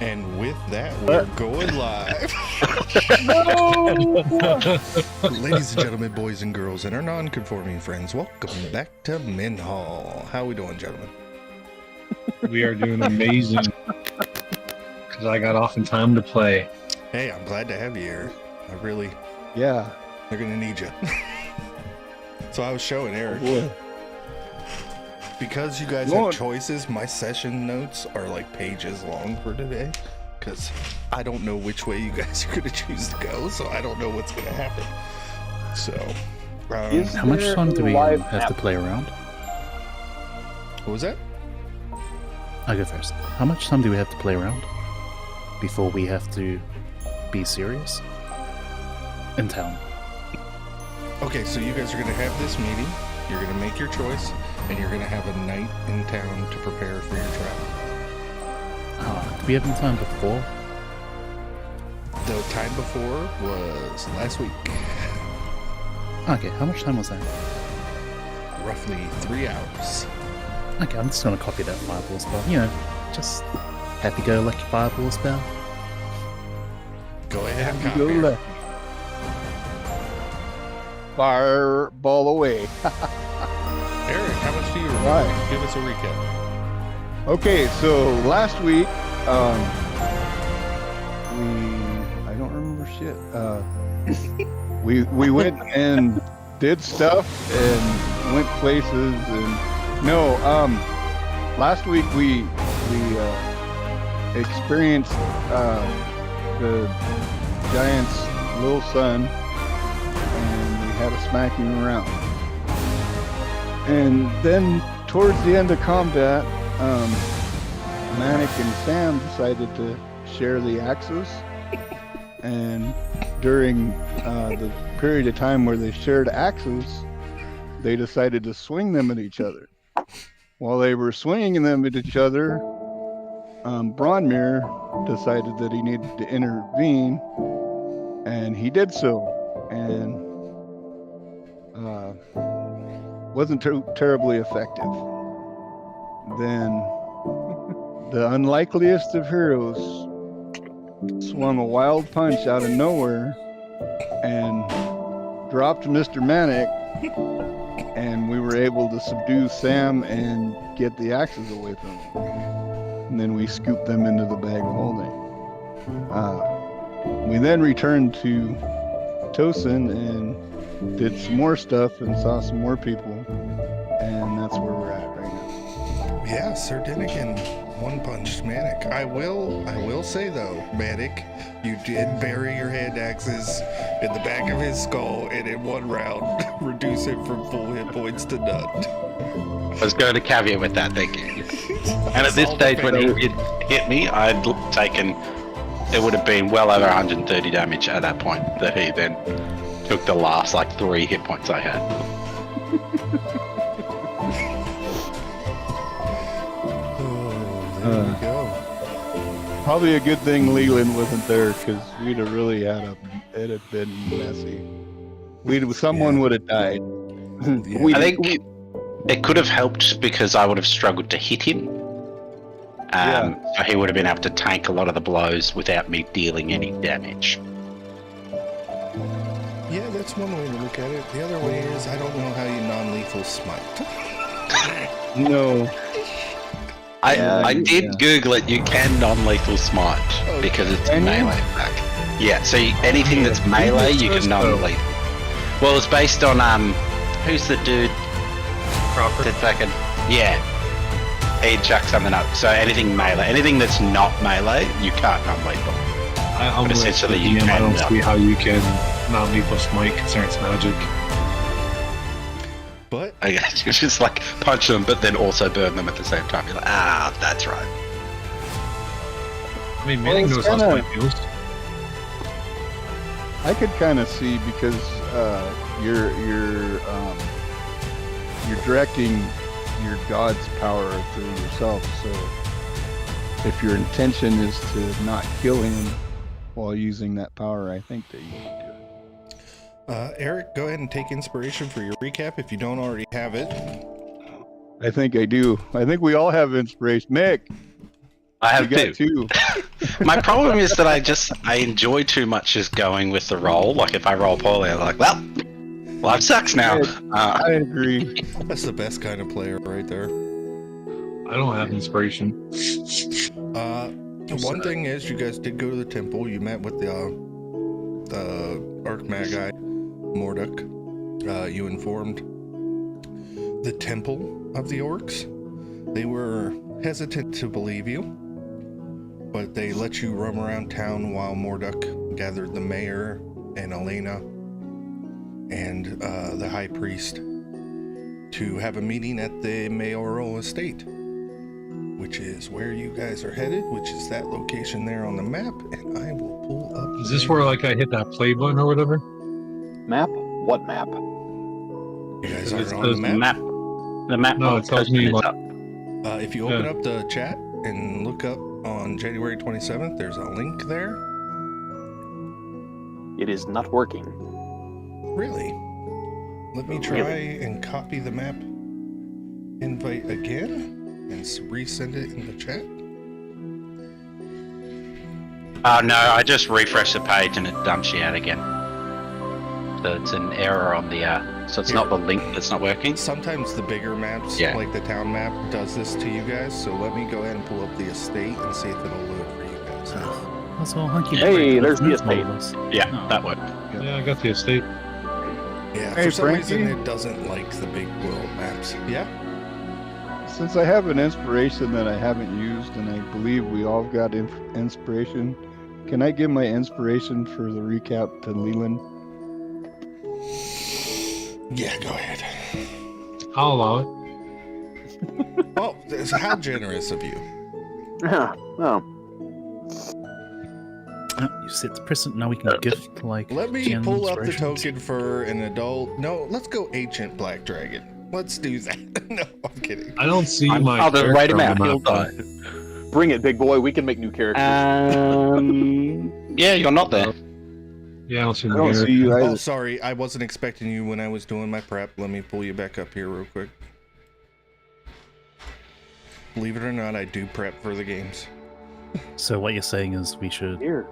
And with that, we're going live. Ladies and gentlemen, boys and girls, and our non-conforming friends, welcome back to Minhal. How we doing, gentlemen? We are doing amazing. Because I got off in time to play. Hey, I'm glad to have you here. Yeah. They're going to need you. So I was showing Eric. Oh, because you guys have choices, my session notes are like pages long for today. Because I don't know which way you guys are going to choose to go, so I don't know what's going to happen. So, how much time do we have to play around? What was that? I'll go first. How much time do we have to play around before we have to be serious in town? Okay, so you guys are going to have this meeting, you're going to make your choice, and you're going to have a night in town to prepare for your travel. Do we have any time before? The time before was last week. Okay, how much time was that? Roughly 3 hours. Okay, I'm just going to copy that fireball spell. You know, just happy-go-lucky fireball spell. Go ahead and copy go it. left. Fireball away. Eric, how much do you remember? Right. Give us a recap. Okay, so last week, I don't remember shit. We went and did stuff and went places and last week we experienced the giant's little son, and we had a smacking around. And then towards the end of combat, Manic and Sam decided to share the axes, and during the period of time where they shared axes, they decided to swing them at each other. While they were swinging them at each other, Bronmir decided that he needed to intervene, and he did so, and wasn't terribly effective. Then the unlikeliest of heroes swung a wild punch out of nowhere and dropped Mr. Manic, and we were able to subdue Sam and get the axes away from him. And then we scooped them into the bag of holding. We then returned to Tosin and did some more stuff and saw some more people, and that's where we're at right now. Yeah, Sir Dinnigan one-punched Manic. I will say though, Manic, you did bury your hand axes in the back of his skull, and in one round reduce him from full hit points to none. I was going to caveat with that, thank you. And at this stage, when he hit me, I'd taken, it would have been well over 130 damage at that point, that he then took the last 3 hit points I had. There we go. Probably a good thing Leland wasn't there, because we'd have really it'd have been messy. Someone would have died. I think it could have helped because I would have struggled to hit him. So he would have been able to tank a lot of the blows without me dealing any damage. Yeah, that's one way to look at it. The other way is I don't know how you non-lethal smite. No. I did Google it. You can non-lethal smite because it's melee attack. Yeah, so anything that's melee, you can non-lethal. Well, it's based on who's the dude? Crawford. Yeah, he chucked something up. So anything melee, anything that's not melee, you can't non-lethal. But essentially, you can. I don't see how you can non-lethal smite considering it's magic. But I guess you just punch them, but then also burn them at the same time. You're like, that's right. I mean, Manning knows how smite feels. I could kind of see, because you're directing your god's power through yourself. So if your intention is to not kill him while using that power, I think that you can do it. Eric, go ahead and take inspiration for your recap if you don't already have it. I think I do. I think we all have inspiration. Mick, I have got two. My problem is that I enjoy too much just going with the roll. Like if I roll poorly, I'm like, well, life sucks now. I agree. That's the best kind of player right there. I don't have inspiration. One thing is, you guys did go to the temple. You met with the Archmagi, Morduk. You informed the temple of the orcs. They were hesitant to believe you, but they let you roam around town while Morduk gathered the mayor and Elena and the high priest to have a meeting at the mayoral estate, which is where you guys are headed, which is that location there on the map, and I will pull up. Is this where like I hit that play button or whatever? Map? What map? You guys It's are on the map? The map. No, it tells me like, If you open up the chat and look up on January 27th, there's a link there. It is not working. Really? Let me try and copy the map invite again and resend it in the chat. Oh no, I just refreshed the page and it dumps you out again. So it's an error on the so it's not the link that's not working. Sometimes the bigger maps, Yeah. like the town map, does this to you guys. So let me go ahead and pull up the estate and see if it'll load for you guys. That's all hunky. Hey, there's the That's all estate. of us. Yeah, Oh. that worked. yeah, I got the estate. Yeah, Hey, for some Frankie? reason it doesn't like the big world maps. Yeah? Since I have an inspiration that I haven't used, and I believe we all got inspiration, can I give my inspiration for the recap to Leland? Yeah, go ahead. I'll allow it. Oh, how generous of you. Yeah. Oh. You sit present. Now we can gift like. Let me gem pull up the inspirations. token for an adult. No, let's go Ancient Black Dragon. Let's do that. No, I'm kidding. I don't see my. I'll just write him out. character on He'll the map. die. Bring it, big boy. We can make new characters. Yeah, you're not there. Yeah, I don't see I my don't character. see you Oh, either. sorry. I wasn't expecting you when I was doing my prep. Let me pull you back up here real quick. Believe it or not, I do prep for the games. So what you're saying is we should Here.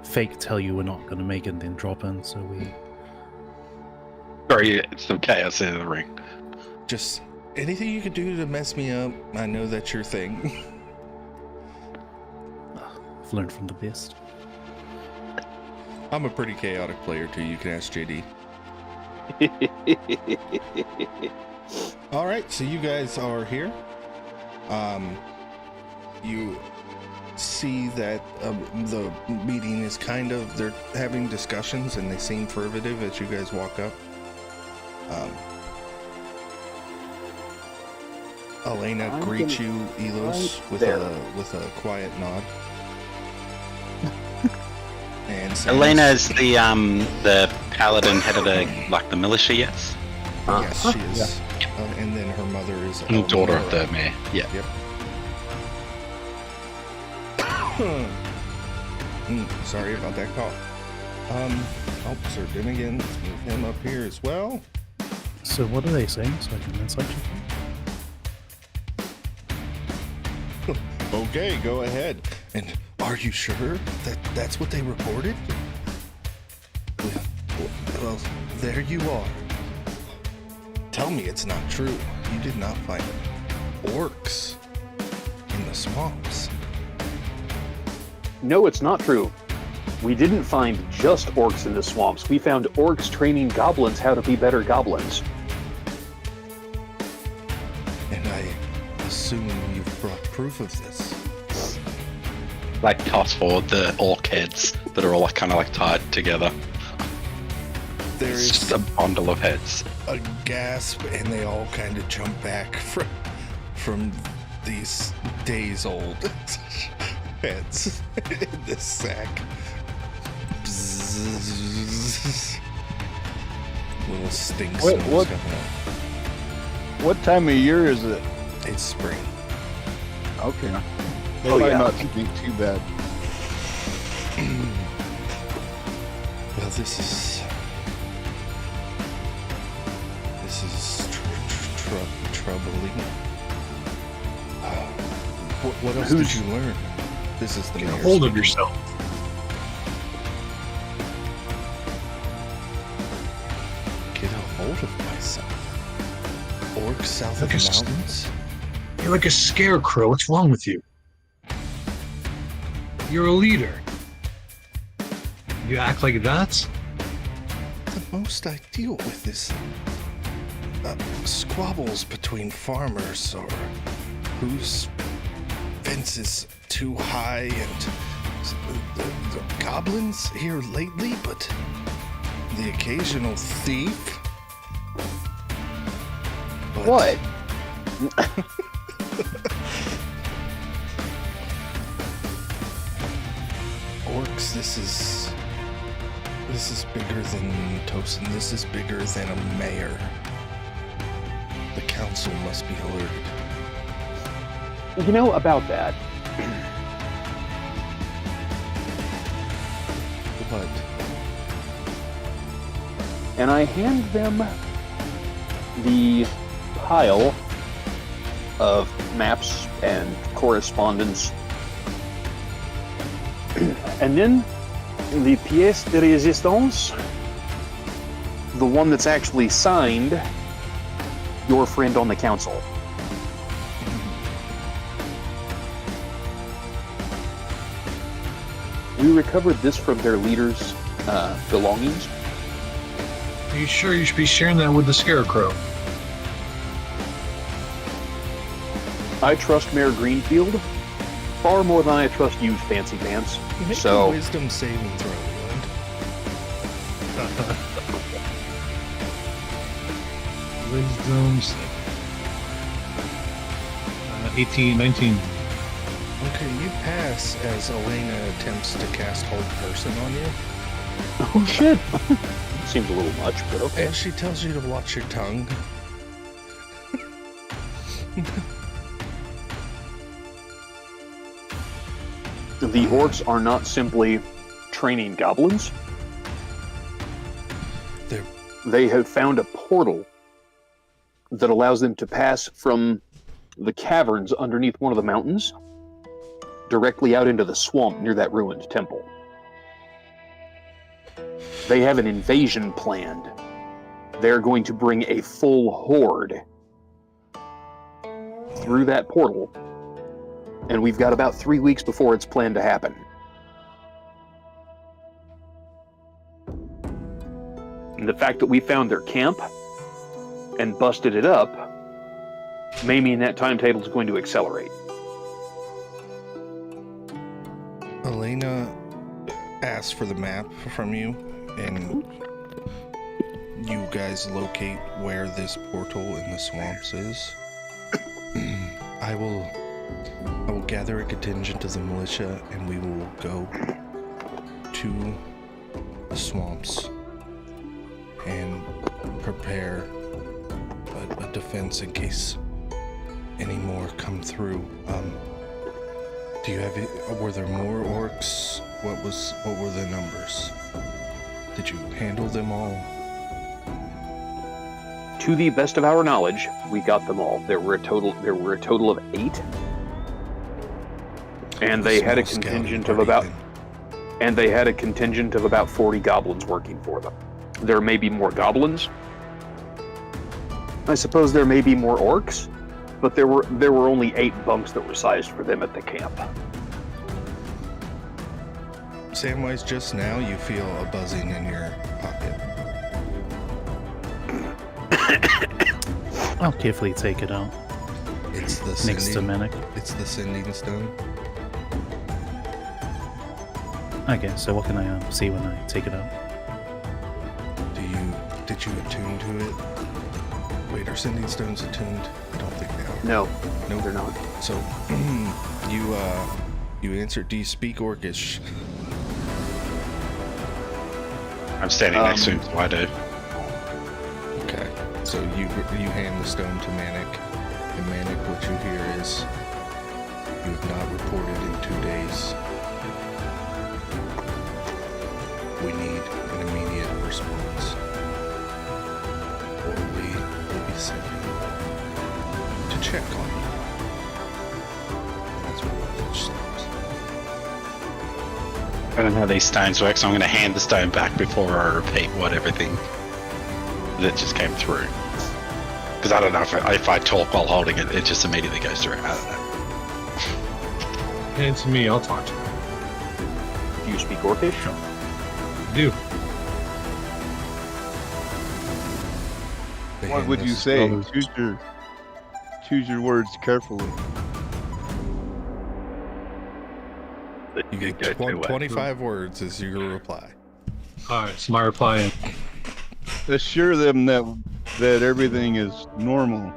fake tell you we're not going to make it, and then drop in. So we. Sorry, it's some chaos in the ring. Just anything you could do to mess me up. I know that's your thing. I've learned from the best. I'm a pretty chaotic player too. You can ask JD. All right, so you guys are here. You see that the meeting is kind of, they're having discussions and they seem fervent as you guys walk up. Elena I'm greets you, gonna- Elos, right with there. a quiet nod. And Sam's- Elena is the paladin head of the militia, yes? Yes, she is. And then her mother is Daughter of Elmora. the mayor. Yeah. Yep. Sorry about that call. Oh, Sir Dinnigan, let's move him up here as well. So what are they saying? So I can insight you. Okay, go ahead. And are you sure that that's what they reported? Well, there you are. Tell me it's not true. You did not find orcs in the swamps. No, it's not true. We didn't find just orcs in the swamps. We found orcs training goblins how to be better goblins. And I assume you've brought proof of this. Like toss forward the orc heads that are all like, kind of like tied together. There It's is just a bundle of heads. a gasp, and they all kind of jump back from these days-old heads in this sack. Bzzz. Little stink What- smells what- coming up. What time of year is it? It's spring. Okay. They Oh, might yeah. not stink too bad. Well, this is troubling. What else did Who's- you learn? This is the Get a mayor hold of speaking. yourself. Get a hold of myself. Orcs south of Look the at- mountains? You're like a scarecrow. What's wrong with you? You're a leader. You act like that? The most I deal with is squabbles between farmers or whose fence is too high and the goblins here lately, but the occasional thief. But What? Orcs, this is bigger than Tosin. This is bigger than a mayor. The council must be alerted. You know about that. But And I hand them the pile of maps and correspondence. And then the pièce de résistance, the one that's actually signed, your friend on the council. We recovered this from their leader's belongings. Are you sure you should be sharing that with the scarecrow? I trust Mayor Greenfield far more than I trust you, Fancy Pants. make So- a wisdom saving throw, Leland. 18, 19. Okay, you pass as Elena attempts to cast Hold Person on you. Oh shit! Seems a little much, but okay. And she tells you to watch your tongue. The orcs are not simply training goblins. They're- They have found a portal that allows them to pass from the caverns underneath one of the mountains directly out into the swamp near that ruined temple. They have an invasion planned. They're going to bring a full horde through that portal, and we've got about 3 weeks before it's planned to happen. And the fact that we found their camp and busted it up may mean that timetable is going to accelerate. Elena asks for the map from you, and you guys locate where this portal in the swamps is. I will gather a contingent of the militia, and we will go to the swamps and prepare a defense in case any more come through. Do you have it? Were there more orcs? What were the numbers? Did you handle them all? To the best of our knowledge, we got them all. There were a total of 8. And they had a Small scouting contingent of party about then. 40 goblins working for them. There may be more goblins. I suppose there may be more orcs, but there were only 8 bunks that were sized for them at the camp. Samwise, just now you feel a buzzing in your pocket. I'll carefully take it out It's the next to sending. Manic. It's the sending stone. Okay, so what can I see when I take it out? Did you attune to it? Wait, are sending stones attuned? I don't think they are. No, Nope. they're not. So you answer. Do you speak Orcish? I'm standing next to him, so I do. Okay. So you hand the stone to Manic, and Manic, what you hear is you have not reported in 2 days. We need an immediate response, or we will be sending to check on you. That's what the message says. I don't know how these stones work, so I'm going to hand the stone back before I repeat what everything that just came through. Because I don't know if I talk while holding it, it just immediately goes through. I don't know. Hand it to me, I'll talk to you. Do you speak Orcish? I do. What would you say? Choose your words carefully. You get 25 words as your reply. Alright, so my reply is, Assure them that everything is normal.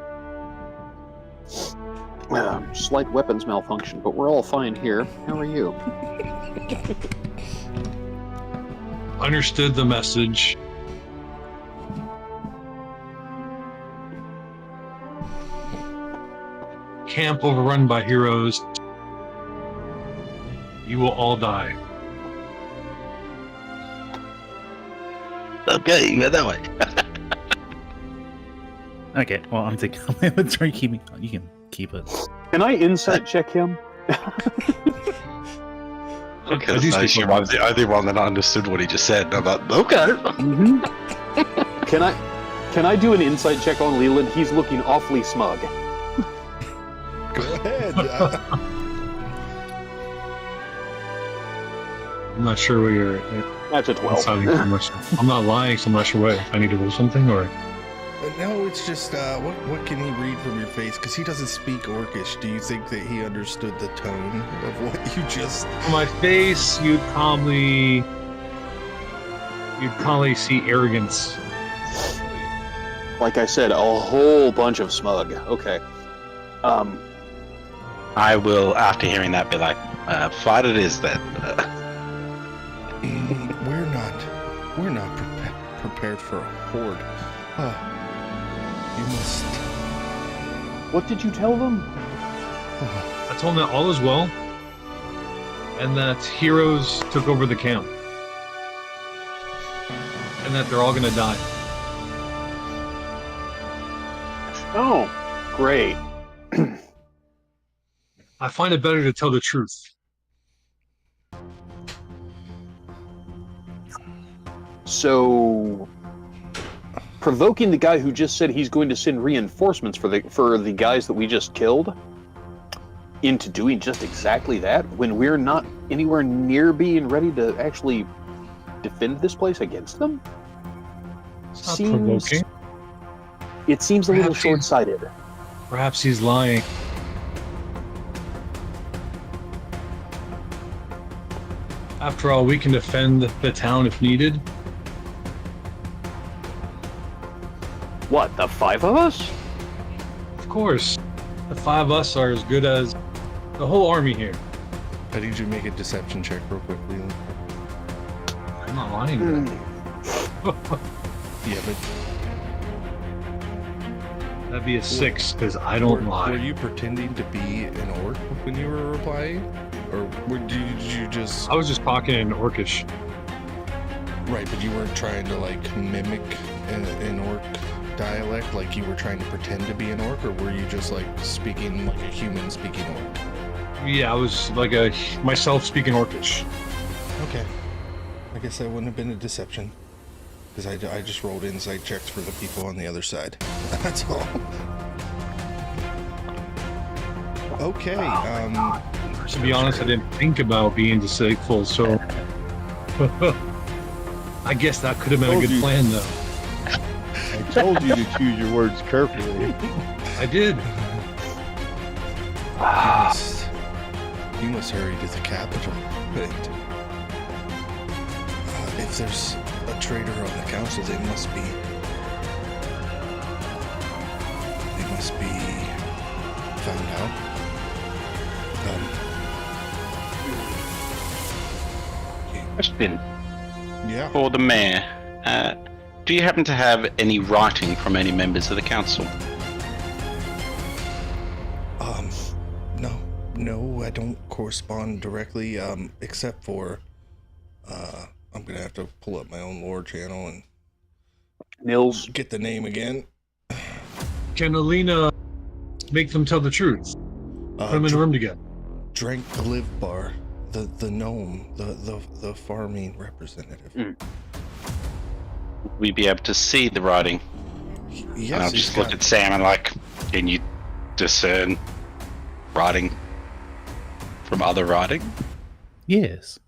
Slight weapons malfunction, but we're all fine here. How are you? understood the message. Camp overrun by heroes. You will all die. Okay, you go that way. Okay, well, I'm taking my inventory. You can keep it. Can I insight check him? Okay, I do so speak I'm the only one that understood what he just said. And I'm like, okay. Mm-hmm. Can I do an insight check on Leland? He's looking awfully smug. Go ahead. I'm not sure where you're That's a 12. I'm not lying, so I'm not sure what. I need to roll something, or No, it's just what can he read from your face? Because he doesn't speak Orcish. Do you think that he understood the tone of what you just? on my face, you'd probably see arrogance. Like I said, a whole bunch of smug. Okay. I will, after hearing that, be like, fight it is then. We're not prepared for a horde. You must. What did you tell them? I told them that all is well, and that heroes took over the camp, and that they're all gonna die. Oh, great. I find it better to tell the truth. So, provoking the guy who just said he's going to send reinforcements for the guys that we just killed into doing just exactly that when we're not anywhere near being ready to actually defend this place against them? It's not provoking. It seems a little Perhaps he's- short-sighted. Perhaps he's lying. After all, we can defend the town if needed. What, the 5 of us? Of course, the 5 of us are as good as the whole army here. I need you to make a deception check real quickly. I'm not lying. Yeah, but That'd be a 6 because I don't lie. Were you pretending to be an orc when you were replying, or did you just? I was just talking in Orcish. Right, but you weren't trying to like mimic an orc dialect, like you were trying to pretend to be an orc, or were you just like speaking like a human speaking orc? Yeah, I was like myself speaking Orcish. Okay, I guess that wouldn't have been a deception, because I just rolled insight checks for the people on the other side. That's all. Okay. To be honest, I didn't think about being deceitful, so I guess that could have been a good plan, though. I told you to choose your words carefully. I did. You must hurry to the capital. If there's a traitor on the council, they must be found out. Question Yeah. for the mayor. Do you happen to have any writing from any members of the council? No, I don't correspond directly, except for, I'm gonna have to pull up my own lore channel and Nils, get the name again. Can Alina make them tell the truth? Put them in a room together. Drank the live bar. the gnome, the farming representative. We'd be able to see the writing. Yes, And I'll he's just look got- at Sam and like, can you discern writing from other writing? Yes.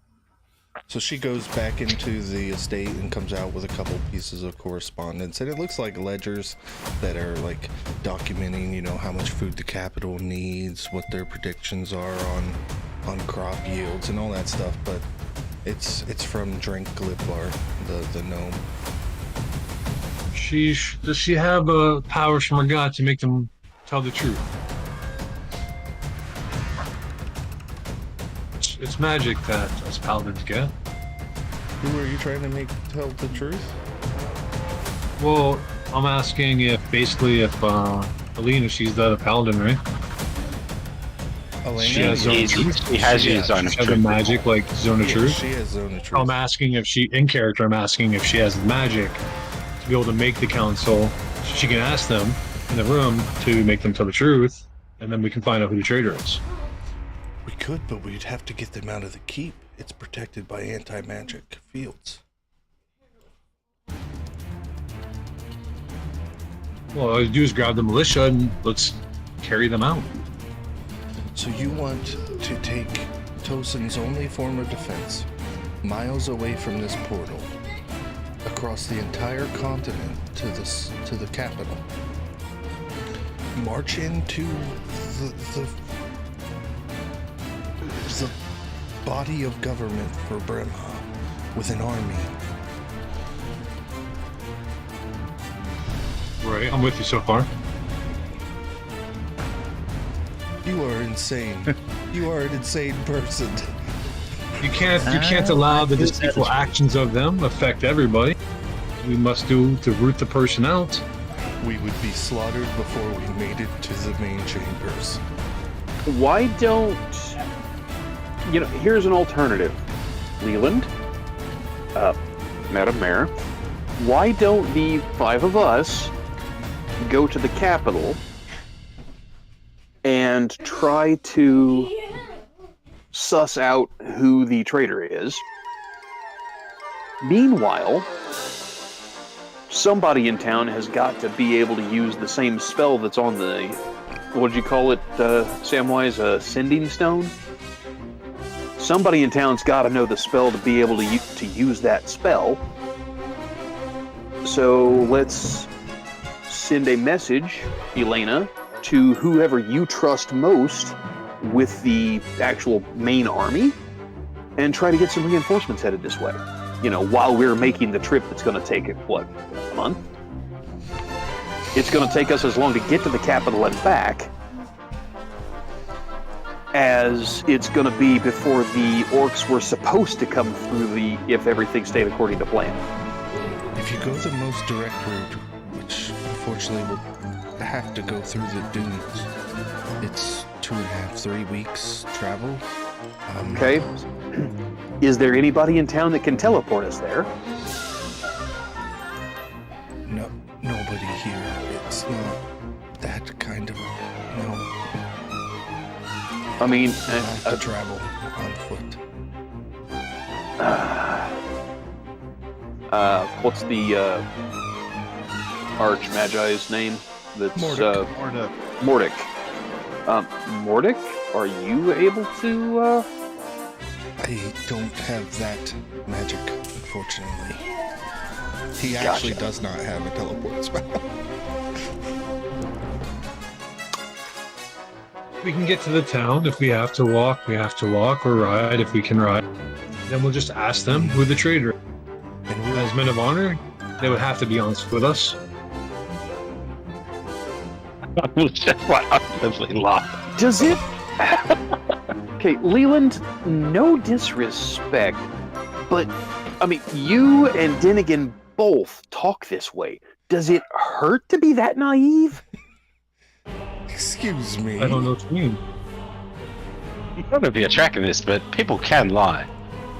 So she goes back into the estate and comes out with a couple pieces of correspondence, and it looks like ledgers that are like documenting, you know, how much food the capital needs, what their predictions are on crop yields and all that stuff. But it's from Drink Glibbar, the gnome. Does she have powers from her god to make them tell the truth? It's magic that us paladins get. Who are you trying to make tell the truth? Well, I'm asking if Alina, she's the paladin, right? Elena? She has zone of truth. He has used zone of She has the truth. magic like zone of Yeah, truth. she has zone of truth. I'm asking if she, in character, I'm asking if she has the magic to be able to make the council. She can ask them in the room to make them tell the truth, and then we can find out who the traitor is. We could, but we'd have to get them out of the keep. It's protected by anti-magic fields. Well, all you do is grab the militia and let's carry them out. So you want to take Tosin's only form of defense miles away from this portal, across the entire continent to the capital. March into the body of government for Bremha with an army. Right, I'm with you so far. You are insane. You are an insane person. You can't allow the deceitful actions of them affect everybody. We must do to root the person out. We would be slaughtered before we made it to the main chambers. Why don't... You know, here's an alternative. Leland, Madam Mayor, why don't the 5 of us go to the capital and try to suss out who the traitor is? Meanwhile, somebody in town has got to be able to use the same spell that's on the, what did you call it, Samwise, a sending stone? Somebody in town's got to know the spell to be able to use that spell. So let's send a message, Elena, to whoever you trust most with the actual main army, and try to get some reinforcements headed this way. You know, while we're making the trip that's going to take, what, a month? It's going to take us as long to get to the capital and back as it's going to be before the orcs were supposed to come through if everything stayed according to plan. If you go the most direct route, which unfortunately will have to go through the dunes, it's 2.5, 3 weeks travel. Okay. Is there anybody in town that can teleport us there? No, nobody here. It's not that kind of no. I mean, We'll have to travel on foot. what's the Arch Magi's name? That's Mordic. Mordic. Mordic, are you able to? I don't have that magic, unfortunately. He actually does not have a teleport spell. We can get to the town. If we have to walk, we have to walk, or ride if we can ride. Then we'll just ask them who the traitor is. And we'll, As men of honor, they would have to be honest with us. I was just like, honestly laugh. Does it? Okay, Leland, no disrespect, but I mean, you and Dinnigan both talk this way. Does it hurt to be that naive? excuse me. I don't know what you mean. I don't know if you're tracking this, but people can lie.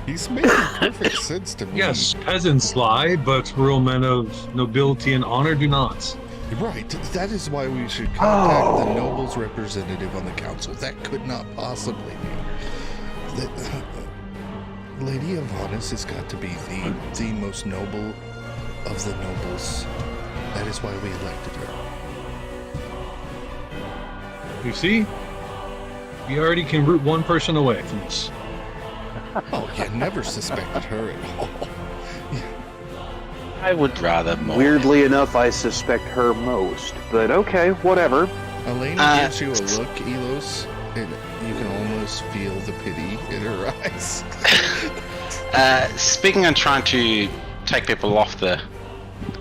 He's making perfect sense to me. Yes, peasants lie, but real men of nobility and honor do not. Right. That is why we should contact the Oh. noble's representative on the council. That could not possibly be. Lady Avonis has got to be the most noble of the nobles. That is why we elected her. You see? We already can root one person away from this. Oh, you never suspected her at all. I would rather more. Weirdly enough, I suspect her most. But okay, whatever. Elena gives you a look, Elos, and you can almost feel the pity in her eyes. Speaking of trying to take people off the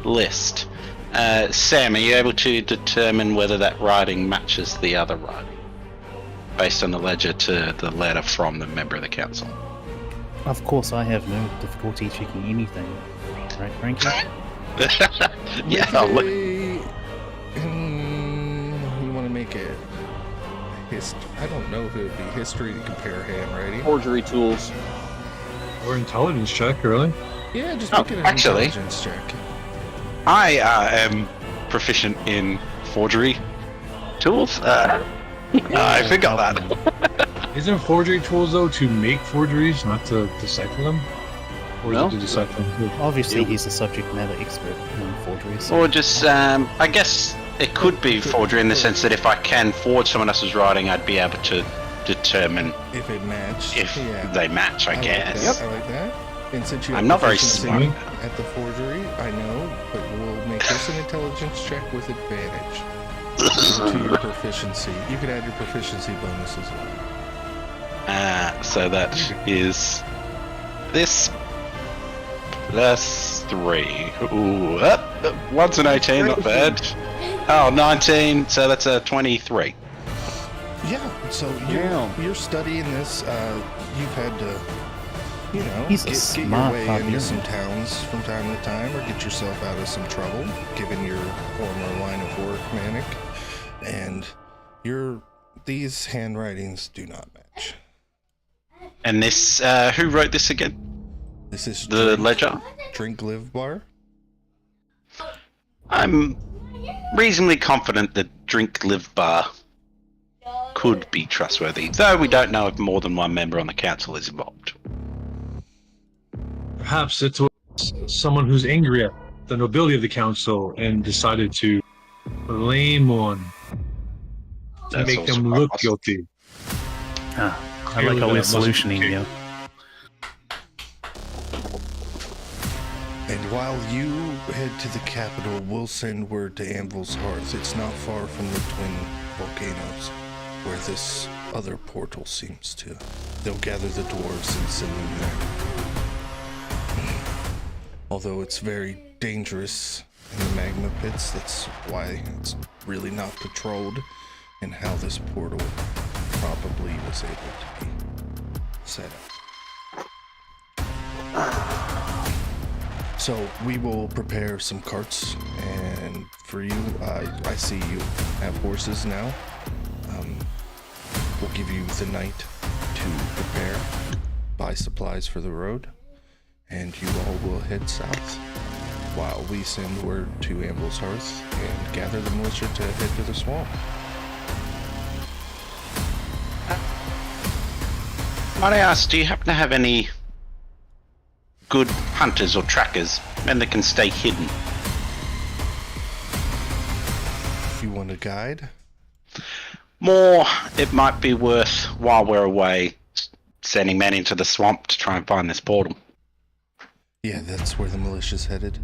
list, Sam, are you able to determine whether that writing matches the other writing based on the ledger to the letter from the member of the council? Of course, I have no difficulty checking anything. Right, Frankie? Yeah, I'll look. You want to make it I don't know if it would be history to compare handwriting. Forgery tools. Or intelligence check, really? Yeah, just make it an intelligence check. I am proficient in forgery tools. I forgot that. Isn't forgery tools, though, to make forgeries, not to decipher them? Or No. is it to decipher them? Too? Obviously, he's a subject matter expert in forgeries. Or just, I guess it could be forgery in the sense that if I can forge someone else's writing, I'd be able to determine If it matched. if yeah. they match, I guess. Like that. I like that. And since you I'm have not very proficiency smart. at the forgery, I know, but we'll make this an intelligence check with advantage to your proficiency. You can add your proficiency bonuses. So that is this plus 3. Ooh, one's an 18, not bad. Oh, 19, so that's a 23. Yeah, so Damn. you're studying this. You've had to, He's a get your smart way into barbarian. some towns from time to time, or get yourself out of some trouble, given your former line of work, Manic. And these handwritings do not match. And this, who wrote this again? This is The ledger? Drink Live Bar. I'm reasonably confident that Drink Live Bar could be trustworthy, though we don't know if more than one member on the council is involved. Perhaps it's someone who's angry at the nobility of the council and decided to blame one to That's make also them quite look possible. guilty. I Clearly like how that we're must be solutioning the here. And while you head to the capital, we'll send word to Anvil's Hearth. It's not far from the twin volcanoes, where this other portal seems to. They'll gather the dwarves and send them there. Although it's very dangerous in the magma pits, that's why it's really not patrolled, and how this portal probably was able to be set up. So we will prepare some carts, and for you, I see you have horses now. We'll give you the night to prepare, buy supplies for the road, and you all will head south while we send word to Anvil's Hearth and gather the militia to head to the swamp. Might I ask, do you happen to have any good hunters or trackers, men that can stay hidden? You want a guide? More, it might be worth, while we're away, sending men into the swamp to try and find this portal. Yeah, that's where the militia's headed.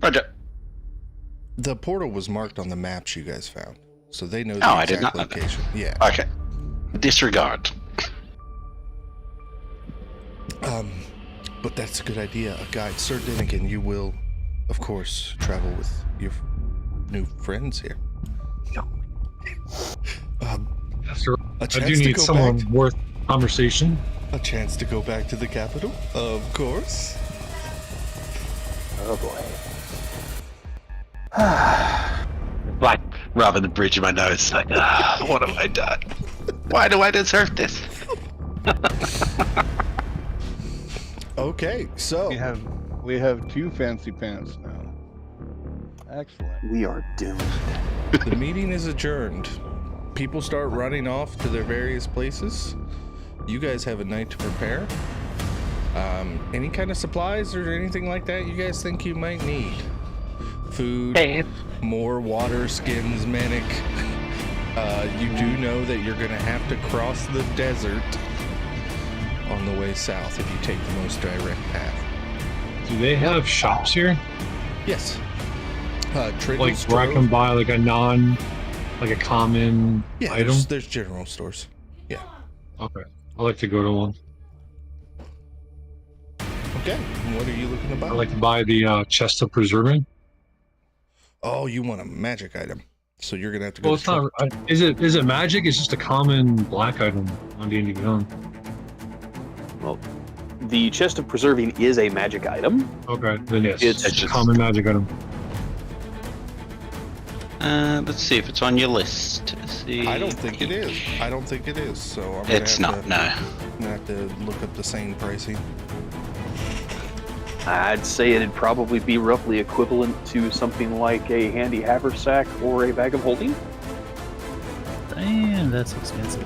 Roger. The portal was marked on the maps you guys found, so they know the Oh, I did exact not know that. location. Yeah. Okay. Disregard. But that's a good idea. A guide. Sir Dinnigan, you will, of course, travel with your new friends here. Yes, sir. A I chance do to need go someone back. worth conversation. A chance to go back to the capital? Of course. Oh boy. Like, rather than bridge my nose, like, what have I done? Why do I deserve this? Okay, so We have two fancy pants now. Excellent. We are doomed. the meeting is adjourned. People start running off to their various places, You guys have a night to prepare. Any kind of supplies or anything like that you guys think you might need? Food, Hey. more water skins, Manic. You do know that you're gonna have to cross the desert on the way south if you take the most direct path. Do they have shops here? Yes. Trading Like store. where I can buy like a common Yeah, item? there's general stores. Yeah. Okay. I like to go to one. Okay. And what are you looking to buy? I like to buy the chest of preserving. Oh, you want a magic item. So you're gonna have to go Well, to it's not. Is it magic? It's just a common black item on D&D Beyond. Well, the chest of preserving is a magic item. Okay, then yes, It's it's a just- common magic item. Let's see if it's on your list. See. I don't think it is. I don't think it is. So I'm gonna It's not. No. I'm gonna have to look up the same pricing. I'd say it'd probably be roughly equivalent to something like a handy haversack or a bag of holding. Damn, that's expensive.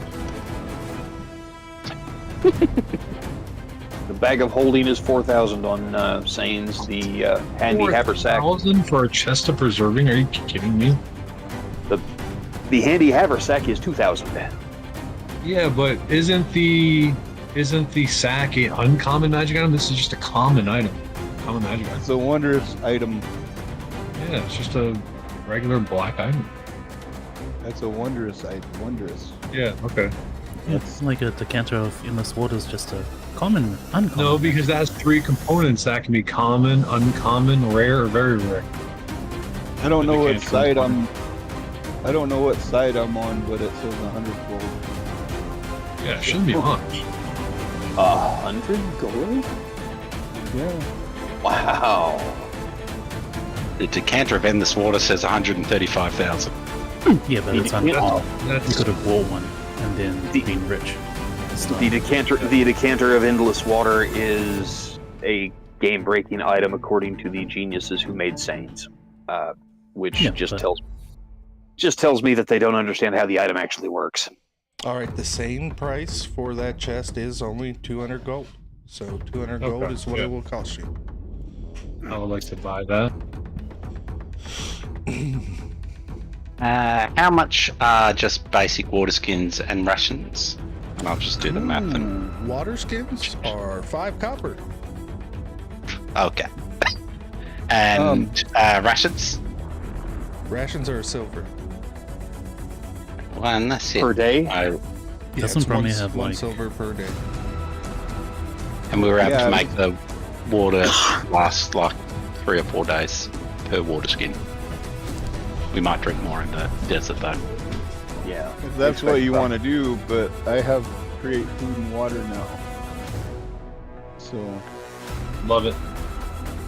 The bag of holding is 4,000 on Sane's. The handy haversack. 4,000 for a chest of preserving? Are you kidding me? The handy haversack is 2,000. Yeah, but isn't the sack an uncommon magic item? This is just a common item. Common magic item. It's a wondrous item. Yeah, it's just a regular black item. That's a wondrous item. Wondrous. Yeah. Okay. It's like a decanter of endless water is just a common, uncommon. No, because that has 3 components. That can be common, uncommon, rare, or very rare. I don't know They what can't side transform. I don't know what side I'm on, but it says 100 gold. Yeah, it shouldn't be much. 100 gold? Yeah. Wow. The decanter of endless water says 135,000. Yeah, but it's Yeah. uncommon. You That's could have bought one and then The- been rich. It's not- The decanter of endless water is a game-breaking item according to the geniuses who made Saints, which Yeah, just but- tells me that they don't understand how the item actually works. All right. The same price for that chest is only 200 gold. So 200 gold Okay, is what yeah. it will cost you. I would like to buy that. How much are just basic water skins and rations? And I'll just do the math and Water skins are 5 copper. okay. And rations? Rations are silver. One, that's it. Per day? Yeah, Doesn't it's probably one, have, one like- silver per day. And we were able Yeah, to make the water last like 3 or 4 days per water skin. We might drink more in the desert though. Yeah. If that's what you want to do, but I have create food and water now. So Love it.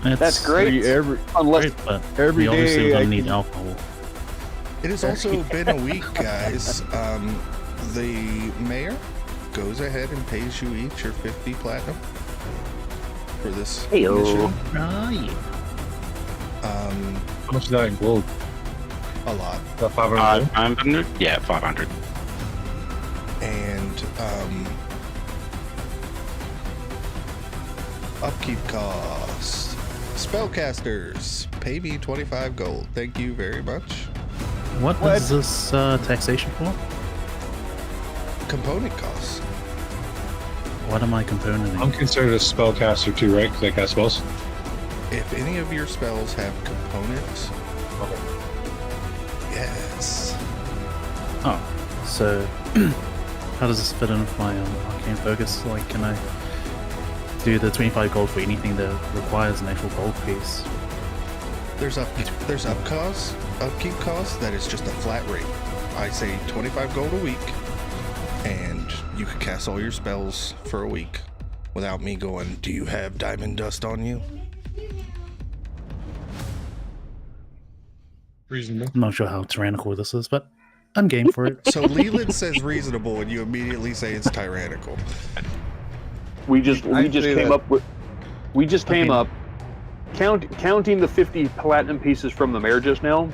That's great. every Unless Great, but every we obviously day I don't need can- alcohol. It has also been a week, guys. The mayor goes ahead and pays you each your 50 platinum for this mission. Ah, yeah. How much is that in gold? A lot. About 500 gold? 500? Yeah, 500. And upkeep cost. Spellcasters, pay me 25 gold. Thank you very much. What What? is this taxation for? Component costs. What am I componenting? I'm considered a spellcaster too, right? Because I cast spells. If any of your spells have components, Okay. yes. Oh, so how does this fit in with my arcane focus? Like, can I do the 25 gold for anything that requires an actual gold piece? There's upkeep costs that is just a flat rate. I say 25 gold a week, and you can cast all your spells for a week without me going, do you have diamond dust on you? Reasonable. I'm not sure how tyrannical this is, but I'm game for it. So Leland says reasonable, and you immediately say it's tyrannical. we just I'd say came that- up with counting the 50 platinum pieces from the mayor just now.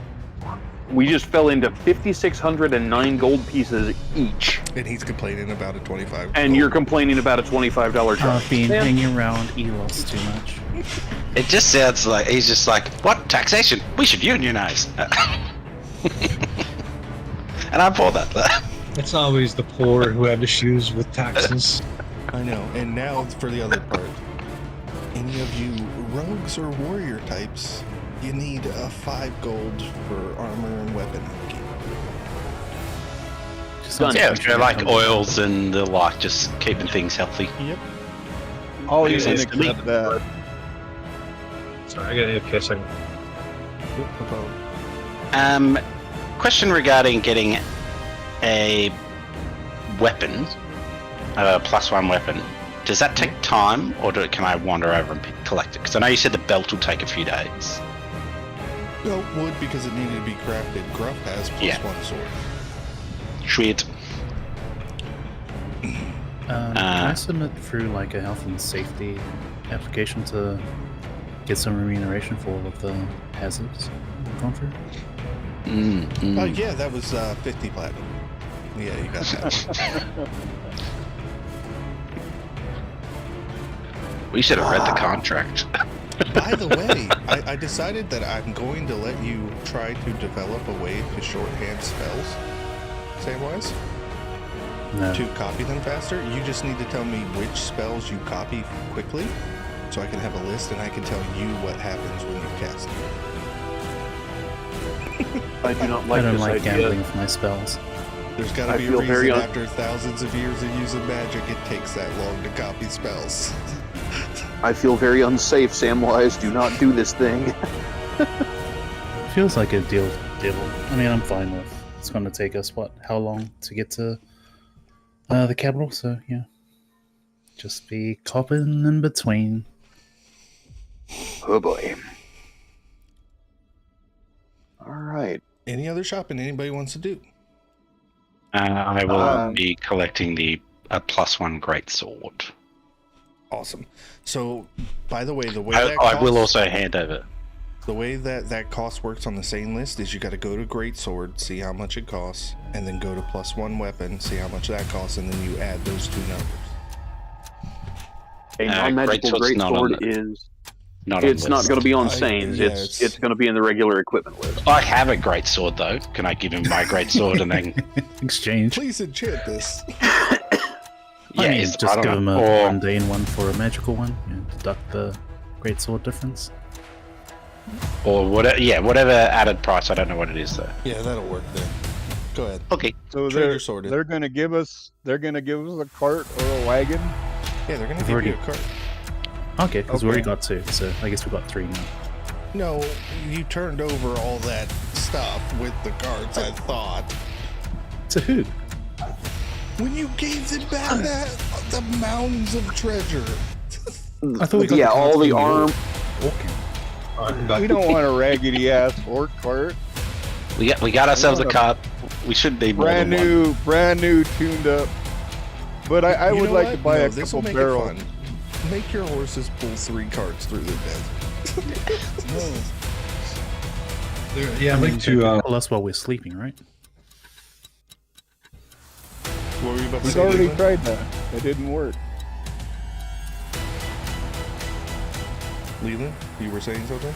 We just fell into 5,609 gold pieces each, And he's complaining about a 25. and you're complaining about a $25 charge. I've been Sam, hanging around Elos too much. It just sounds like he's just like, what? Taxation? We should unionize. And I'm for that. It's always the poor who have issues with taxes. I know. And now for the other part. Any of you rogues or warrior types, you need 5 gold for armor and weapon upkeep. Done. Yeah, they're like oils and the like, just keeping things healthy. Yep. I'll Makes even sense to me. accept that. Sorry, I got AFK a second. Question regarding getting a weapon, a +1 weapon. Does that take time, or can I wander over and collect it? Because I know you said the belt will take a few days. No, wood because it needed to be crafted. Gruff has +1 sword. Sweet. Can I submit through like a health and safety application to get some remuneration for all of the hazards we've gone through? Oh yeah, that was 50 platinum. Yeah, you got that. We should have read the contract. By the way, I decided that I'm going to let you try to develop a way to shorthand spells, Samwise, No. to copy them faster. You just need to tell me which spells you copy quickly, so I can have a list and I can tell you what happens when you cast it. I do not I like don't this like idea. gambling for my spells. There's got to I be a feel very reason un- after thousands of years of using magic, it takes that long to copy spells. I feel very unsafe, Samwise. Do not do this thing. Feels like a deal. I mean, I'm fine with. It's going to take us how long to get to the capital? So yeah, just be copping in between. Oh boy. All right. Any other shopping anybody wants to do? I will be collecting the +1 greatsword. Awesome. So, by the way, the way I, that I will costs- also hand over. The way that cost works on the same list is you got to go to Great Sword, see how much it costs, and then go to +1 weapon, see how much that costs, and then you add those two numbers. A non-magical Greatsword's not on greatsword the- is. Not on It's the not list. going to be on I- Sane's. yeah, it's going to be in the regular equipment list. I have a greatsword though. Can I give him my greatsword and then? Exchange. Please enchant this. I mean, Yes, just I give don't him know. a Or mundane one for a magical one and deduct the great sword difference. whatever. Yeah, whatever added price. I don't know what it is though. Yeah, that'll work then. Go ahead. Okay. So Trader they're sorted. they're gonna give us a cart or a wagon. Yeah, they're gonna We've give already- you a cart. Okay, because we already Okay. got 2, so I guess we got 3 now. No, you turned over all that stuff with the carts, I thought. To who? When you gave them back the mounds of treasure. I thought we got Yeah, the all cards the from arm. Walking. We don't want a raggedy ass orc cart. We got ourselves a cart. We should need more than one. Brand new, tuned up. But I You would know like what? to buy No, a this'll couple make it barrels. fun. Make your horses pull 3 carts through the desert. Yeah, I'd like to. Tell us while we're sleeping, right? What were you about to We've say? already Leland? tried that. It didn't work. Leland, you were saying something?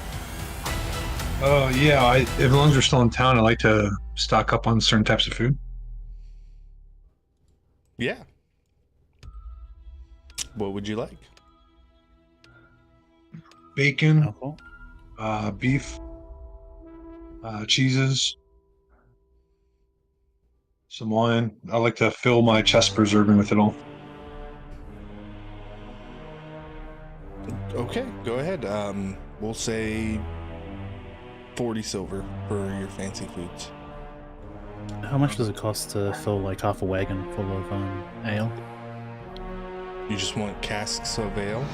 Yeah, as long as we're still in town, I like to stock up on certain types of food. Yeah. What would you like? Bacon, Alcohol? beef, cheeses, some wine. I like to fill my chest preserving with it all. Okay, go ahead. We'll say 40 silver for your fancy foods. How much does it cost to fill like half a wagon full of ale? You just want casks of ale?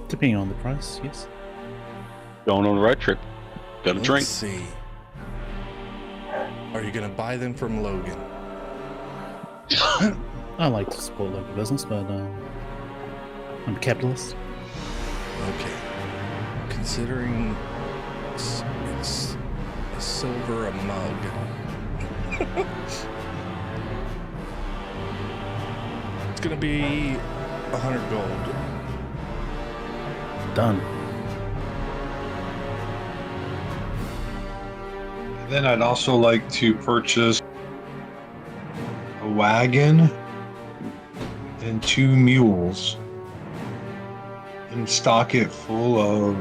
Depending on the price, yes. Going on a road trip. Got a Let's drink. see. Are you gonna buy them from Logan? I like to support local business, but I'm a capitalist. Okay. considering it's silver a mug. It's gonna be 100 gold. Done. And then I'd also like to purchase a wagon and 2 mules and stock it full of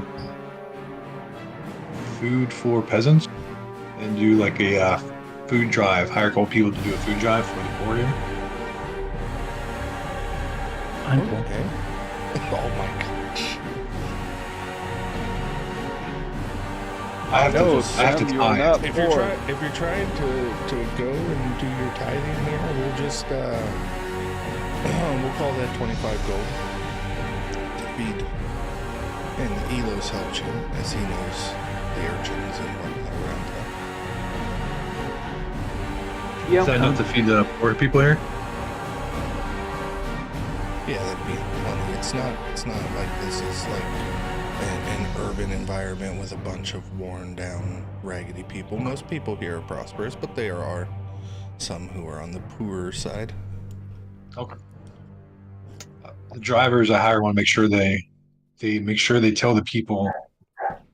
food for peasants and do like a food drive, hire a couple people to do a food drive for the poor here. I'm cool. Okay. Oh my gosh. I have No, to Sam, you're tie not it. If you're, poor. if you're trying to go and do your tithing here, we'll just we'll call that 25 gold to feed. And Elos helps you as he knows the urchins and whatnot around town. Is that enough to feed the poor people here? Yeah, that'd be plenty. It's not like this is like an urban environment with a bunch of worn down, raggedy people. Most people here are prosperous, but there are some who are on the poorer side. Okay. The drivers I hire want to make sure they make sure they tell the people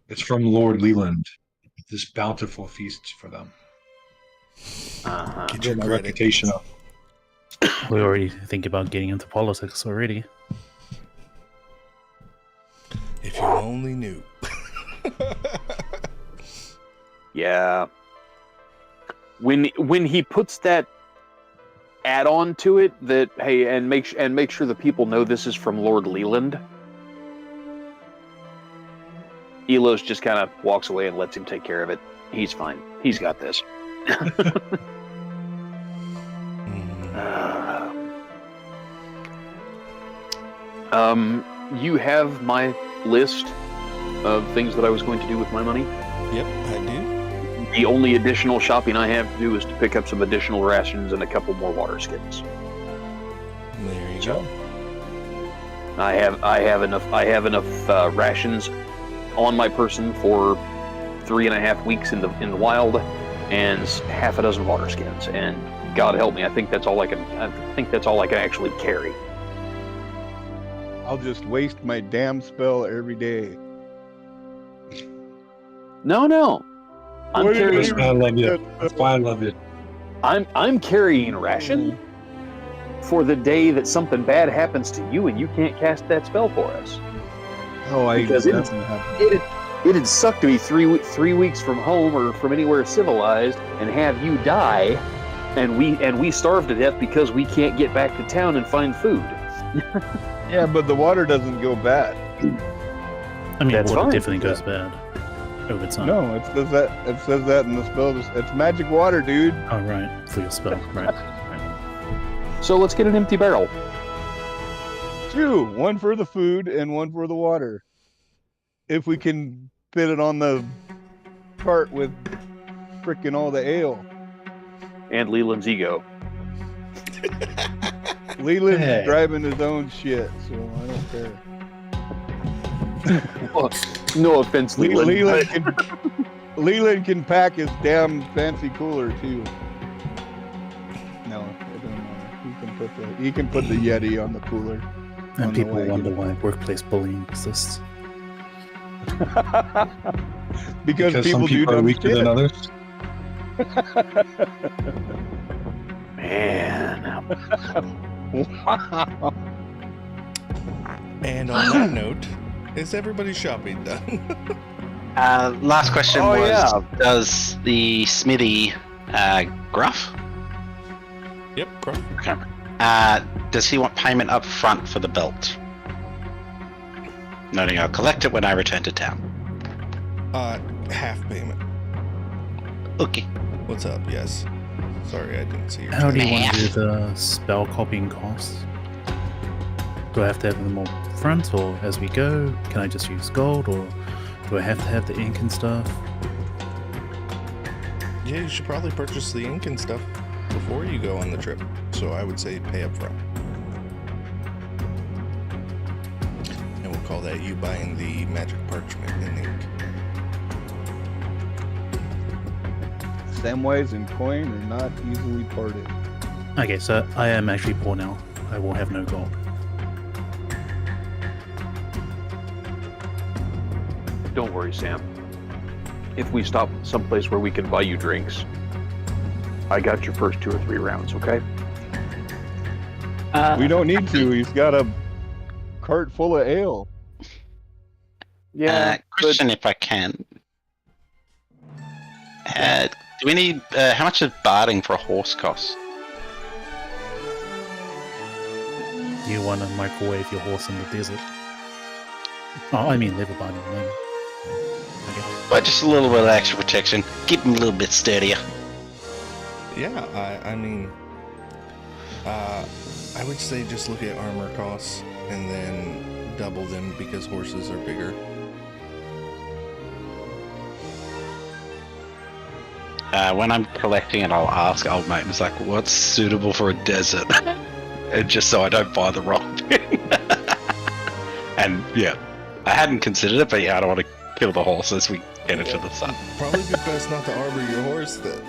it's from Lord Leland. This bountiful feast for them. Uh-huh. Get your My credit. reputation up. We already think about getting into politics already. If you only knew. Yeah. When he puts that add-on to it, that hey, and make sure the people know this is from Lord Leland. Elos just kind of walks away and lets him take care of it. He's fine. He's got this. You have my list of things that I was going to do with my money. Yep, I do. The only additional shopping I have to do is to pick up some additional rations and a couple more water skins. There you go. I have enough rations on my person for 3.5 weeks in the wild, and half a dozen water skins. And God help me, I think that's all I can actually carry. I'll just waste my damn spell every day. No. I'm What do you That's carrying. why I love you. That's why I love you. I'm carrying ration for the day that something bad happens to you and you can't cast that spell for us. Oh, I Because it- doesn't happen. It'd suck to be 3 weeks from home or from anywhere civilized and have you die, and we starve to death because we can't get back to town and find food. Yeah, but the water doesn't go bad. I mean, That's water fine. definitely goes bad over time. No, it says that. It says that in the spell. It's magic water, dude. Oh, right. For your spell. Right. So let's get an empty barrel. 2, 1 for the food and 1 for the water. If we can fit it on the cart with frickin' all the ale. And Leland's ego. Leland's Hey. driving his own shit, so I don't care. No offense, Leland. Leland can pack his damn fancy cooler too. No, it doesn't matter. He can put the Yeti on the cooler. on And the people wagon. wonder why workplace bullying exists. because Because people some do people are dumb weaker shit. than others. Man. Wow. And on that note, is everybody's shopping done? Last question Oh, was: yeah. does the smithy gruff? Yep, correct. Okay. Does he want payment up front for the belt? Noting I'll collect it when I return to town. Half payment. Okay. What's up? Yes. Sorry, I didn't see your How do you Nah. want to do the spell copying costs? Do I have to have them all front or as we go? Can I just use gold or do I have to have the ink and stuff? Yeah, you should probably purchase the ink and stuff before you go on the trip. So I would say pay up front. And we'll call that you buying the magic parchment and ink. Samwise and coin are not easily parted. Okay, so I am actually poor now. I will have no gold. Don't worry, Sam. If we stop someplace where we can buy you drinks, I got your first 2 or 3 rounds, okay? We don't need to. He's got a cart full of ale. Yeah, question if I can. Do we need, how much does barding for a horse cost? Do you want to microwave your horse in the desert? Oh, I mean leather binding. Maybe. Okay. But just a little bit of extra protection. Keep him a little bit sturdier. Yeah, I mean, I would say just look at armor costs and then double them because horses are bigger. When I'm collecting it, I'll ask old mate, it's like, what's suitable for a desert? And just so I don't buy the wrong thing. And yeah, I hadn't considered it, but yeah, I don't want to kill the horse as we get into the sun. Probably be best not to armor your horse then.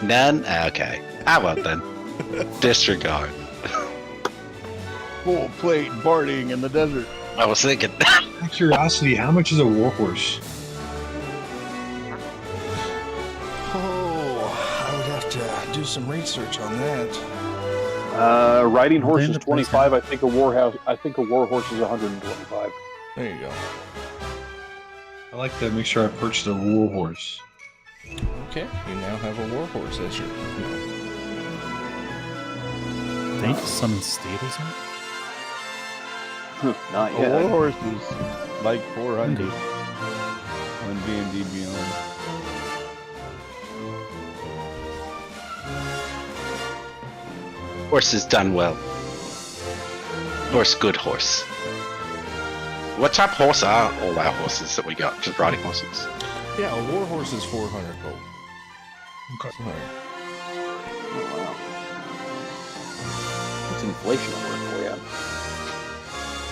None? Okay. Ah, well then. Disregard. Full plate barding in the desert. I was thinking. Out of curiosity, how much is a warhorse? Oh, I would have to do some research on that. Riding horse Then is the price 25. I think a war horse is 125. There you go. I like to make sure I purchase a warhorse. Okay, you now have a warhorse as your. They need to summon steed or something? Not A yet. warhorse is like 400 on D&D Beyond. Horse is done well. Horse, good horse. What type of horse are all our horses that we got? Just riding horses. Yeah, a warhorse is 400 gold. Okay. Sorry. Oh, wow. What's inflation at work for you?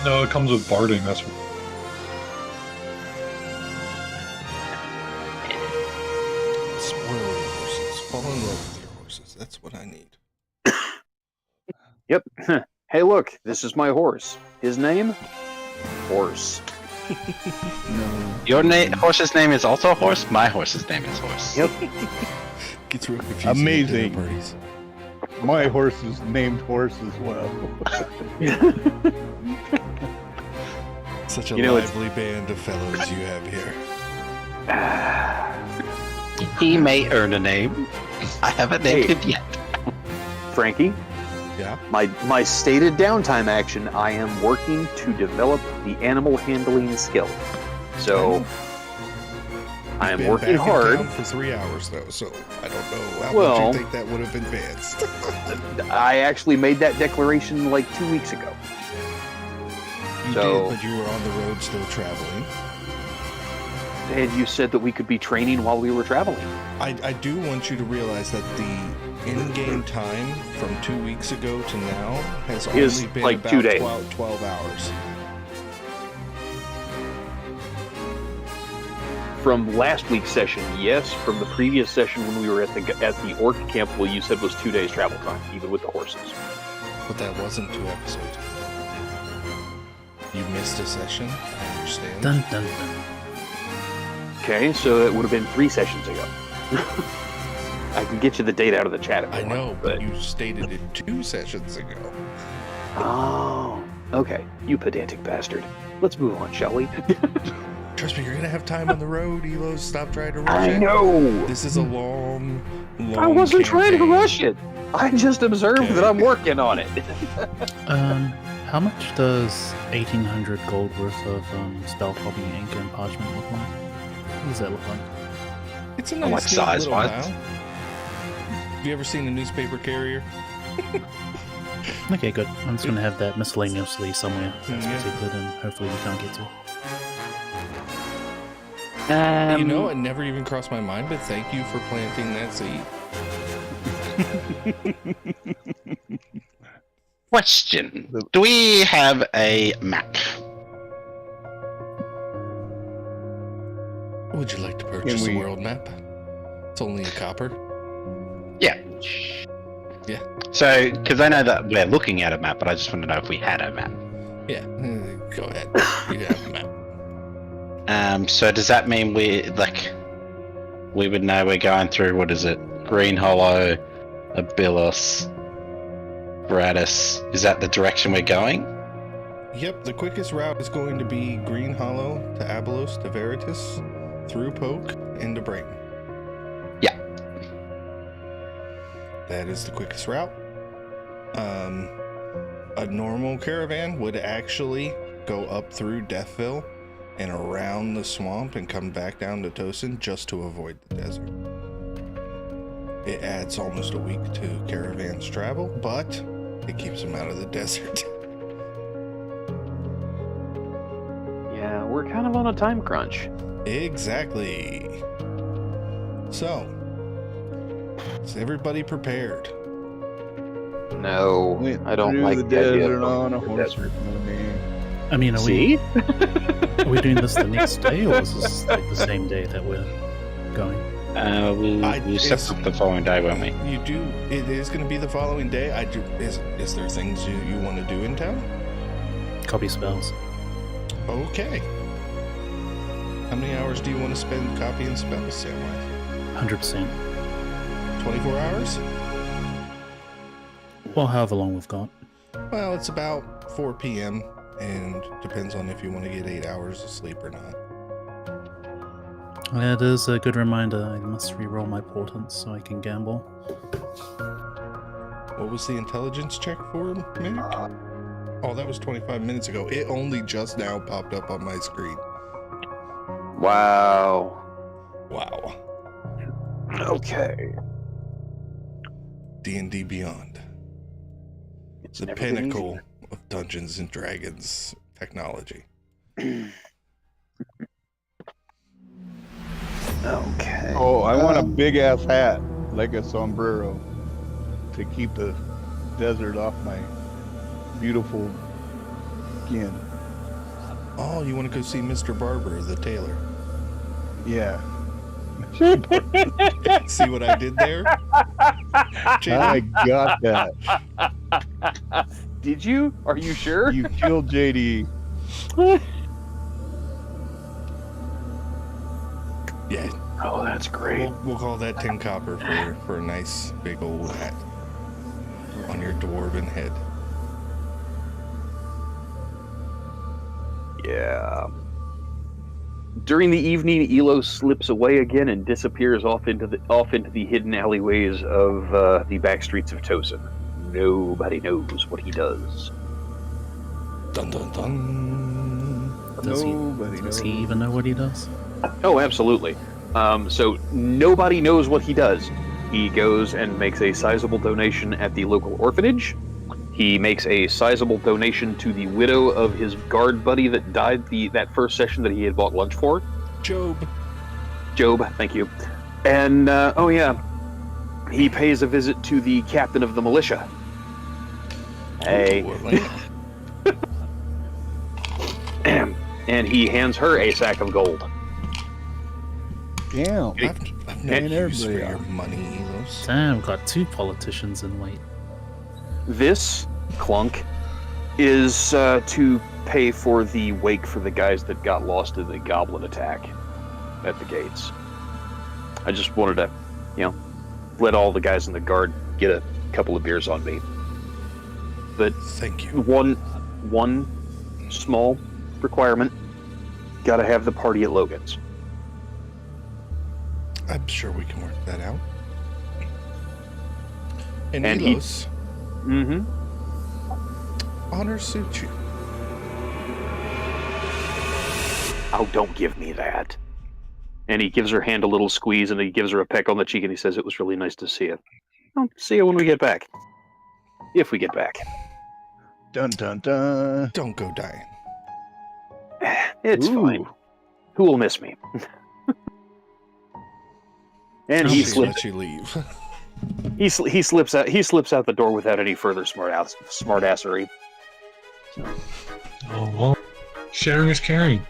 No, it comes with barding. That's what. Spoil your horses. Fall in love with your horses. That's what I need. Yep. Hey, look, this is my horse. His name? Horse. No. Your horse's name is also horse? My horse's name is horse. Yep. Gets real confusing. Amazing. At dinner parties. My horse is named Horse as well. Such a You know, it's- lively band of fellows you have here. He may earn a name. I haven't named Hey. him yet. Frankie, Yeah? my stated downtime action, I am working to develop the animal handling skill. So, I am Been working back in hard. town for 3 hours though, so I don't know how Well- much you think that would have advanced. I actually made that declaration like 2 weeks ago. You So- did, but you were on the road still traveling. And you said that we could be training while we were traveling. I do want you to realize that the in-game time from 2 weeks ago to now has Is only been like about 2 days. 12 hours. From last week's session, yes. From the previous session when we were at the orc camp, well, you said was 2 days travel time, even with the horses. But that wasn't 2 episodes ago. You missed a session, I understand. Dun dun dun. Okay, so it would have been 3 sessions ago. I can get you the date out of the chat if you I want, know, but you stated it 2 sessions ago. Oh, okay. You pedantic bastard. Let's move on, shall we? Trust me, you're gonna have time on the road, Elos. Stop trying to rush I it. know. This is a long I wasn't trying to campaign. rush it. I just observed that I'm working on it. How much does 1800 gold worth of spell copy ink and parchment look like? What does that look like? It's a Like nice neat size little wise? pile. Have you ever seen a newspaper carrier? Okay, good. I'm just gonna have that miscellaneously somewhere that's Yeah. protected and hopefully we can't get to. You know, it never even crossed my mind, but thank you for planting that seed. Question: do we have a map? Would you like to purchase we- a world map? It's only a copper. Yeah. Yeah. So, because I know that we're looking at a map, but I just want to know if we had a map. Yeah, go ahead. You have a map. So does that mean we would know we're going through, what is it? Green Hollow, Abylos, Gratis. Is that the direction we're going? Yep, the quickest route is going to be Green Hollow to Abylos to Veritas, through Poke, into Brayton. Yeah. That is the quickest route. A normal caravan would actually go up through Deathville and around the swamp and come back down to Tosin just to avoid the desert. It adds almost a week to caravans travel, but it keeps them out of the desert. Yeah, we're kind of on a time crunch. Exactly. So, is everybody prepared? No, Went I don't through like the the idea desert of on a going horse through the with no name. I mean, See? are we doing this the next day, or is this like the same day that we're going? We'll set up the following day, won't we? You do. It is going to be the following day. Is there things you want to do in town? Copy spells. Okay. How many hours do you want to spend copying spells, Samwise? 100%. 24 hours? Well, however long we've got. Well, it's about 4 p.m. and depends on if you want to get 8 hours of sleep or not. It is a good reminder. I must re-roll my portents so I can gamble. What was the intelligence check for, Mick? Oh, that was 25 minutes ago. It only just now popped up on my screen. Wow. Wow. Okay. D&D Beyond. It's The never been pinnacle easier. of Dungeons and Dragons technology. Okay. Oh, I want a big ass hat, like a sombrero, to keep the desert off my beautiful skin. Oh, you want to go see Mr. Barber, the tailor? Yeah. See what I did there? I JD? got that. Did you? Are you sure? You killed JD. Yeah, Oh, that's great. we'll call that 10 copper for a nice big old hat on your dwarven head. Yeah. During the evening, Elo slips away again and disappears off into the hidden alleyways of the back streets of Tosin. Nobody knows what he does. Dun dun dun. Does Nobody he knows. even know what he does? Oh, absolutely. So nobody knows what he does. He goes and makes a sizable donation at the local orphanage. He makes a sizable donation to the widow of his guard buddy that died that first session that he had bought lunch for. Job. Job, thank you. And, oh yeah, he pays a visit to the captain of the militia. Hey. Ooh, Atlanta. And he hands her a sack of gold. Damn. I've no And use for everybody your money, Elos. Damn, got 2 politicians in wait. This clunk is to pay for the wake for the guys that got lost in the goblin attack at the gates. I just wanted to, let all the guys in the guard get a couple of beers on me. But Thank you. one small requirement: gotta have the party at Logan's. I'm sure we can work that out. And he- Elos, Mm-hmm. honor suit you. Oh, don't give me that. And he gives her hand a little squeeze, and he gives her a peck on the cheek, and he says, "It was really nice to see you. I'll see you when we get back. If we get back." Dun dun dun. Don't go dying. It's Ooh. fine. Who will miss me? And he She slips. let you leave. He slips out. He slips out the door without any further smartassery. Oh well, sharing is caring.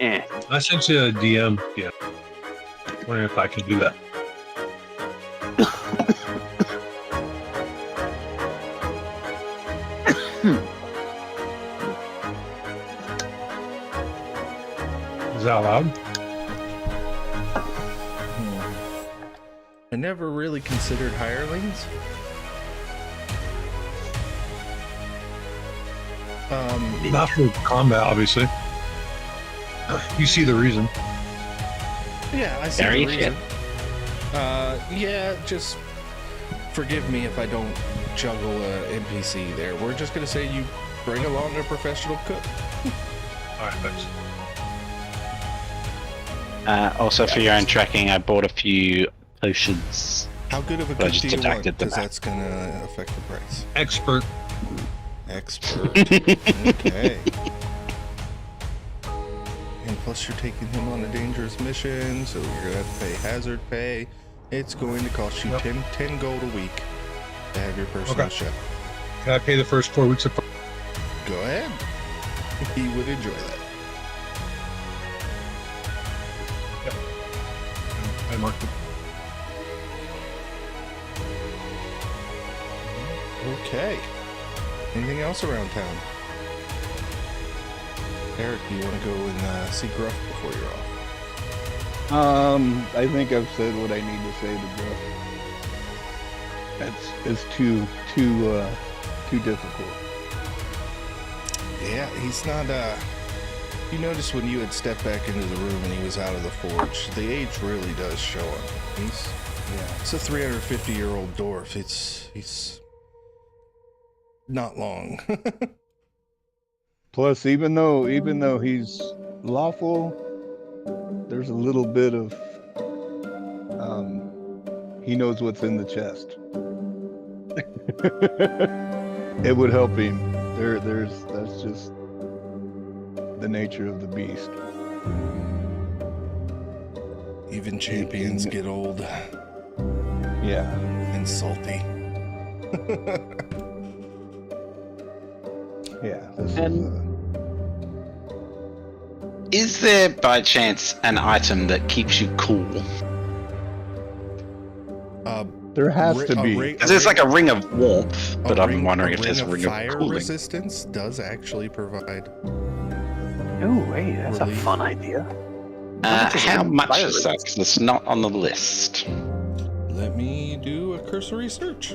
I sent you a DM. Yeah, wondering if I can do that. Is that allowed? I never really considered hirelings. Not for combat, obviously. You see the reason. Yeah, I see There the you reason. Yeah, just forgive me if I don't juggle a NPC there. We're just gonna say you bring along a professional cook. All right, thanks. Also, for your own tracking, I bought a few potions. How good of a I cook just do you want? deducted the Because map. that's gonna affect the price. Expert. Expert. Okay. And plus you're taking him on a dangerous mission, so you're gonna have to pay hazard pay. It's going to cost you Yep. 10 gold a week to have your personal Okay. chef. Can I pay the first 4 weeks of? Go ahead. He would enjoy that. I marked it. Okay. Anything else around town? Eric, do you want to go and see Gruff before you're off? I think I've said what I need to say to Jeff. It's too difficult. Yeah, he's not, you noticed when you had stepped back into the room and he was out of the forge, the age really does show him. It's a 350-year-old dwarf. He's not long. Plus, even though he's lawful, there's a little bit of he knows what's in the chest. It would help him. That's just the nature of the beast. Even champions get old Yeah. and salty. Yeah. This Is there, by chance, an item that keeps you cool? there has to be. Because there's like a ring of warmth, but I'm wondering if there's a ring of fire cooling. resistance does actually provide. Oh, hey, that's a Relief. fun idea. How much fire is that? Because it's not on the list. Let me do a cursory search.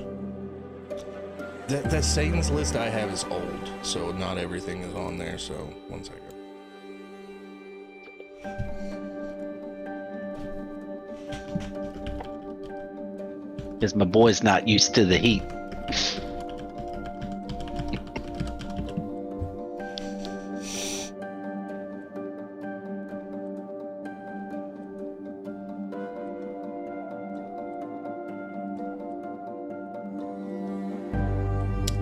That Satan's list I have is old, so not everything is on there. So 1 second. Because my boy's not used to the heat.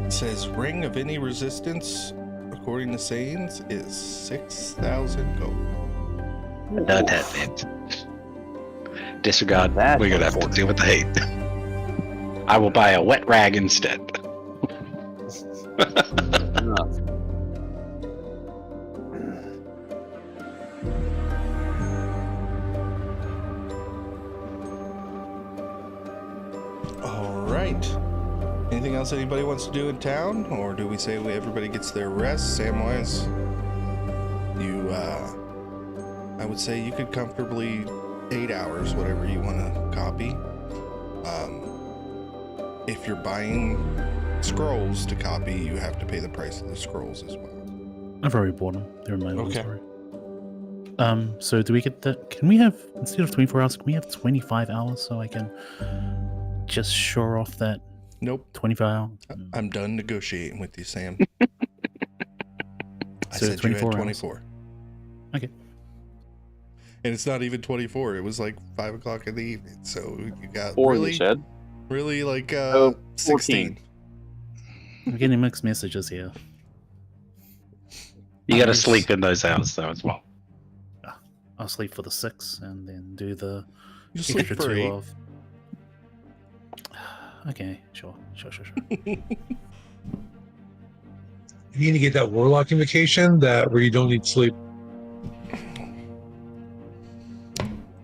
It says ring of any resistance, according to Satan's, is 6,000 gold. No, that's it. Disregard. That's We're gonna have to deal with the heat. I will buy a wet rag instead. All right. Anything else anybody wants to do in town, or do we say everybody gets their rest? Samwise, you, I would say you could comfortably 8 hours, whatever you want to copy. If you're buying scrolls to copy, you have to pay the price of the scrolls as well. I've already bought them. They're in my Okay. inventory. So do we get that? Can we have, instead of 24 hours, can we have 25 hours so I can just shore off that Nope. 25 hours? I'm done negotiating with you, Sam. I So said you had 24 hours. 24. Okay. And it's not even 24. It was like 5 o'clock in the evening. So you got Or really, you said. really like 14. 16. I'm getting mixed messages here. You gotta Hours. sleep in those hours though as well. I'll sleep for the 6 and then do the You sleep extra for 2 8. of. Okay, sure. You need to get that warlock invocation where you don't need sleep.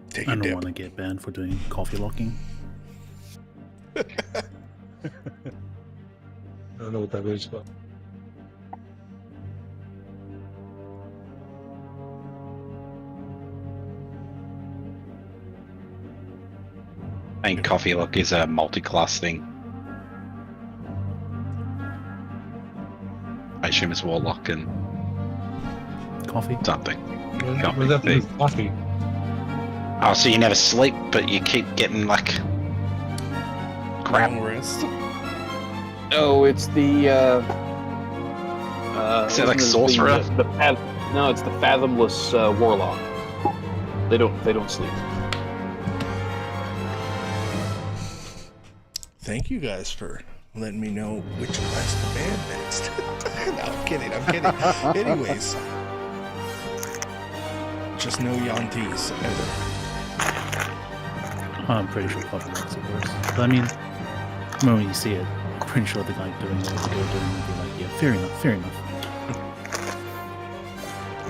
Take I a don't dip. want to get banned for doing coffee locking. I don't know what that is, but I think coffee look is a multi-class thing. I assume it's warlock and Coffee? something. what does that be. do with coffee? Oh, so you never sleep, but you keep getting like crap. Long rest. Oh, it's the. Is it like isn't sorcerer? No, it's the fathomless warlock. They don't sleep. Thank you guys for letting me know which class to ban next. No, I'm kidding. Anyways, just no Yantees ever. I'm pretty sure coffee locks it worse. But I mean, when you see it, I'm pretty sure the guy doing what they're doing will be like, yeah, fair enough.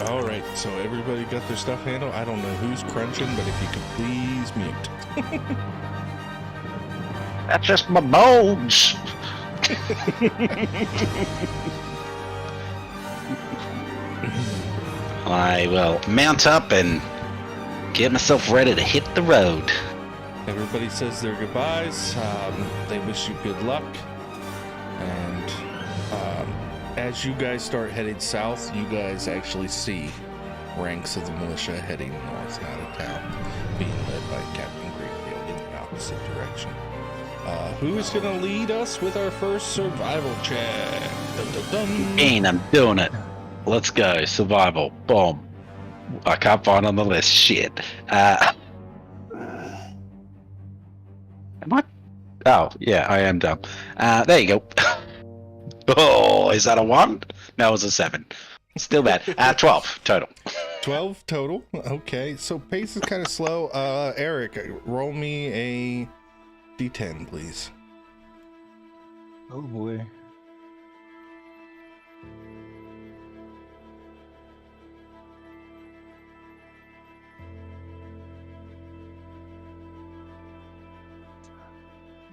All right, so everybody got their stuff handled. I don't know who's crunching, but if you could please mute. That's just my bones. I will mount up and get myself ready to hit the road. Everybody says their goodbyes. They wish you good luck. And as you guys start heading south, you guys actually see ranks of the militia heading north out of town, being led by Captain Greenfield in the opposite direction. Who is going to lead us with our first survival check? Dun, dun, dun. And I'm doing it. Let's go. Survival. Boom. I can't find on the list. Shit. Am I? Oh, yeah, I am dumb. There you go. Oh, is that a 1? No, it was a 7. Still bad. 12 total. 12 total. Okay, so pace is kind of slow. Eric, roll me a d10, please. Oh boy.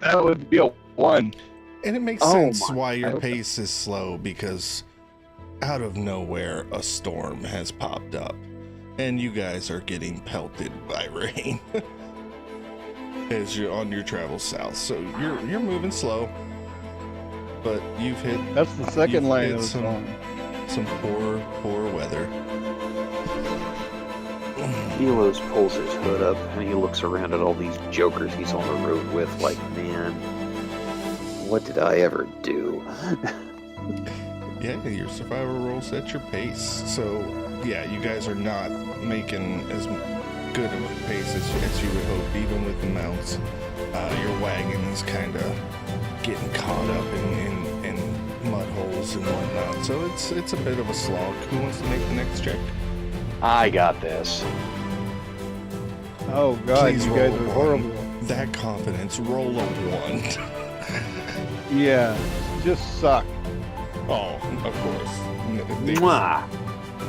That would be a 1. And it makes Oh sense my why your God. pace is slow, because out of nowhere a storm has popped up and you guys are getting pelted by rain as you're on your travel south. So you're moving slow, but you've hit That's the second You've line hit of the some- song. some poor weather. Elos pulls his hood up and he looks around at all these jokers he's on the road with, like, man, what did I ever do? Yeah, your survival rolls at your pace. So yeah, you guys are not making as good of a pace as you would hope, even with the mounts. Your wagon is kind of getting caught up in mud holes and whatnot. So it's a bit of a slog. Who wants to make the next check? I got this. Oh god, Please you guys roll are a horrible. 1. That confidence, roll a 1. Yeah, just suck. Oh, of course. The Mwah.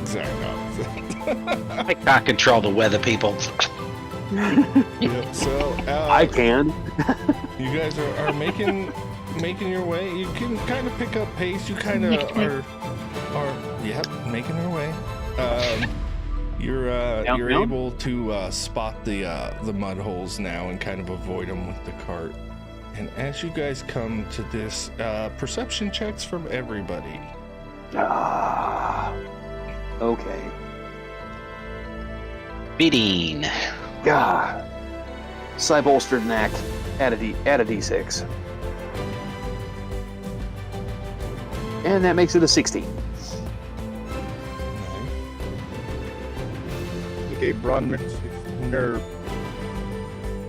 exact opposite. I can't control the weather, people. Yep, so I can. you guys are making your way. You can kind of pick up pace. You kind of are making your way. You're Down. able to spot the mud holes now and kind of avoid them with the cart. And as you guys come to this, perception checks from everybody. Ah. Okay. 15. God. Side bolstered knack. Add a d6. And that makes it a 16. Okay, Bronwyn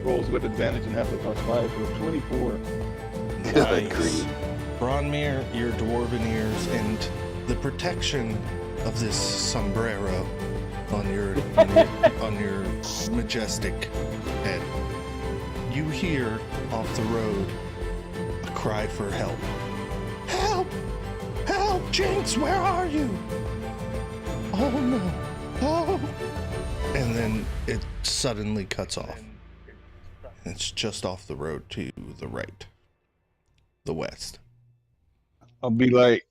rolls with advantage and has a +5 for 24. Good Nice. grief. Bronmere, your dwarven ears, and the protection of this sombrero on your majestic head. You hear off the road cry for help. Help! Help! Jinx, where are you? Oh no. Oh! And then it suddenly cuts off. It's just off the road to the right. The west. I'll be like,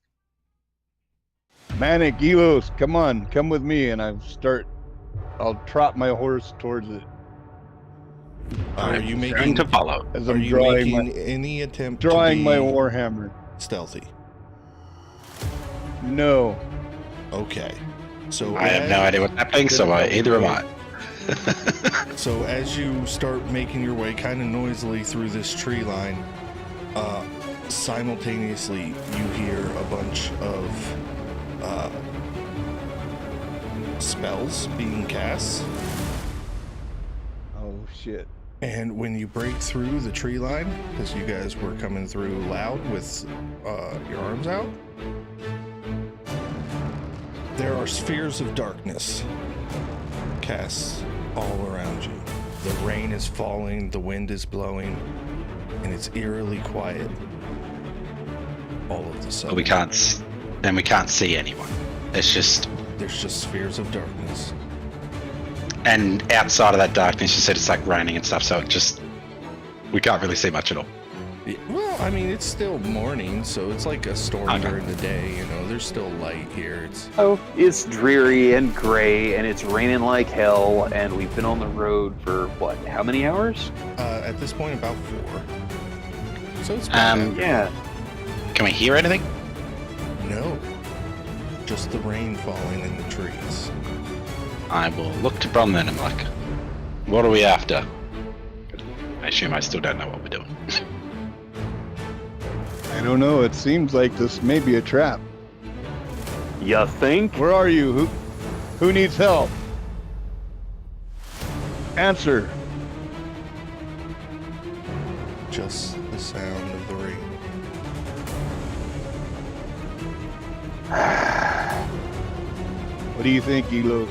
Manic, Elos, come on, come with me. And I'll trot my horse towards it. Are you Going making to follow? As Are I'm you making any attempt drawing to my be warhammer. stealthy? No. Okay. So I have no idea what's happening, so either am I. So as you start making your way kind of noisily through this tree line, simultaneously you hear a bunch of spells being cast. Oh shit. And when you break through the tree line, because you guys were coming through loud with your arms out, there are spheres of darkness cast all around you. The rain is falling, the wind is blowing, and it's eerily quiet all of the sudden. We can't see anyone. It's just, There's just spheres of darkness. and outside of that darkness, you said it's like raining and stuff, so we can't really see much at all. Yeah, well, I mean, it's still morning, so it's like a storm Okay. during the day, you know, there's still light here. Oh, it's dreary and gray, and it's raining like hell, and we've been on the road for, what, how many hours? At this point, about 4. So it's Yeah. Can we hear anything? No. Just the rain falling in the trees. I will look to Bron then. I'm like, what are we after? I assume I still don't know what we're doing. I don't know. It seems like this may be a trap. You think? Where are you? Who needs help? Answer. Just the sound of the rain. What do you think, Elos?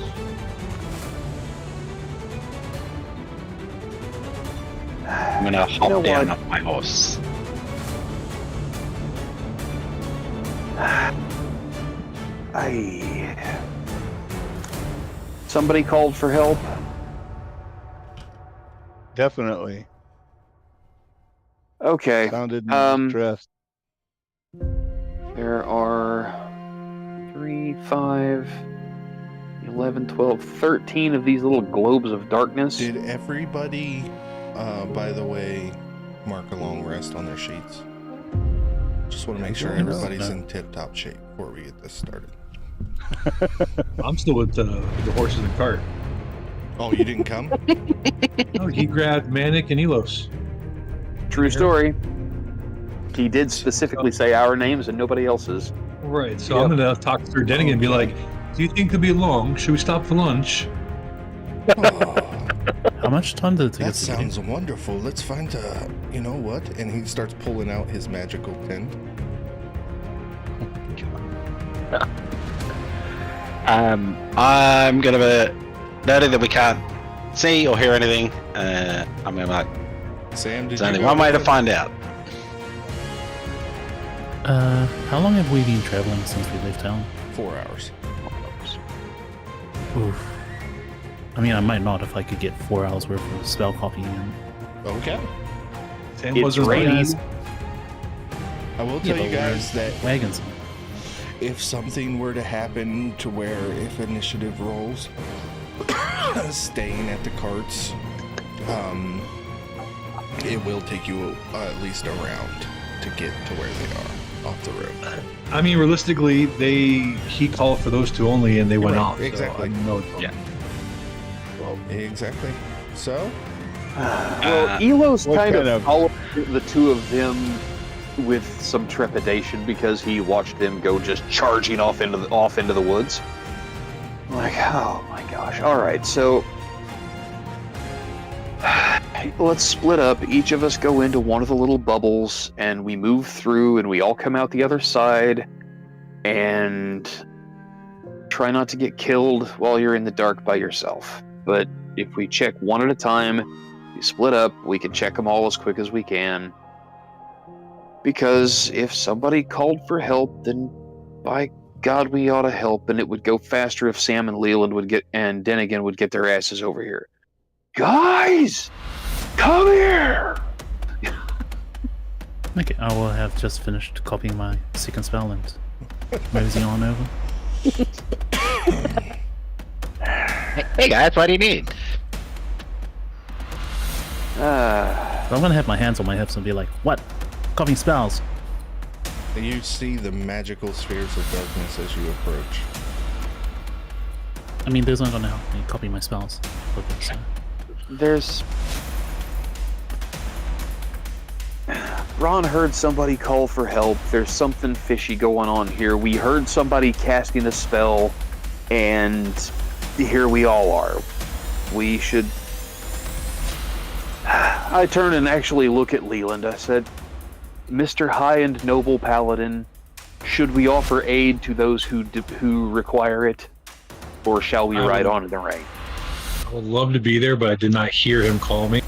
I'm gonna hop know down what? off my horse. Somebody called for help. Definitely. Okay. Sounded Um, stressed. There are 3, 5, 11, 12, 13 of these little globes of darkness. Did everybody, by the way, mark a long rest on their sheets? Just want to make sure everybody's in tip-top shape before we get this started. I'm still with the horse in the cart. Oh, you didn't come? No, he grabbed Manic and Elos. True story. He did specifically say our names and nobody else's. Right, so Yep. I'm gonna talk to Denigan and be like, do you think it'll be long? Should we stop for lunch? Oh, How much time did it take that us to get sounds wonderful. Let's find you know what? And he starts pulling out his magical pen. I'm gonna noting that we can't see or hear anything. I'm gonna like, Sam, did there's you only go one way to ahead? find out. How long have we been traveling since we left town? 4 hours. Oof. I mean, I might not if I could get 4 hours worth of spell copying in. Okay. Sam It's wasn't raining. ready. I will Yeah, tell but you guys that Wagons. if something were to happen to where if initiative rolls, staying at the carts, it will take you at least a round to get to where they are off the road. I mean, realistically, he called for those two only, and they went Right, off. so exactly. I know. Yeah. Exactly. So, Well, Elos what kind kind of of- followed the two of them with some trepidation because he watched them go just charging off into the woods. Like, oh my gosh! All right, so let's split up. Each of us go into one of the little bubbles, and we move through, and we all come out the other side, and try not to get killed while you're in the dark by yourself. But if we check one at a time, we split up, we can check them all as quick as we can. Because if somebody called for help, then by God, we ought to help, and it would go faster if Sam and Leland would get, and Denigan would get their asses over here. Guys, come here! Okay, I will have just finished copying my second spell and moseying on over. Hey guys, what do you need? So I'm gonna have my hands on my hips and be like, what? Copying spells? You see the magical spheres of darkness as you approach. I mean, those aren't gonna help me copy my spells. So. There's... Ron heard somebody call for help. There's something fishy going on here. We heard somebody casting a spell, and here we all are. We should... I turn and actually look at Leland. I said, Mr. High and Noble Paladin, should we offer aid to those who require it? Or shall we ride on in the rain? I would love to be there, but I did not hear him call me.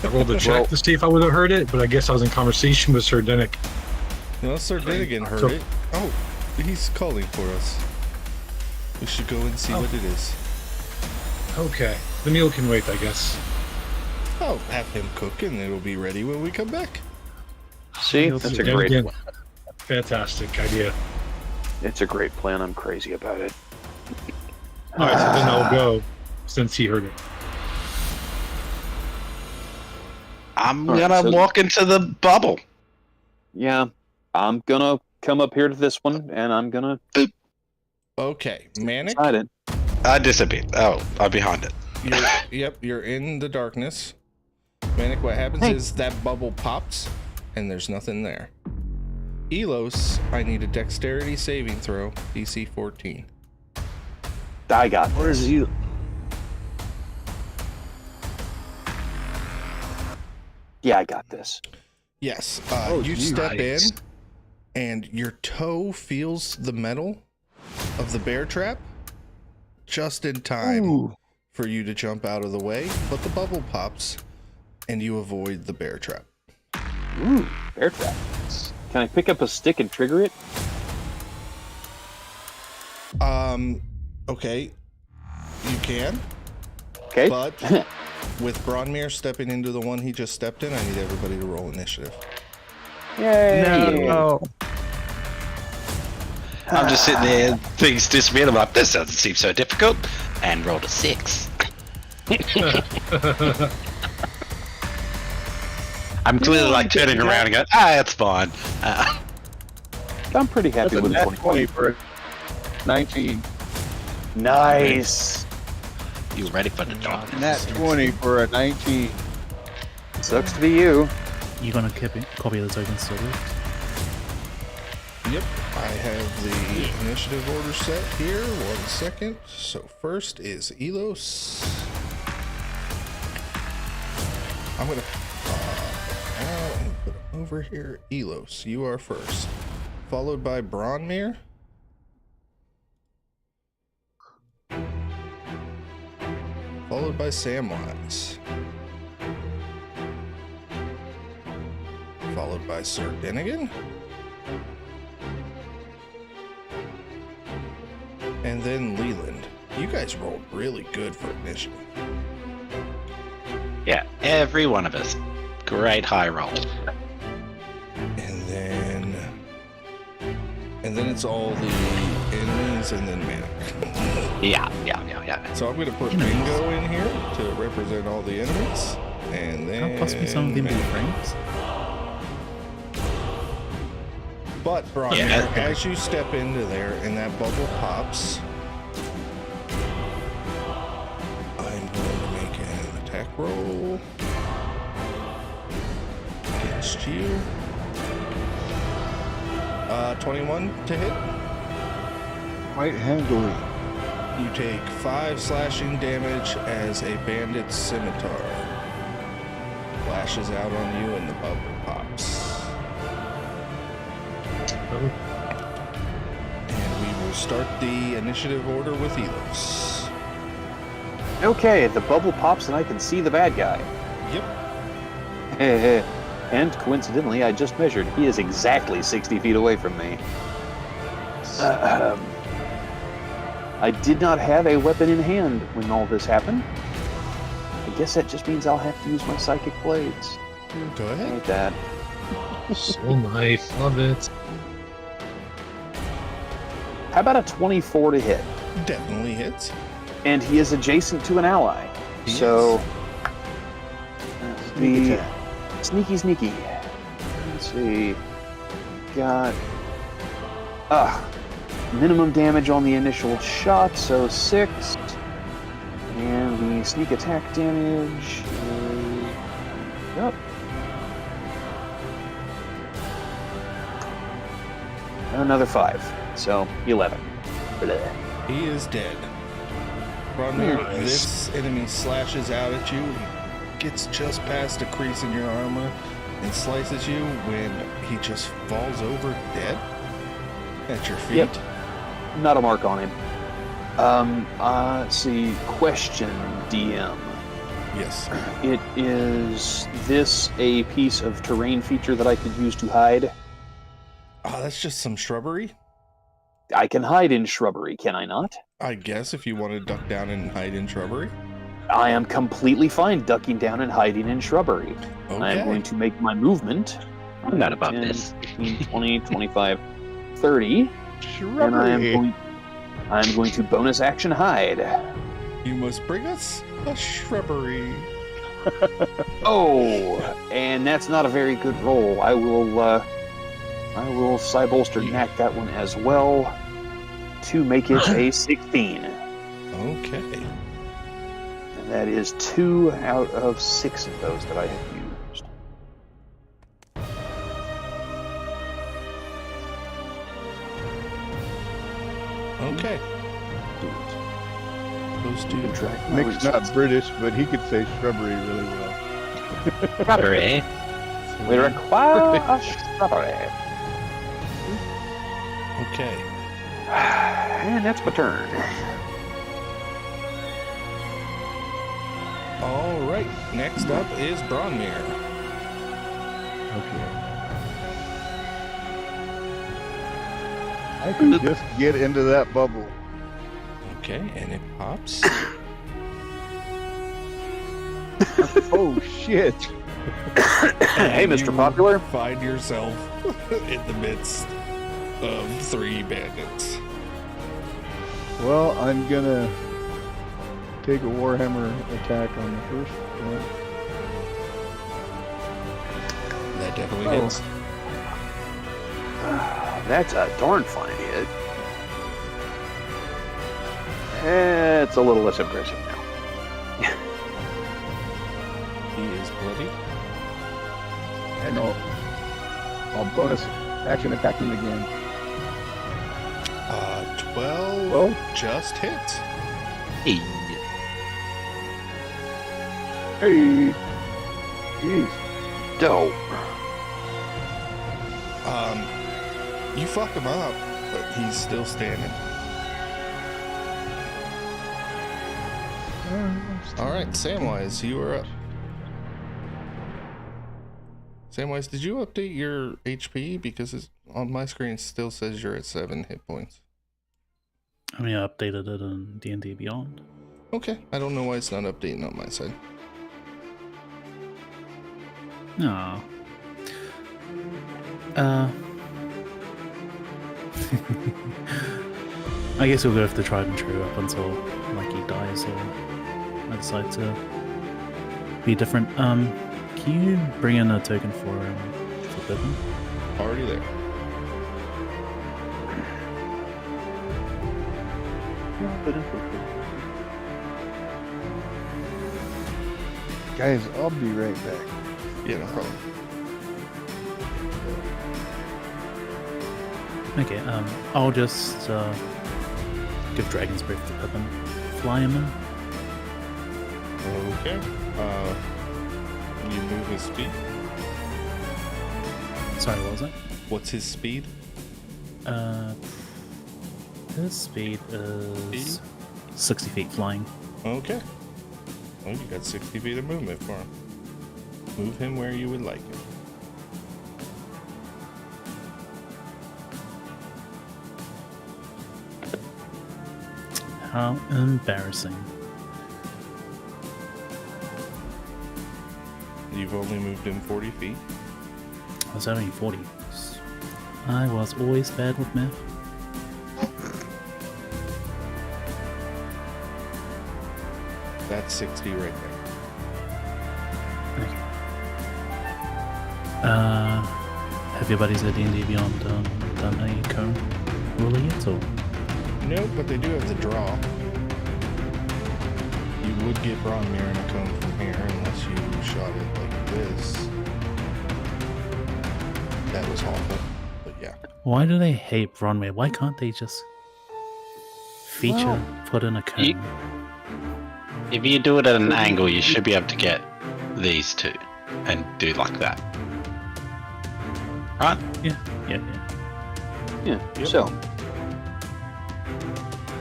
I rolled a check to see if I would have heard it, but I guess I was in conversation with Sir Denick. No, Sir Denigan heard it. Oh, he's calling for us. We should go and see what it is. Okay, the meal can wait, I guess. I'll have him cook and it'll be ready when we come back. See, that's a great Again, plan. fantastic idea. It's a great plan. I'm crazy about it. All right, so then I'll go since he heard it. I'm All right, gonna so- walk into the bubble. Yeah, I'm gonna come up here to this one, and I'm gonna Okay, Manic, hide it. I disappeared. Oh, I'm behind it. you're in the darkness. Manic, what happens is that bubble pops and there's nothing there. Elos, I need a dexterity saving throw, DC 14. I got Where's this. you? Yeah, I got this. Yes, Oh, you geez. step Nice. in and your toe feels the metal of the bear trap just in time Ooh. for you to jump out of the way, but the bubble pops and you avoid the bear trap. Ooh, bear trap. Can I pick up a stick and trigger it? Okay, you can, Okay. but with Bronmere stepping into the one he just stepped in, I need everybody to roll initiative. Yay! No. I'm just sitting there, things disappear. I'm like, this doesn't seem so difficult. And rolled a 6. I'm clearly like turning around and going, it's fine. I'm pretty happy with the 20 20. for 19. Nice. You ready for the dark? Nat 20 for a 19. Sucks to be you. You gonna copy the tokens still? Yep, I have the initiative order set here. 1 second. So first is Elos. I'm gonna out and put him over here. Elos, you are first, followed by Bronmere. Followed by Samwise. Followed by Sir Denigan. And then Leland. You guys rolled really good for initiative. Yeah, every one of us. Great high roll. And then it's all the enemies and then Manic. Yeah. So I'm gonna put Bingo in here to represent all the enemies. And then How possibly some of them be Manic. frames? But Bronmere, Yeah. as you step into there and that bubble pops, I'm going to make an attack roll against you. 21 to hit. Quite handily. You take 5 slashing damage as a bandit's scimitar lashes out on you and the bubble pops. And we will start the initiative order with Elos. Okay, the bubble pops and I can see the bad guy. Yep. And coincidentally, I just measured. He is exactly 60 feet away from me. I did not have a weapon in hand when all this happened. I guess that just means I'll have to use my psychic blades. Go ahead. Like that. Soul knife, love it. How about a 24 to hit? Definitely hits. And he is adjacent to an ally. He So is. that's Sneak the attack. sneaky. Let's see. Got minimum damage on the initial shot, so 6. And the sneak attack damage is yep. Another 5. So 11. Bleh. He is dead. Rodney, Nice. this enemy slashes out at you, gets just past a crease in your armor, and slices you when he just falls over dead at your feet. Yep. Not a mark on him. Let's see. Question, DM. Yes. Is this a piece of terrain feature that I could use to hide? Oh, that's just some shrubbery. I can hide in shrubbery, can I not? I guess if you want to duck down and hide in shrubbery. I am completely fine ducking down and hiding in shrubbery. Okay. I am going to make my movement. I'm not about 10, this. 15, 20, 25, 30. And I'm going to bonus action hide. You must bring us a shrubbery. Oh, and that's not a very good roll. I will side bolster knack that one as well to make it a 16. Okay. And that is 2 out of 6 of those that I have used. Okay. Those two. Nick's not British, but he could say shrubbery really well. Shrubbery. We require a shrubbery. Okay. And that's my turn. All right. Next up is Bronmir. Okay. I can just get into that bubble. Okay, and it pops. Oh shit! Hey, And Mr. you Popular. Find yourself in the midst of 3 bandits. Well, I'm gonna take a Warhammer attack on the first one. That definitely Oh. hits. That's a darn fine hit. It's a little less impressive now. He is bloody. And I'll bonus action attack him again. 12 Well, just hits. Hey. hey, jeez. Dope. You fuck him up, but he's still standing. All right, Samwise, you are up. Samwise, did you update your HP? Because on my screen it still says you're at 7 hit points. I mean, I updated it in D&D Beyond. Okay, I don't know why it's not updating on my side. No. I guess we'll go with the tried and true up until like he dies or I decide to be different. Can you bring in a token for Pippin? Already there. Guys, I'll be right back. Yeah, no problem. Okay, I'll just give Dragon's Breath to Pippin. Fly him in. Okay. You move his speed. Sorry, what was that? What's his speed? His speed is 60 feet flying. Okay. Well, you got 60 feet of movement for him. Move him where you would like him. How embarrassing. You've only moved him 40 feet. I was only 40. I was always bad with math. That's 60 right there. Have your buddies at D&D Beyond done a cone ruler yet, or? Nope, but they do have the draw. You would get Braun Mirror in a cone from here unless you shot it like this. That was awful, but yeah. Why do they hate Bronway? Why can't they just feature put in a cone? If you do it at an angle, you should be able to get these two and do like that. Right? Yeah. Yeah. Yep. So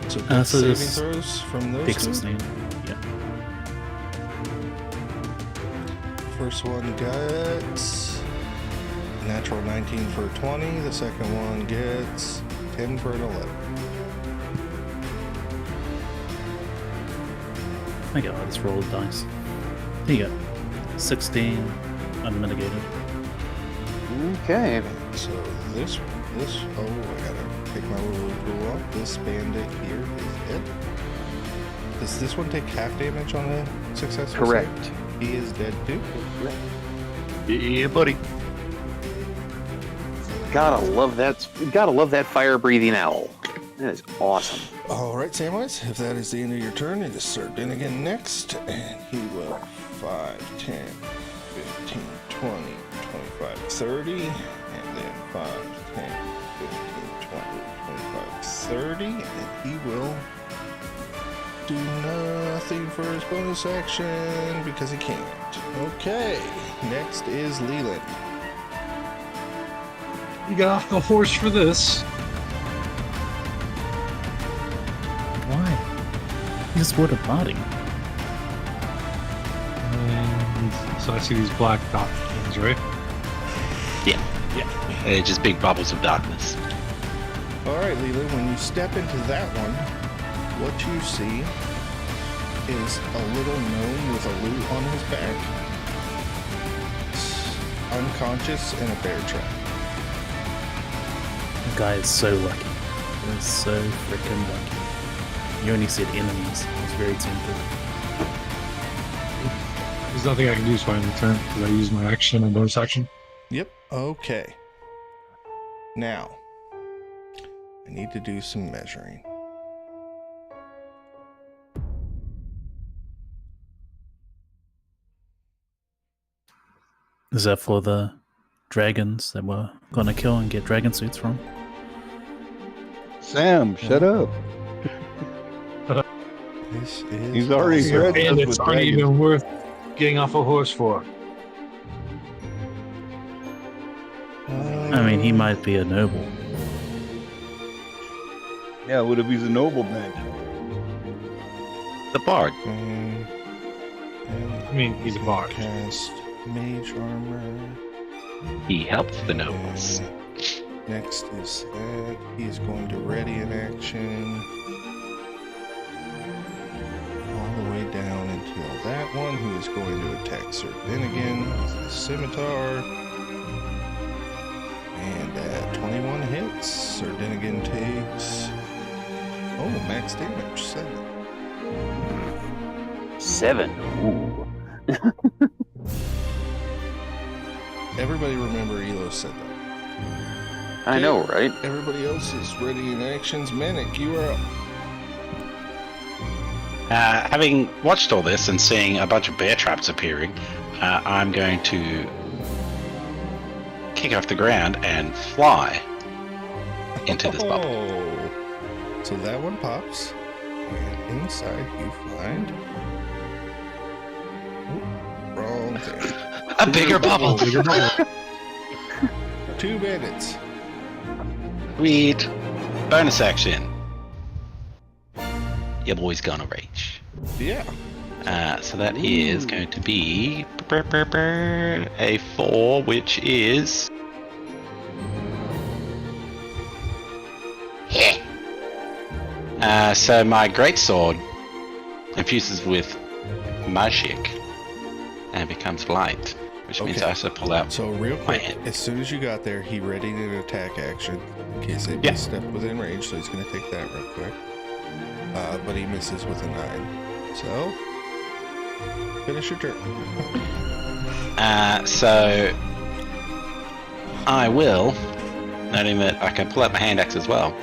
So, So saving this throws from those Big two. 16. Yeah. First one gets natural 19 for a 20. The second one gets 10 for an 11. I go, I just roll the dice. There you go. 16 unmitigated. okay. So this, I gotta take my little tool off. This bandit here is dead. Does this one take half damage on a successful Correct. save? He is dead too. Yeah, buddy. Gotta love that fire-breathing owl. That is awesome. All right, Samwise, if that is the end of your turn, it is Sir Dinnigan next, and he will 5, 10, 15, 20, 25, 30, and then 5, 10, 15, 20, 25, 30, and he will do nothing for his bonus action because he can't. Okay, next is Leland. You got off the horse for this. Why? You just would a body. And so I see these black dot things, right? Yeah. They're just big bubbles of darkness. All right, Leland, when you step into that one, what you see is a little gnome with a loot on his back, unconscious, and a bear trap. The guy is so lucky. He is so freaking lucky. You only said enemies. I was very tempted. There's nothing I can do so I end the turn because I use my action and bonus action. Yep. Okay. Now, I need to do some measuring. Is that for the dragons that we're gonna kill and get dragon suits from? Sam, shut up. This is He's already awesome. heard And this it's with not dragons. even worth getting off a horse for. I mean, he might be a noble. Yeah, what if he's a nobleman? The bard. I mean, he's a bard. Cast mage armor. He helps the nobles. Next is that. He is going to ready an action. All the way down until that one, who is going to attack Sir Dinnigan with the scimitar. And at 21 hits, Sir Dinnigan takes. Oh, max damage, 7. 7. Ooh. Everybody remember Elo said that. I know, right? Everybody else is ready in actions. Manic, you are up. Having watched all this and seeing a bunch of bear traps appearing, I'm going to kick off the ground and fly into this bubble. Oh. So that one pops, and inside you find. Oop, wrong thing. A bigger bubble. 2 bandits. Sweet. Bonus action. Your boy's gonna reach. Yeah. So that is going to be a 4, which is. So my greatsword infuses with magic and becomes light, which means Okay. I have to pull out. So real My quick, hand. as soon as you got there, he readied an attack action in case they Yeah. step within range. So he's going to take that real quick. But he misses with a 9. So finish your turn. So I will, noting that I can pull out my hand axe as well.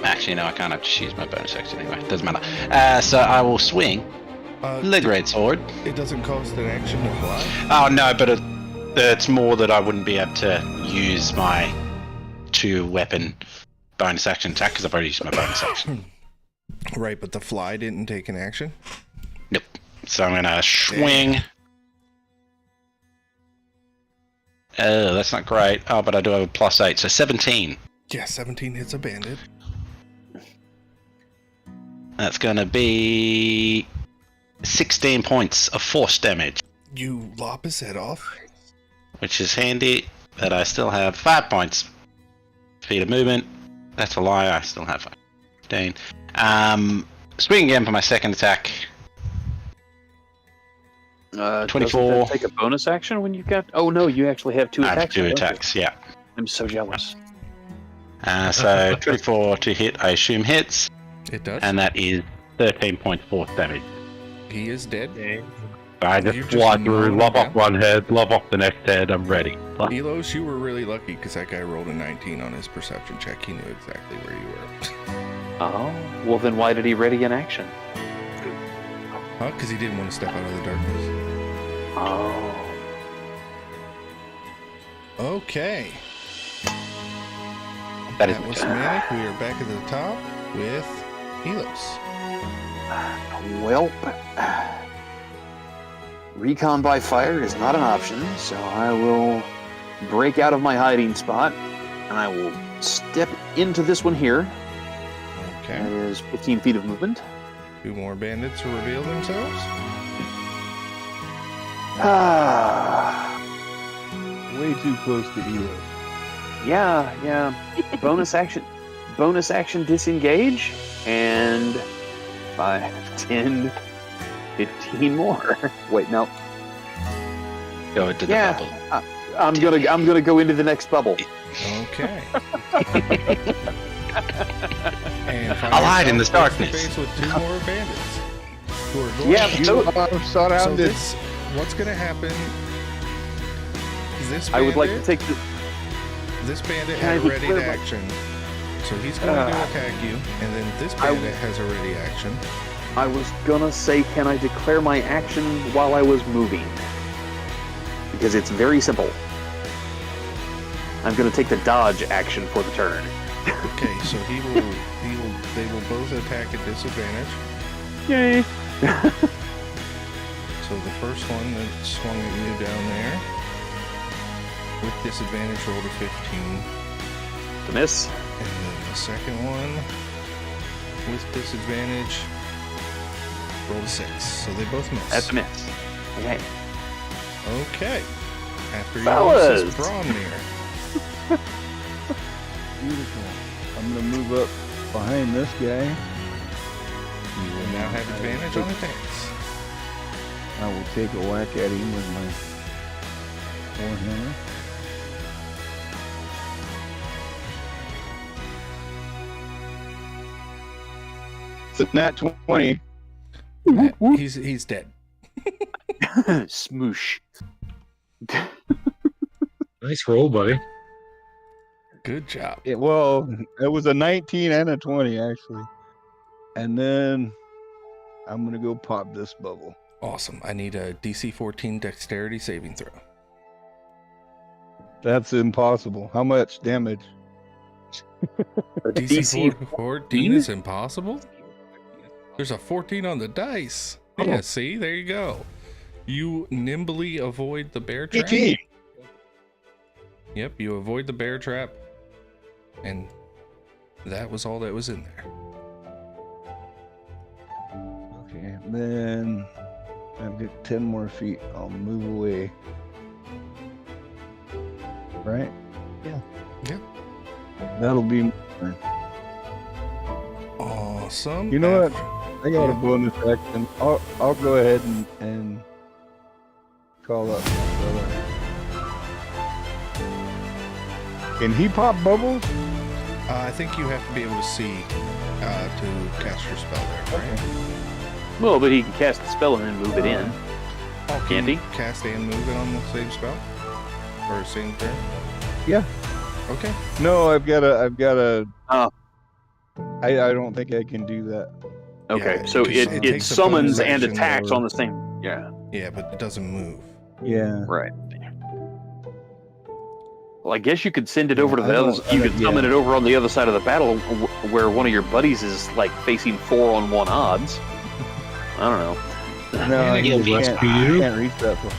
Actually, no, I can't. I have to use my bonus action anyway. Doesn't matter. So I will swing the greatsword. It doesn't cost an action to fly. Oh no, but it's more that I wouldn't be able to use my 2-weapon bonus action attack because I've already used my bonus action. Right, but the fly didn't take an action. Nope. So I'm gonna swing. Oh, that's not great. Oh, but I do have a +8, so 17. Yeah, 17 hits a bandit. That's gonna be 16 points of force damage, You lop his head off. which is handy. But I still have 5 points. Speed of movement. That's a lie. I still have 15. Swing again for my second attack. 24. Doesn't that take a bonus action when you've got? Oh no, you actually have 2 I have attacks. 2 don't you? attacks. Yeah. I'm so jealous. So 24 to hit, I assume hits, It does. and that is 13 points force damage. He is dead. I You're just just fly through, mowing lop down. off one head, lop off the next head. I'm ready. Elos, you were really lucky because that guy rolled a 19 on his perception check. He knew exactly where you were. Oh, well then why did he ready an action? Huh? Because he didn't want to step out of the darkness. Oh. Okay. That is That was Manic. We are back at the top with Elos. Well, recon by fire is not an option, so I will break out of my hiding spot, and I will step into this one here. That Okay. is 15 feet of movement. 2 more bandits to reveal themselves. Ah, Way too close to Elos. yeah. Bonus action disengage, and 5, 10, 15 more. Wait, no. go into the Yeah. bubble. I'm gonna go into the next bubble. Okay. And I'll hide in yourself the face to darkness. face with 2 more bandits who are going Yeah, to- You So- are surrounded. So this, what's going to happen? This bandit, I would like to take the. this bandit Can I had a ready declare my- action, so he's going to attack you, and then this I- bandit has a ready action. I was gonna say, can I declare my action while I was moving? Because it's very simple. I'm gonna take the dodge action for the turn. Okay, so they will both attack at disadvantage. Yay! So the first one that swung at you down there with disadvantage rolled a 15, To miss. and then the second one with disadvantage rolled a 6. So they both miss. That's a miss. Okay. Okay. After you Fellas! lose this Bromnir. Beautiful. I'm gonna move up behind this guy. You will now have advantage on attacks. I will take a whack at him with my warhammer. It's a nat 20. He's dead. Smoosh. Nice roll, buddy. Good job. It was a 19 and a 20 actually. And then I'm gonna go pop this bubble. Awesome. I need a DC 14 dexterity saving throw. That's impossible. How much damage? DC 14 is impossible? There's a 14 on the dice. Yeah, see? There you go. You nimbly avoid the bear trap. 18. Yep, you avoid the bear trap. And that was all that was in there. Okay, then I've got 10 more feet. I'll move away. Right? Yeah. That'll be my turn. Awesome. You know what? I got a bonus action. I'll go ahead and call up my brother. Can he pop bubbles? I think you have to be able to see to cast your spell there, right? Well, but he can cast the spell and then move it in. Oh, Can't he? Cast and move it on the same spell? Or same turn? Yeah. Okay. No, I've got a. Oh. I don't think I can do that. Okay, Yeah, so it it takes a summons bonus and action attacks or- on the same. Yeah, Yeah, but it doesn't move. Yeah. right. Well, I guess you could send it over to I the other. don't- You could summon yeah. it over on the other side of the battle, where one of your buddies is like facing 4-on-1 odds. I don't know. No, I I think it'll can't, rescue you. can't reach that far.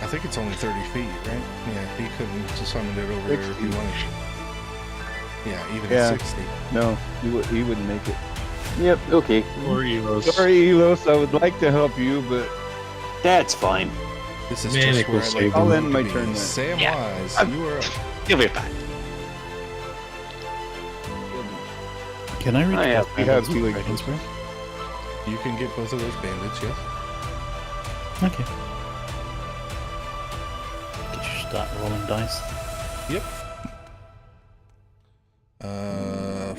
I think it's only 30 feet, right? Yeah, he couldn't just summon it over there if he 60. wanted. Yeah, even Yeah. at 60. No, he wouldn't make it. Yep. Okay. Or Elos. Sorry, Elos. I would like to help you, but That's fine. This is Manic just where will I save like I'll to end my be. turn then. Sam Yeah. Wise, you are up. You'll be fine. Can I read I have- both we have bandits with healing Guidance potions. Breath? You can get both of those bandits, yes. Okay. Did you start rolling dice? Yep.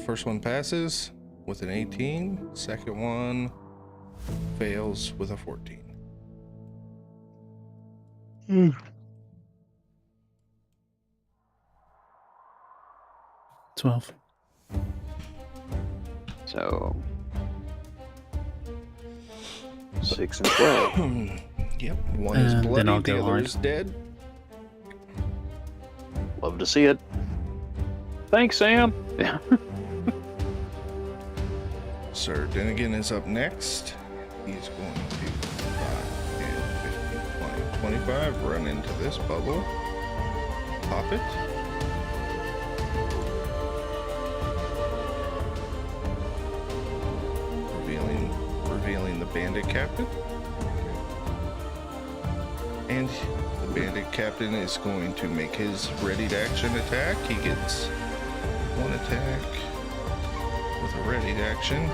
First one passes with an 18. Second one fails with a 14. 12. So 6 and 12. Yep, one is And then bloody, I'll the go other hard. is dead. Love to see it. Thanks, Sam. Sir Dennigan is up next. He's going to 5, 10, 15, 20, 25. Run into this bubble. Pop it. Revealing the bandit captain. And the bandit captain is going to make his ready to action attack. He gets one attack with a ready to action.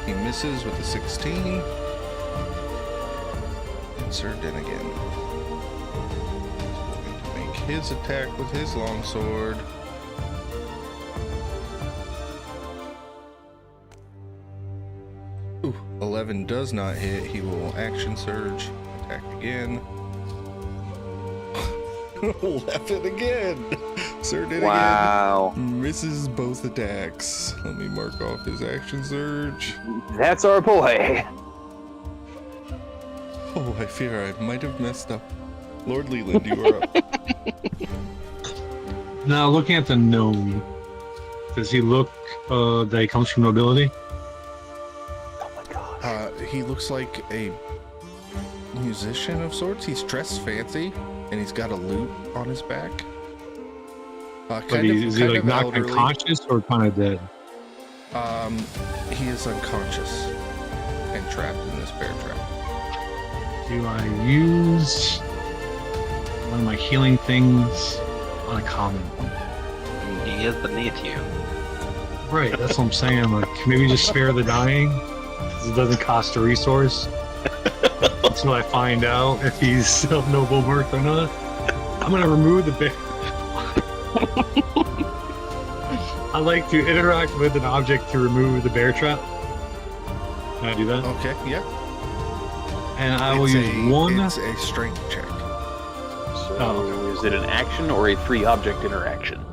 He misses with a 16. And Sir Dennigan is going to make his attack with his longsword. Ooh, 11 does not hit. He will action surge, attack again. 11 again. Sir Dennigan Wow. misses both attacks. Let me mark off his action surge. That's our boy. Oh, I fear I might have messed up. Lord Leland, you are up. Now, looking at the gnome, does he look that he comes from nobility? Oh my god. He looks like a musician of sorts. He's dressed fancy, and he's got a lute on his back. But is he like knocked unconscious or kind of dead? He is unconscious and trapped in this bear trap. Do I use one of my healing things on a common? He is beneath you. Right, that's what I'm saying. Like, maybe just spare the dying, 'cause it doesn't cost a resource. Until I find out if he's of noble birth or not. I'm gonna remove the bear. I like to interact with an object to remove the bear trap. Can I do that? Okay, yeah. And I will use one. It's a strength check. So is it an action or a free object interaction?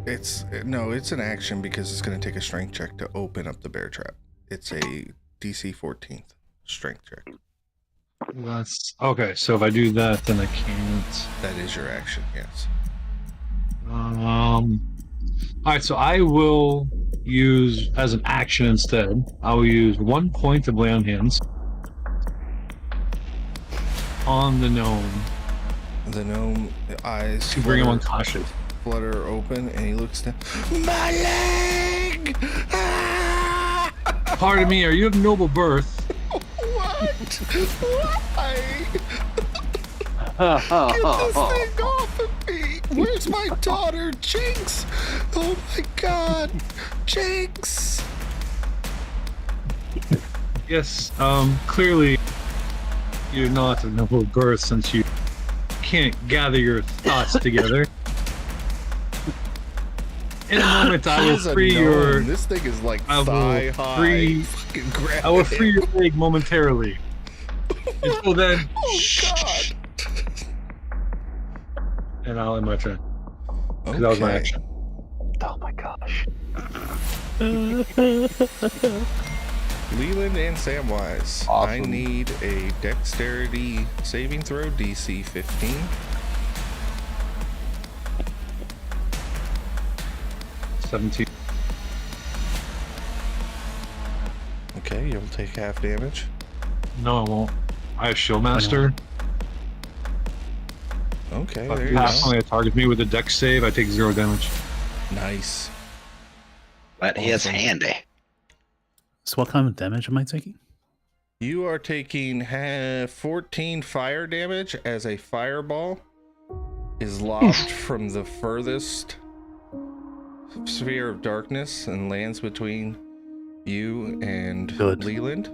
It's an action because it's going to take a strength check to open up the bear trap. It's a DC 14th strength check. That's okay. So if I do that, then I can't. That is your action, yes. All right, so I will use as an action instead. I will use 1 point of lay on hands on the gnome The gnome eyes to bring him unconscious. flutter open, and he looks down. My leg! Ah! Pardon me, are you of noble birth? What? Why? Get this thing off of me! Where's my daughter, Jinx? Oh my God, Jinx! Yes, clearly you're not of noble birth since you can't gather your thoughts together. In a moment, I will free your. This thing is like I thigh will high. free. Fucking grab I will it. free your leg momentarily. Until then, Oh God. and I'll end my turn. Because that was my action. Oh my gosh. Leland and Samwise. I Awesome. need a dexterity saving throw, DC 15. $17. Okay, you'll take half damage. No, I won't. I have Shield Master. Okay, If there you half go. when it targets me with a dex save, I take 0 damage. Nice. That is Awesome. handy. So what kind of damage am I taking? You are taking 14 fire damage as a fireball is lobbed from the furthest sphere of darkness and lands between you and Good. Leland.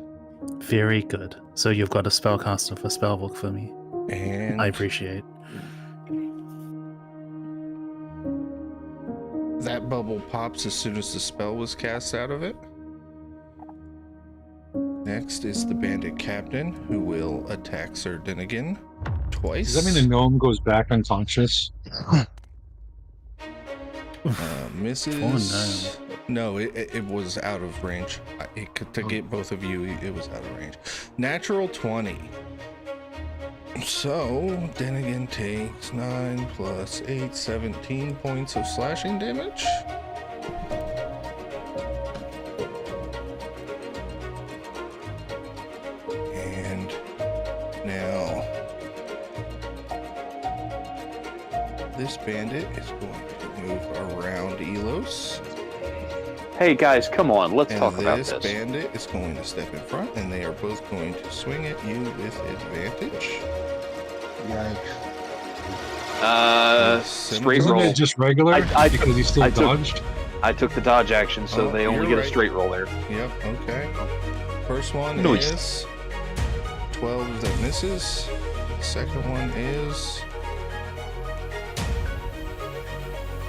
Very good. So you've got a spellcaster for spellbook for me. And I appreciate. that bubble pops as soon as the spell was cast out of it. Next is the bandit captain, who will attack Sir Dinnigan twice. Does that mean the gnome goes back unconscious? Misses. No, it was out of range. To get both of you, it was out of range. Natural 20. So, Dinnigan takes 9 plus 8, 17 points of slashing damage. And now, this bandit is going to move around Elos. Hey guys, come on, let's And talk about this this. bandit is going to step in front, and they are both going to swing at you with advantage. Straight Isn't roll. it just regular? I because he still I took- dodged? I took the dodge action, so Oh, they only you're get a right. straight roll there. Yep, okay. First one Nice. is 12 that misses. Second one is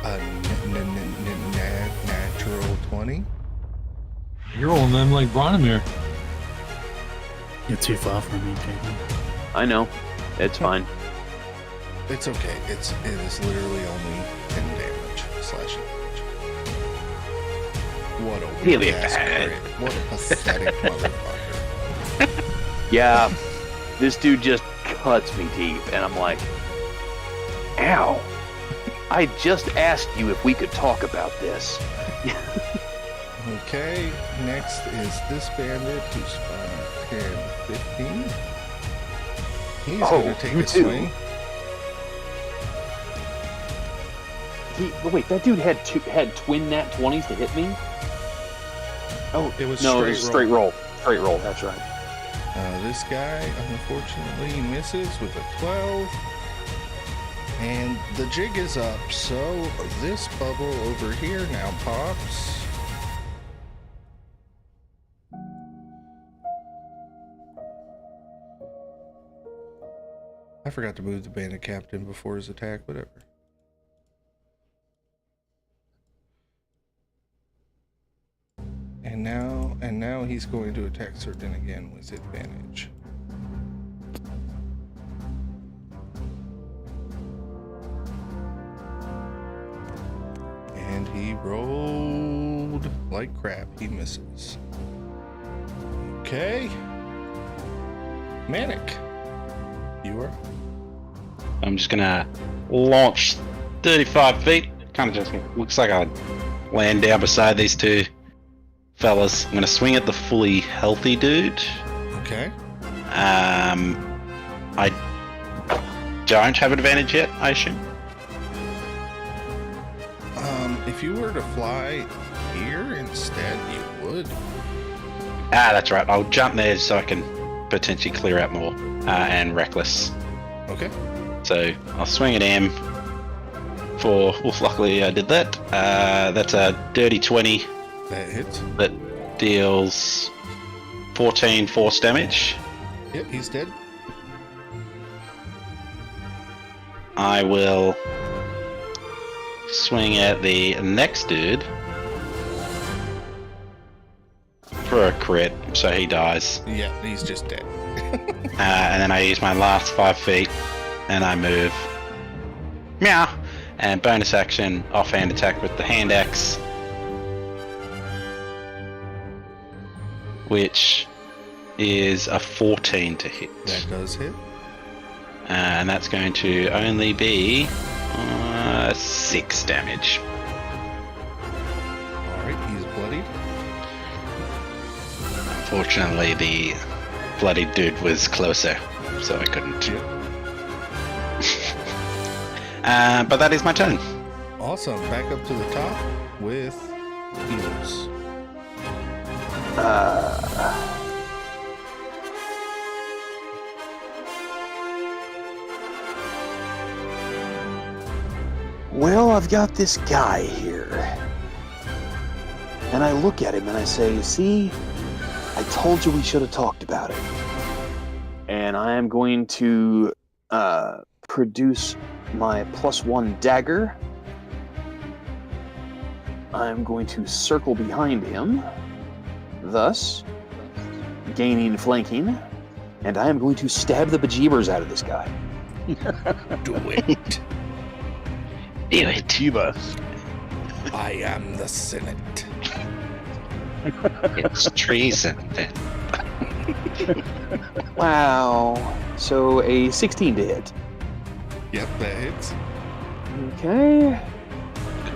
a natural 20. You're rolling them like Branimir. You're too far from me, Jacob. I know. It's fine. It's okay. It is literally only 10 damage. Slashing damage. What a Really weird ass bad. crit. What a pathetic motherfucker. Yeah, this dude just cuts me deep, and I'm like, ow. I just asked you if we could talk about this. Okay, next is this bandit who's 5, 10, 15. He's Oh, going to take you a too. swing. Wait, that dude had twin nat 20s to hit me? Oh, it was No, it straight was roll. straight roll, that's right. This guy, unfortunately, misses with a 12. And the jig is up, so this bubble over here now pops. I forgot to move the bandit captain before his attack, whatever. And now he's going to attack Sir Din again with advantage. And he rolled like crap. He misses. Okay. Manic. You are. I'm just gonna launch 35 feet. Kind of just looks like I land down beside these two fellas. I'm gonna swing at the fully healthy dude. Okay. I don't have advantage yet, I assume. If you were to fly here instead, you would. Ah, that's right. I'll jump there so I can potentially clear out more and reckless. Okay. So I'll swing at him. for. Well, luckily I did that. That's a dirty 20 That hits. that deals 14 force damage. Yep, he's dead. I will swing at the next dude for a crit, so he dies. Yeah, he's just dead. And then I use my last 5 feet and I move. Meow! And bonus action, offhand attack with the hand axe. Which is a 14 to hit. That does hit. And that's going to only be 6 damage. Alright, he's bloodied. Unfortunately, the bloody dude was closer, so I couldn't. Yep. But that is my turn. Awesome. Back up to the top with heals. Well, I've got this guy here. And I look at him and I say, see, I told you we should have talked about it. And I am going to produce my +1 dagger. I'm going to circle behind him, thus gaining flanking, and I am going to stab the bejeebers out of this guy. Do it. Do it. Chivas. I am the Senate. It's treason then. Wow. So a 16 to hit. Yep, that hits. Okay.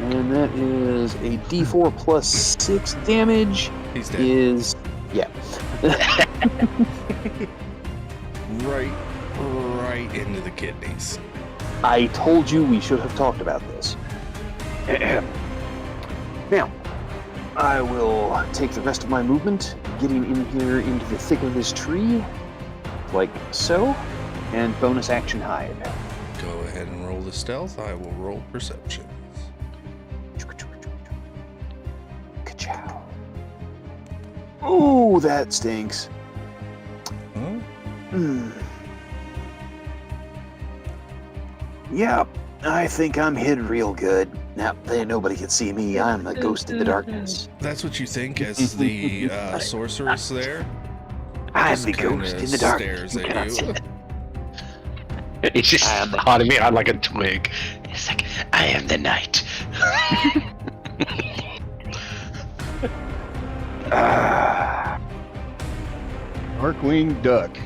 And that is a d4 plus 6 damage. He's dead. Is, yeah. Right into the kidneys. I told you we should have talked about this. Now, I will take the rest of my movement, getting in here into the thick of this tree, like so, and bonus action hide. Go ahead and roll the stealth. I will roll perception. Ka-chow. Ooh, that stinks. Huh? Yeah, I think I'm hidden real good. Now, nobody can see me. I'm a ghost in the darkness. That's what you think as the sorceress there? I'm Just the kinda ghost in the darkness. stares at you. He's just hiding behind like a twig. He's like, I am the knight. Darkwing Duck.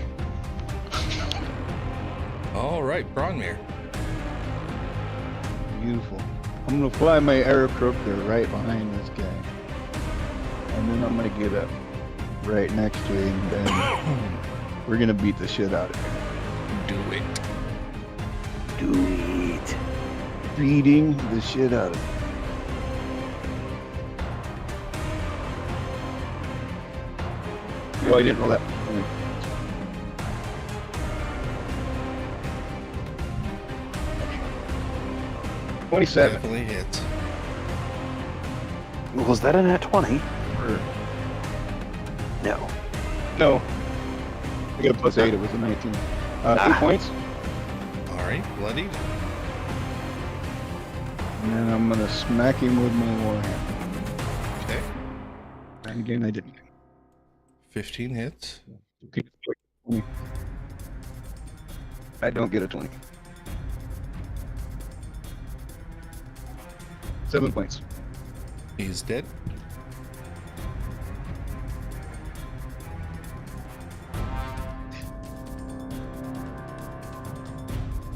All right, Bronmere. Beautiful. I'm gonna fly my Aerocopter right behind this guy. And then I'm gonna get up right next to him, and we're gonna beat the shit out of him. Do it. Do it. Beating the shit out of him. Oh, I didn't roll that. 27. Definitely hits. Was that a nat 20? No. No. I got a +8, it was a 19. 8 points. All right, bloodied. And then I'm gonna smack him with my warhammer. Okay. And again, I didn't. 15 hits. Okay. I don't get a 20. 7 points. He's dead.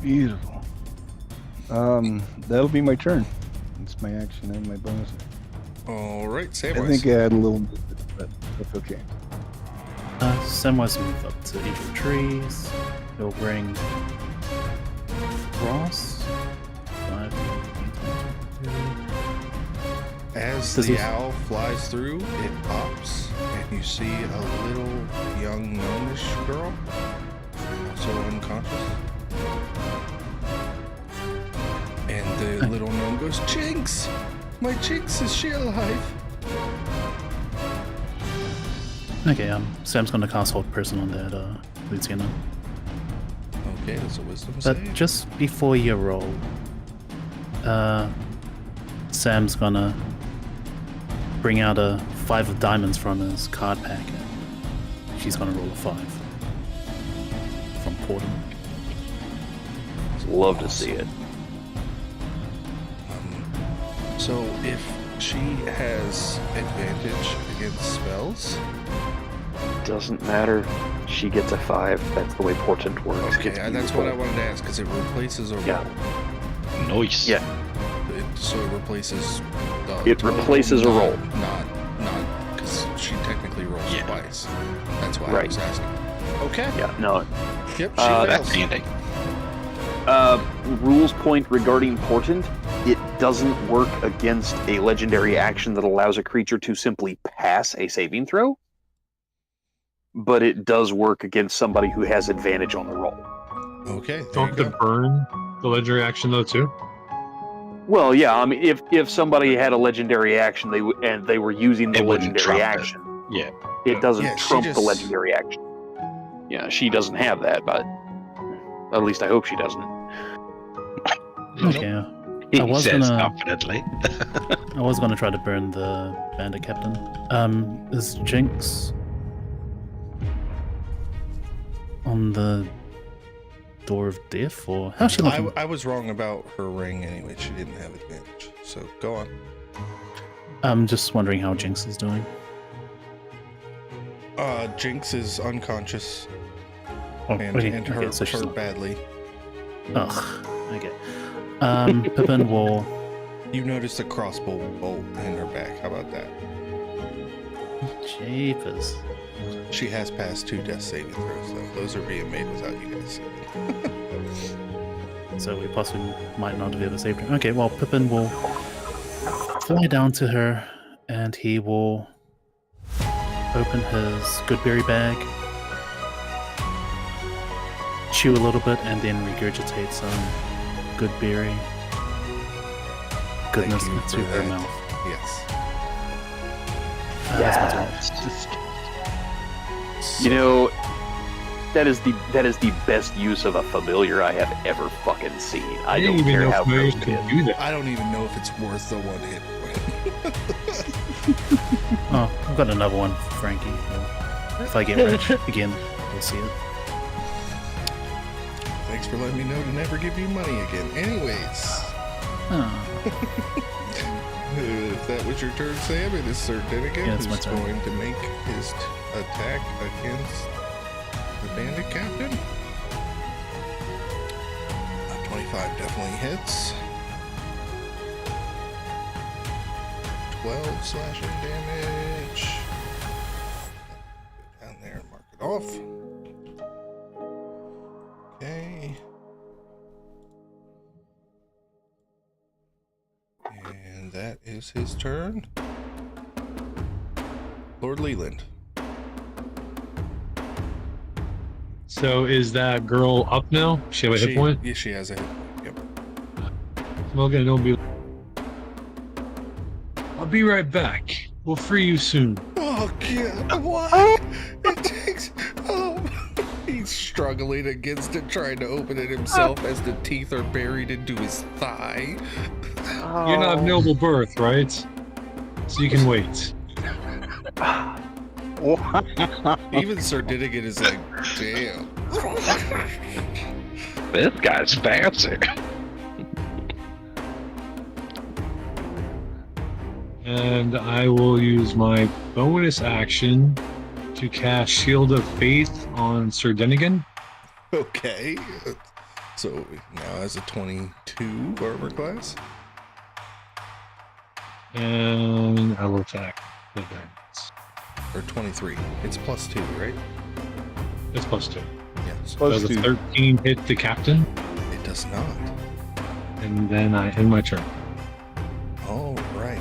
Beautiful. That'll be my turn. It's my action and my bonus. All right, I Samwise. think I had a little bit, but that's okay. Samwise move up to each of the trees. He'll bring Ross. 5, 10, 20. As This the is- owl flies through, it pops, and you see a little young gnomish girl, also unconscious. And the little gnome goes, Jinx! My Jinx, is she alive? Okay, Sam's gonna cast Hold Person on that lieutenant. Okay, that's a wisdom But save. just before you roll, Sam's gonna bring out a 5 of diamonds from his card packet. She's gonna roll a 5 from Portal. Love to see it. So if she has advantage against spells, Doesn't matter. She gets a 5. That's the way Portent works. okay, that's what I wanted to ask because it replaces a roll. Yeah. Nice. Yeah. So it replaces. The It total, replaces a roll. Not because she technically rolls Yeah. twice. That's why I Right. was asking. Okay. Yeah. No. Yep. She That's fails. handy. Rules point regarding Portent. It doesn't work against a legendary action that allows a creature to simply pass a saving throw. But it does work against somebody who has advantage on the roll. Okay. There Don't you the go. burn the legendary action though too? Well, yeah. I mean, if somebody had a legendary action, they were using the It wouldn't legendary trump it. action. Yeah. It doesn't Yeah, she trump the just- legendary action. Yeah, she doesn't have that, but at least I hope she doesn't. Okay, He I was says gonna- confidently. I was gonna try to burn the bandit captain. Is Jinx on the door of death, or how's she looking? I was wrong about her ring anyway. She didn't have advantage. So go on. I'm just wondering how Jinx is doing. Jinx is unconscious Oh, and, okay, and okay, so she's hurt badly. Ugh. Okay. Pippin will. You noticed a crossbow bolt in her back. How about that? Jeepers. She has passed 2 death saving throws, though. Those are being made without you guys seeing. So we possibly might not have ever saved her. Okay, well, Pippin will fly down to her and he will open his goodberry bag, chew a little bit, and then regurgitate some goodberry goodness Thank you into for her that. mouth. Yes. That's my turn. You know, that is the best use of a familiar I have ever fucking seen. I didn't don't even care know how familiars good could it is. do that. I don't even know if it's worth the 1 hit point. Oh, I've got another one for Frankie. If I get rich again, we'll see it. Thanks for letting me know to never give you money again. Anyways, Oh, if that was your turn, Sam, it is Sir Dennigan Yeah, it's my who's turn. going to make his attack against the bandit captain. 25 definitely hits. 12 slashing damage. Go down there and mark it off. Okay. And that is his turn. Lord Leland. So is that girl up now? She have a hit point? Yeah, she has a hit point. Yep. Well, again, don't be. I'll be right back. We'll free you soon. Oh, God. What? It takes. Oh. He's struggling against it, trying to open it himself as the teeth are buried into his thigh. You're not of noble birth, right? So you can wait. Even Sir Dinnigan is like, damn. This guy's fancy. And I will use my bonus action to cast Shield of Faith on Sir Dennigan. Okay. So now has a 22 armor class. And I will attack. Or 23. It's +2, right? It's +2. Yes. Does a 13 hit the captain? It does not. And then I end my turn. All right.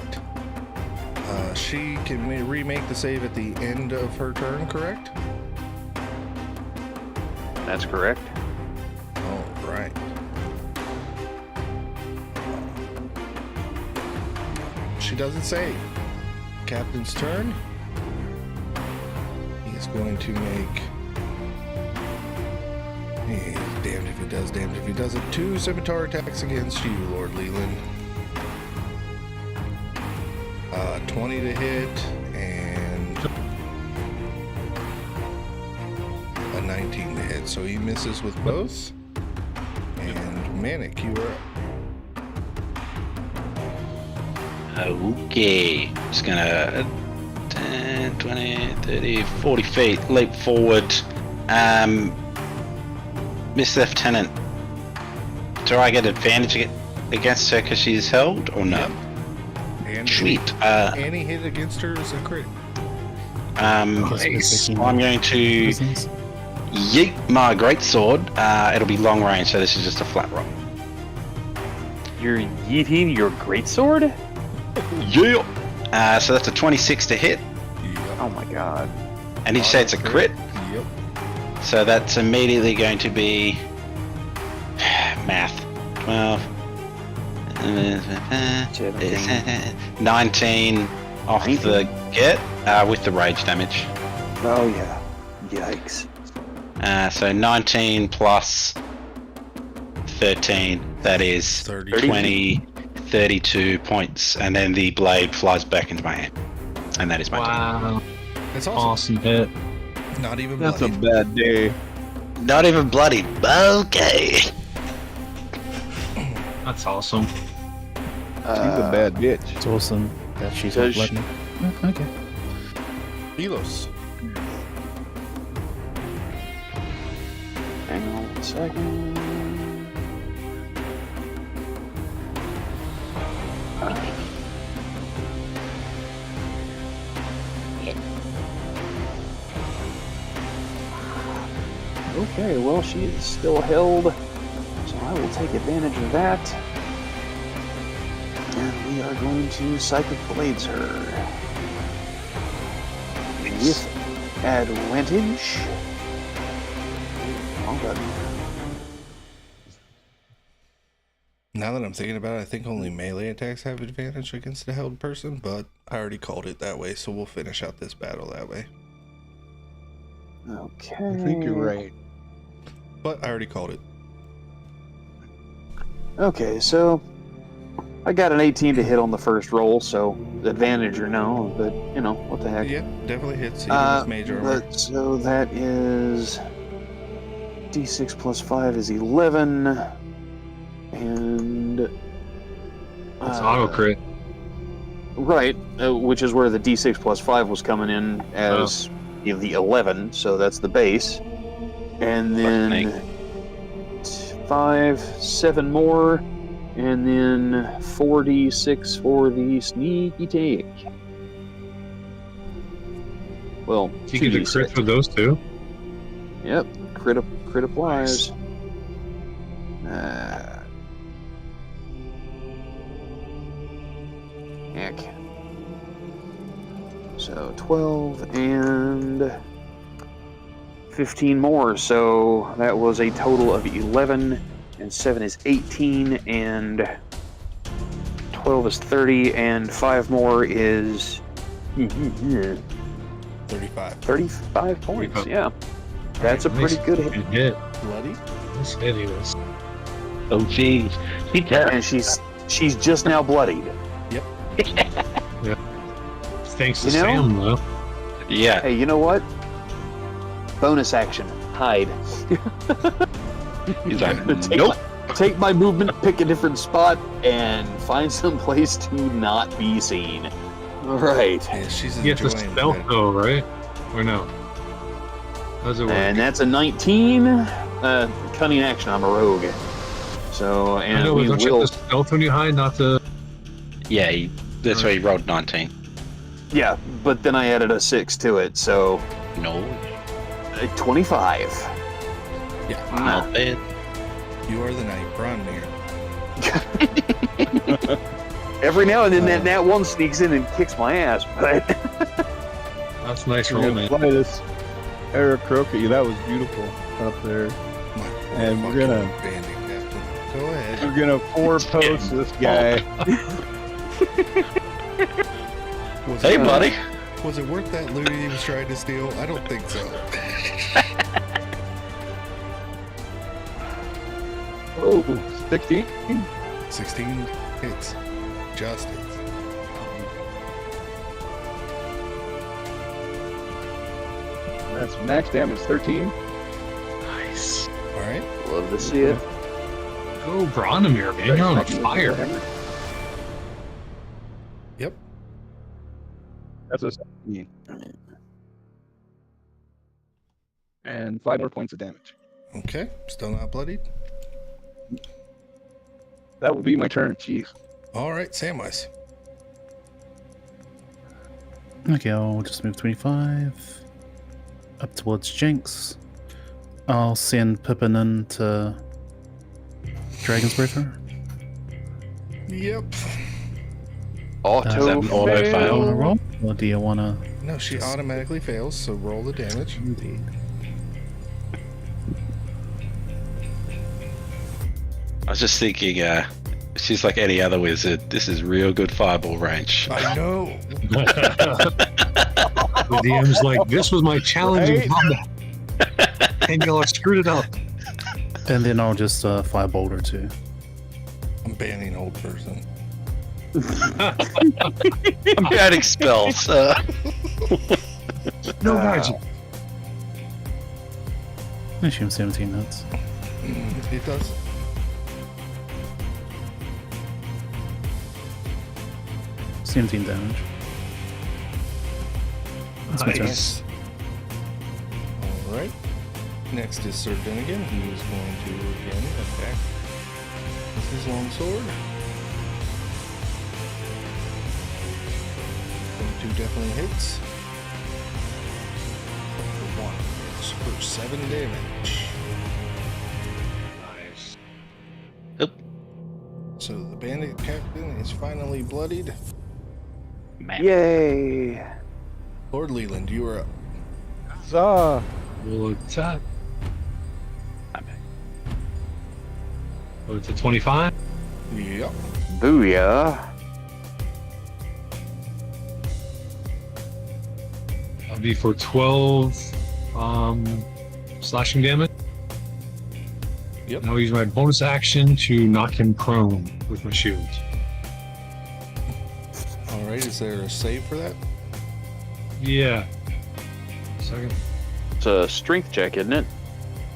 She can remake the save at the end of her turn, correct? That's correct. All right. she doesn't say. Captain's turn. He's going to make. He's damned if he does, damned if he doesn't. 2 scimitar attacks against you, Lord Leland. 20 to hit and a 19 to hit. So he misses with both. And Manic, you are up. Okay. Just gonna 10, 20, 30, 40 feet, leap forward. Miss Lieutenant, do I get advantage against her because she's held or no? And Sweet. Any hit against her is a crit. Nice. I'm going to yeet my greatsword. It'll be long range, so this is just a flat roll. You're yeeting your greatsword? Yeah. So that's a 26 to hit. Oh my god. And did you say it's a crit? Yep. So that's immediately going to be math. 12. 19 off the get with the rage damage. Oh yeah. Yikes. So 19 plus 13, that is 20, 32 points, and then the blade flies back into my hand. And that is my turn. Wow. That's awesome. Awesome hit. Not even That's a bloody. bad day. Not even bloody. Okay. That's awesome. She's a bad bitch. It's awesome that she's Does not bloody. Oh, okay. Elos. Hang on a second. Okay, well, she is still held, so I will take advantage of that. And we are going to Psychic Blades her. With advantage. Oh, God. Now that I'm thinking about it, I think only melee attacks have advantage against a held person, but I already called it that way, so we'll finish out this battle that way. Okay. I think you're right. But I already called it. Okay, so I got an 18 to hit on the first roll, so advantage or no, but you know, what the heck. Yeah, definitely hits even with major armor. So that is D6 plus 5 is 11, and That's auto crit. right, which is where the D6 plus 5 was coming in as you know, the 11, so that's the base, and then 7 more, and then 4d6 for the sneaky take. Well, You get a 2d6. crit for those two. Yep, crit applies. Heck. So 12 and 15 more, so that was a total of 11, and 7 is 18, and 12 is 30, and 5 more is 35. 35 points, 35. yeah. That's a pretty good hit. Good hit. Bloody? This hit he was. Oh, geez. And she's just now bloodied. Thanks to You know? Sam, though. Yeah. Hey, you know what? Bonus action. Hide. He's like, Take nope. Take my movement, pick a different spot, and find some place to not be seen. Alright. Yeah, she's You have to enjoying stealth, it. though, right? Or no? How does it work? And that's a 19. Cunning action, I'm a rogue. So, I and know, we but don't you will... have to stealth when you hide, not to... Yeah, that's why he rolled 19. Yeah, but then I added a 6 to it, so... No, 25. Yeah, not bad. you are the knight, Bronmir. Every now and then that Nat 1 sneaks in and kicks my ass, but... That's a nice We're roll, gonna man. fly this Eric Croquet. That was beautiful up there. My poor And we're fucking gonna- bandit captain. Go ahead. We're gonna four-post this guy. Was Hey, it, buddy. Was it worth that loot he was trying to steal? I don't think so. Oh, 16. 16 hits. Just hits. That's max damage 13. Nice. All right. Love to see it. Go, Branimir, man. You're on fire. Yep. That's a 17. And 5 more points of damage. Okay. Still not bloodied. That will be my turn. Jeez. All right. Samwise. Okay, I'll just move 25 up towards Jinx. I'll send Pippin into Dragon's Breath her. Yep. Auto Does that auto Do you fail? wanna roll, or do you wanna? No, she automatically fails, so roll the damage. Indeed. I was just thinking, she's like any other wizard. This is real good fireball range. I know. The DM's like, this was my challenge in combat. And y'all screwed it up. And then I'll just firebolt her too. I'm banning old person. I'm banning spells. No magic. I assume 17 hits. It does. $17 damage. That's my turn. Nice. All right. Next is Sir Dunnigan. He is going to again attack with his longsword. 22 definitely hits. For 1 hits for 7 damage. Nice. So the bandit captain is finally bloodied. Man. Yay. Lord Leland, you are up. Huzzah! We'll attack. Oh, it's a 25. Yep. Booyah. That'll be for 12 slashing damage. Yep. And I'll use my bonus action to knock him prone with my shield. All right. Is there a save for that? Yeah. Second. It's a strength check, isn't it?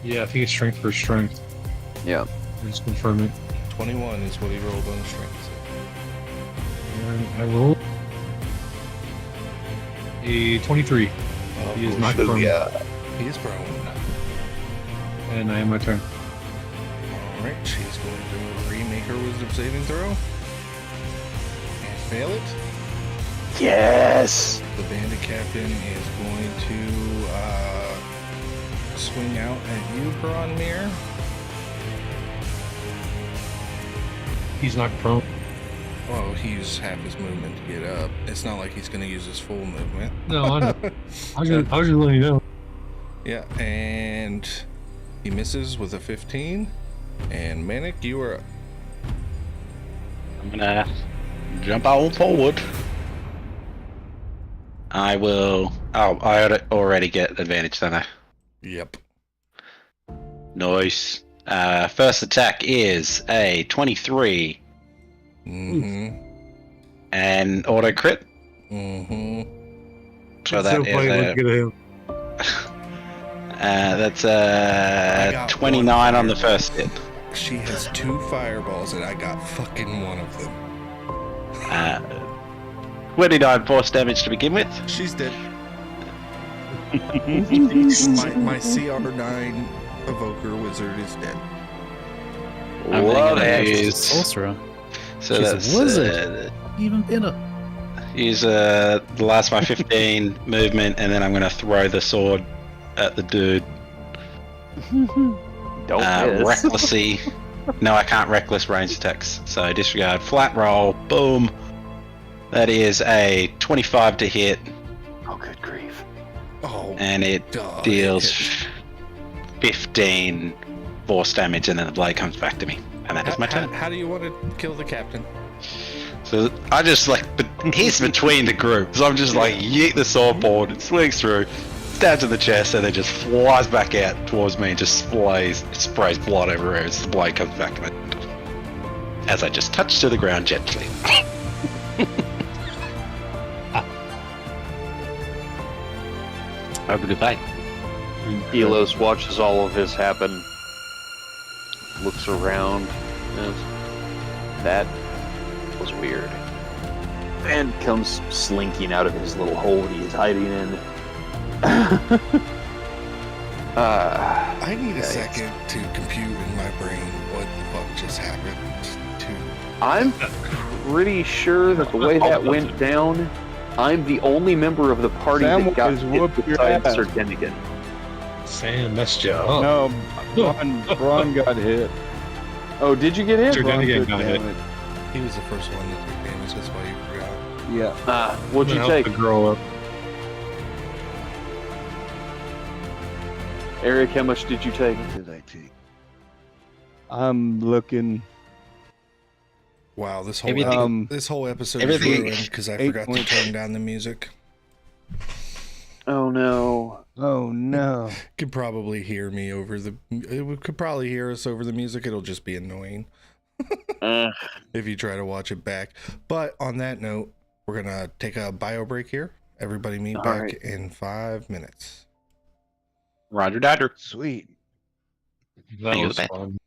Yeah, I think it's strength for strength. Yeah. Let's confirm it. 21 is what he rolled on the strength. And I roll a 23. He is not prone. He is prone. And I am my turn. All right. She's going to remake her wisdom saving throw and fail it. Yes. The bandit captain is going to swing out at you, Bronmir. He's not prone. Well, he used half his movement to get up. It's not like he's going to use his full movement. No, I know. I was just letting you know. Yeah, and he misses with a 15. And Manic, you are up. I'm gonna jump on forward. I will. Oh, I already get advantage, don't I? Yep. Nice. First attack is a 23 Mm-hmm. and auto crit. Mm-hmm. So that so funny is looking at him. that's I got 29 one on the fireball. first hit. She has 2 fireballs, and I got fucking one of them. 29 force damage to begin with. She's dead. my CR9 evoker wizard is dead. I'm Love gonna it. use. Sorcerer. So She's a that's wizard. Even better. use the last my 15 movement, and then I'm gonna throw the sword at the dude. Don't miss. Recklessly. No, I can't reckless range attacks. So disregard. Flat roll. Boom. That is a 25 to hit, Oh, good grief. Oh, and it duh, deals hit. 15 force damage, and then the blade comes back to me. And that is my turn. How do you want to kill the captain? So I just like, but he's between the group, so I'm just like yeet the swordboard, it swings through, stabs in the chest, and then just flies back out towards me and just sprays blood everywhere as the blade comes back at me. As I just touch to the ground gently. Have a good night. Elos watches all of this happen, looks around, and that was weird, and comes slinking out of his little hole that he's hiding in. I need a second to compute in my brain what the fuck just happened to. I'm pretty sure that the way that went down, I'm the only member of the party Sam that got was hit whooping your besides ass. Sir Dennigan. Sam messed you up. No, Braun got hit. Oh, did you get hit? Sir Braun Dennigan took got hit. damage. He was the first one to take damage. That's why you forgot. Yeah. What'd you Help take? the girl up. Eric, how much did you take? Did I take? I'm looking. Wow, this whole Everything- this whole episode is everything- ruined because I 8 forgot to points. turn down the music. Oh no. Oh no. Could probably hear me over the. It could probably hear us over the music. It'll just be annoying if you try to watch it back. But on that note, we're gonna take a bio break here. Everybody meet All back right. in 5 minutes. Roger Dodger. Sweet. That you was bet. fun.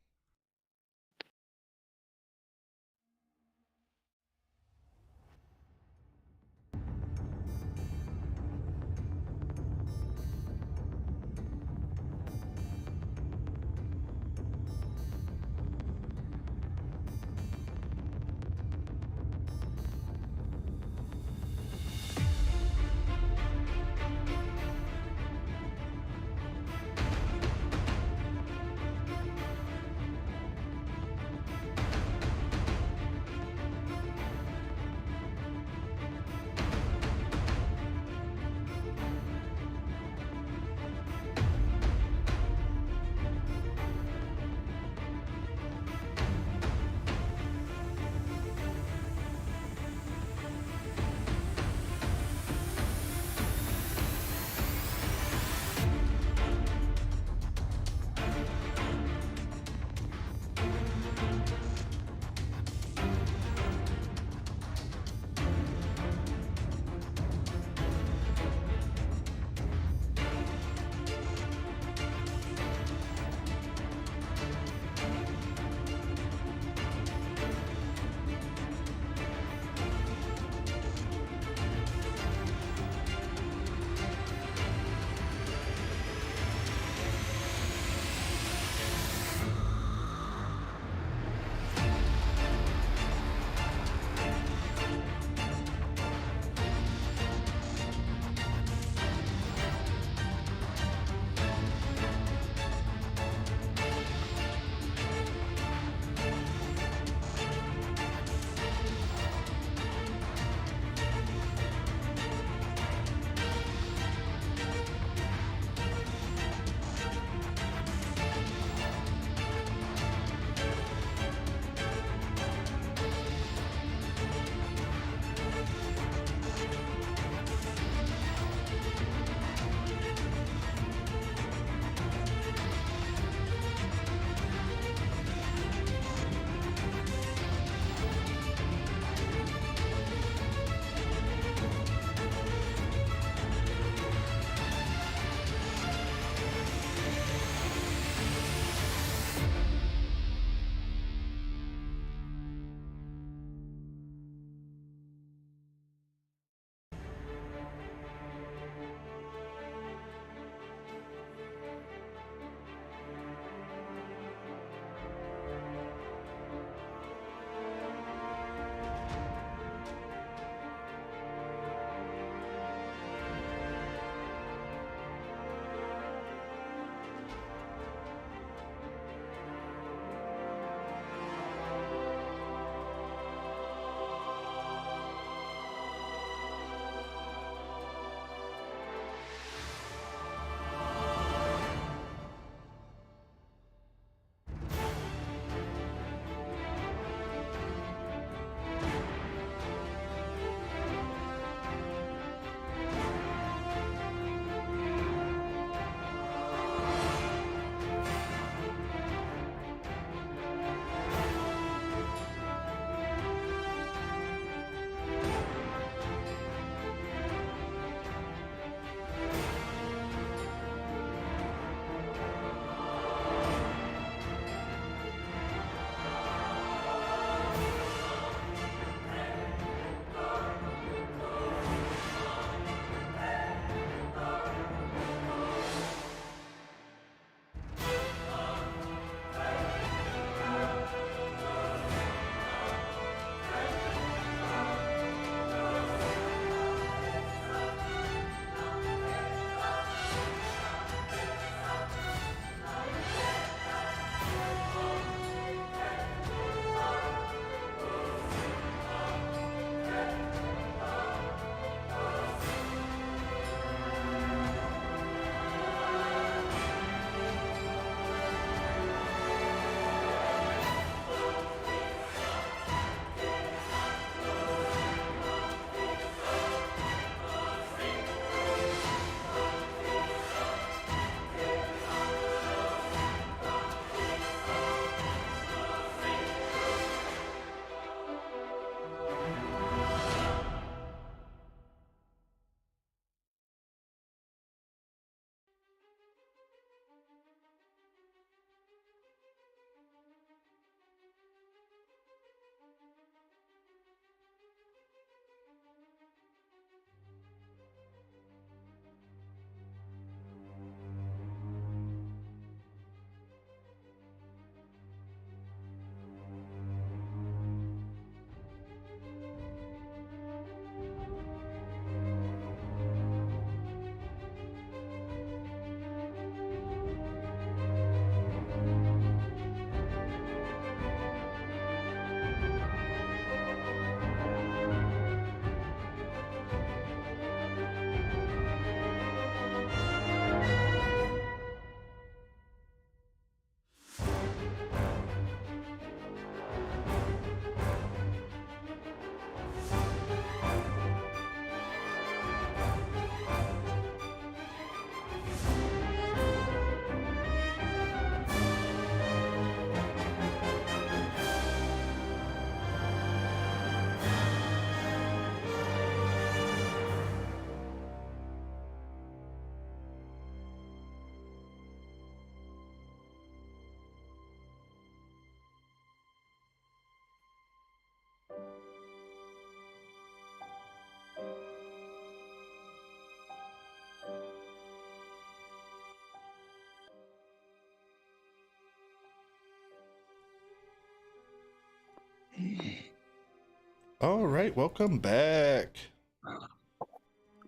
All right, welcome back.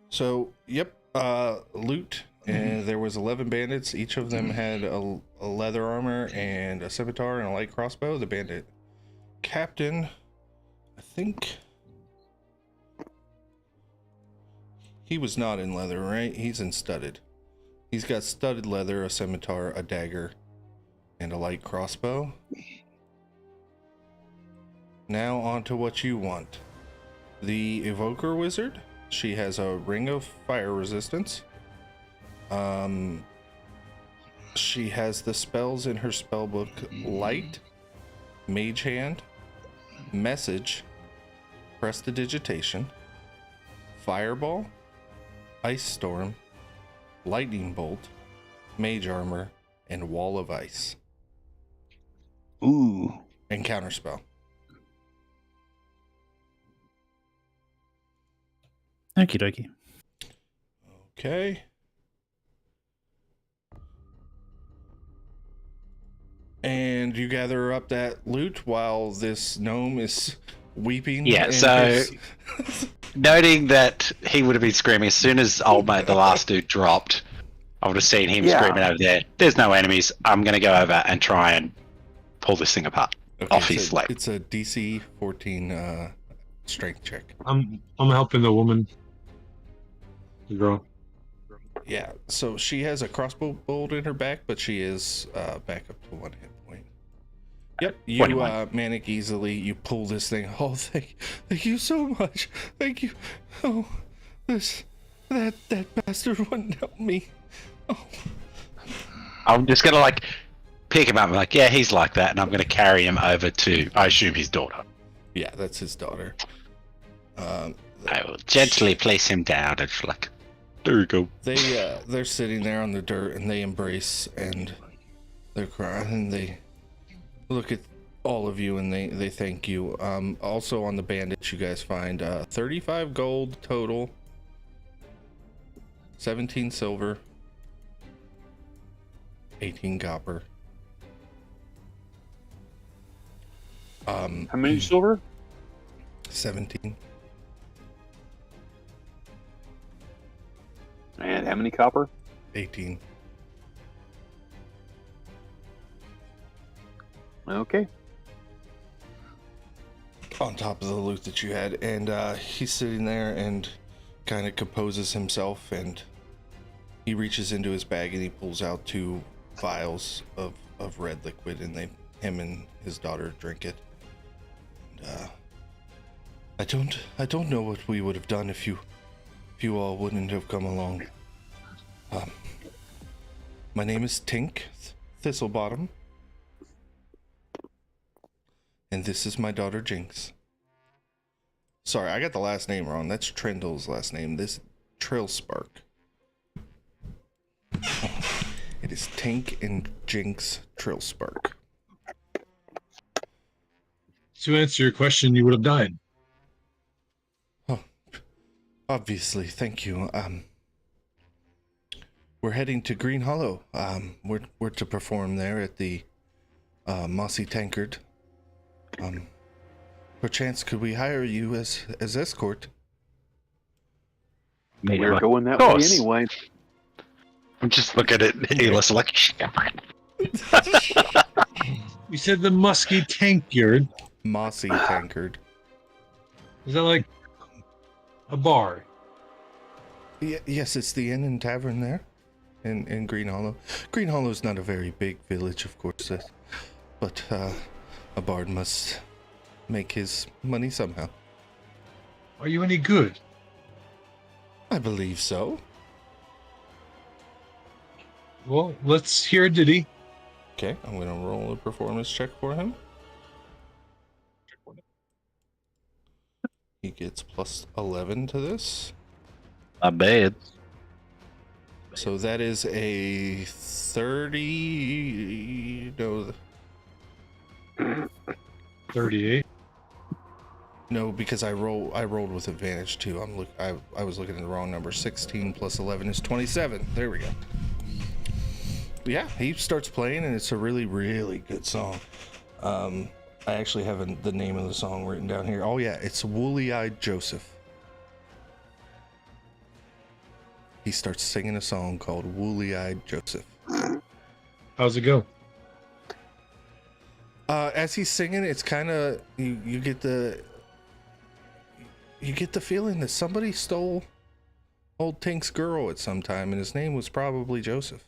So, yep, loot. And there was 11 bandits. Each of them had a leather armor and a scimitar and a light crossbow. The bandit captain, I think he was not in leather, right? He's in studded. He's got studded leather, a scimitar, a dagger, and a light crossbow. Now on to what you want. The evoker wizard. She has a ring of fire resistance. She has the spells in her spellbook: light, mage hand, message, prestidigitation, fireball, ice storm, lightning bolt, mage armor, and wall of ice. Ooh. And counterspell. Okie dokie. Okay. And you gather up that loot while this gnome is weeping. Yeah, and so his- noting that he would have been screaming as soon as old mate, the last dude, dropped, I would have seen him screaming over there. There's no enemies. I'm going to go over and try and pull this thing apart off his slate. It's a DC 14 strength check. I'm helping the woman. The girl. Yeah, so she has a crossbow bolt in her back, but she is back up to 1 hit point. Yep, you 21. manic easily. You pull this thing. Oh, thank you so much. Thank you. Oh, that bastard wouldn't help me. Oh. I'm just going to like pick him up and like, yeah, he's like that, and I'm going to carry him over to, I assume, his daughter. Yeah, that's his daughter. I will gently place him down and just like, there you go. They're sitting there on the dirt and they embrace and they're crying and they look at all of you and they thank you. Also on the bandits, you guys find 35 gold total, 17 silver, 18 copper. How many silver? 17. And how many copper? 18. Okay. On top of the loot that you had, and he's sitting there and kind of composes himself, and he reaches into his bag and he pulls out 2 vials of red liquid, and him and his daughter drink it. And I don't know what we would have done if you all wouldn't have come along. My name is Tink Thistlebottom, and this is my daughter Jinx. Sorry, I got the last name wrong. That's Trindle's last name. This Trillspark. It is Tink and Jinx Trillspark. To answer your question, you would have died. Oh, obviously, thank you. We're heading to Green Hollow. We're to perform there at the Mossy Tankard. Perchance could we hire you as escort? We're going that Of way course. anyway. I'm just looking at Elis like, You said the musky tankard. Mossy Tankard. Is that like a bar? Yes, it's the inn and tavern there in Green Hollow. Green Hollow is not a very big village, of course, but a bard must make his money somehow. Are you any good? I believe so. Well, let's hear a ditty. Okay, I'm gonna roll a performance check for him. He gets plus 11 to this. not bad. So that is a 30. No, 38. no, because I rolled with advantage too. I was looking at the wrong number. 16 plus 11 is 27. There we go. Yeah, he starts playing and it's a really, really good song. I actually have the name of the song written down here. Oh yeah, it's Woolly-Eyed Joseph. He starts singing a song called Woolly-Eyed Joseph. How's it go? As he's singing, it's kind of you get the feeling that somebody stole old Tink's girl at some time, and his name was probably Joseph.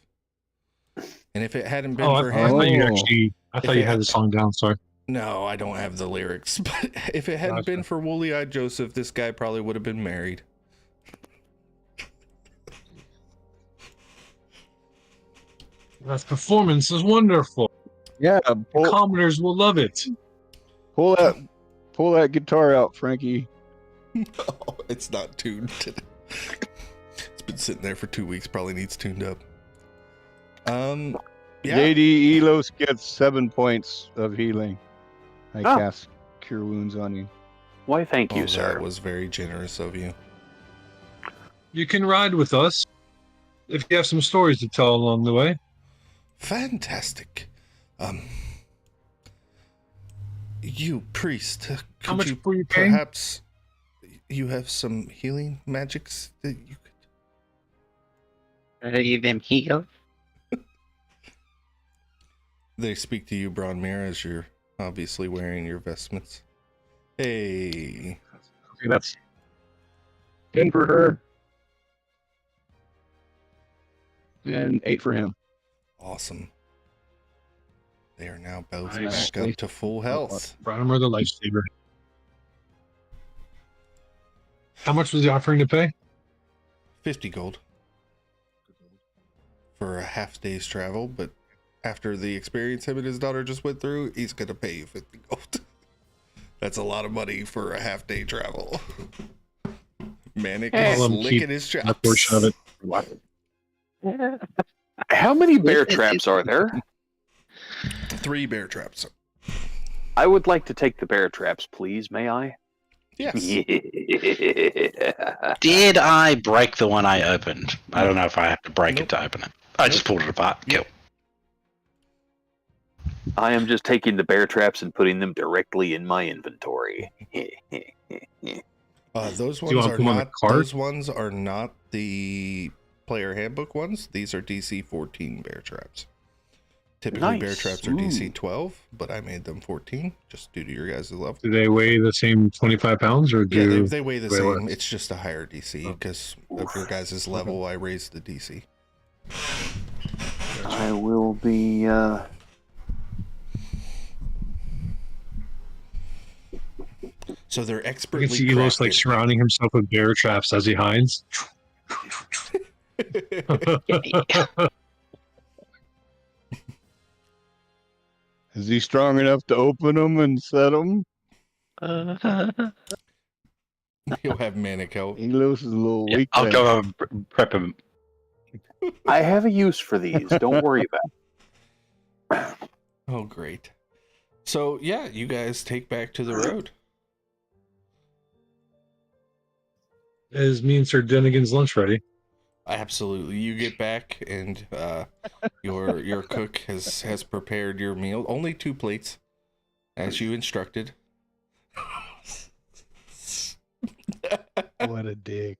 And if it hadn't been for I him, thought you actually. I If thought you it- had the song down. Sorry. no, I don't have the lyrics. But if it hadn't Gotcha. been for Woolly-Eyed Joseph, this guy probably would have been married. That performance is wonderful. Yeah, The commoners will love it. pull that guitar out, Frankie. No, it's not tuned. It's been sitting there for 2 weeks. Probably needs tuned up. Yeah. JD Elos gets 7 points of healing. I Oh. cast Cure Wounds on you. Why, thank you, Oh, sir. that was very generous of you. You can ride with us if you have some stories to tell along the way. Fantastic. You priest, How could much you were you paying? perhaps you have some healing magics that you could? Are you them healed? They speak to you, Bronmere, as you're obviously wearing your vestments. Hey, Okay, that's 10 for her. And 8 for him. awesome. They are now both Nice. back up to full health. Bronner the lifesaver. How much was the offering to pay? 50 gold for a half day's travel, but after the experience him and his daughter just went through, he's gonna pay you 50 gold. That's a lot of money for a half day travel. Manic is I'll, keep licking his A chops. portion of it. How many bear traps are there? 3 bear traps. I would like to take the bear traps, please. May I? Yes. Yeah. Did I break the one I opened? I don't know if I have to break Nope. it to open it. I just pulled it apart. Cool. I am just taking the bear traps and putting them directly in my inventory. Those Do you ones wanna are put 'em on the not. cart? Those ones are not the player handbook ones. These are DC 14 bear traps. Typically, bear Nice. traps are DC 12, but I made them 14 just due to your guys' level. Do they weigh the same 25 pounds or Yeah, do they weigh the weigh same. less? It's just a higher DC Oh. because of your guys' level. I raised the DC. I will be. So they're I expertly can see Elos like crafted. surrounding himself with bear traps as he hides. Is he strong enough to open them and set them? He'll have manic help. Elos is a little Yeah, weak. I'll then. go and prep him. I have a use for these. Don't worry about it. Oh, great. So yeah, you guys take back to the road. Is me and Sir Dunnigan's lunch ready? Absolutely. You get back and your cook has prepared your meal. Only 2 plates, as you instructed. What a dick.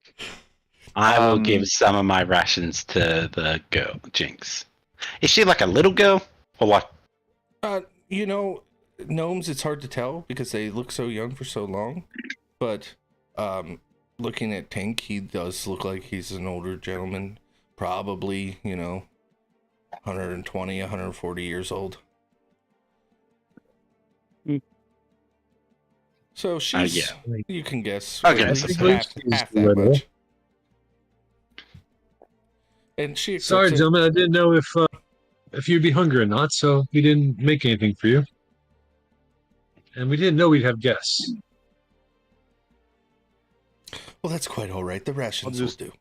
I will give some of my rations to the girl, Jinx. Is she like a little girl? Or like, Gnomes, it's hard to tell because they look so young for so long. But looking at Tink, he does look like he's an older gentleman. Probably, 120, 140 years old. So she's, yeah. you can guess, Okay, at so least she's half that little. much. And she accepts Sorry, it. gentlemen, I didn't know if you'd be hungry or not, so we didn't make anything for you. And we didn't know we'd have guests. Well, that's quite all right. The rations will do.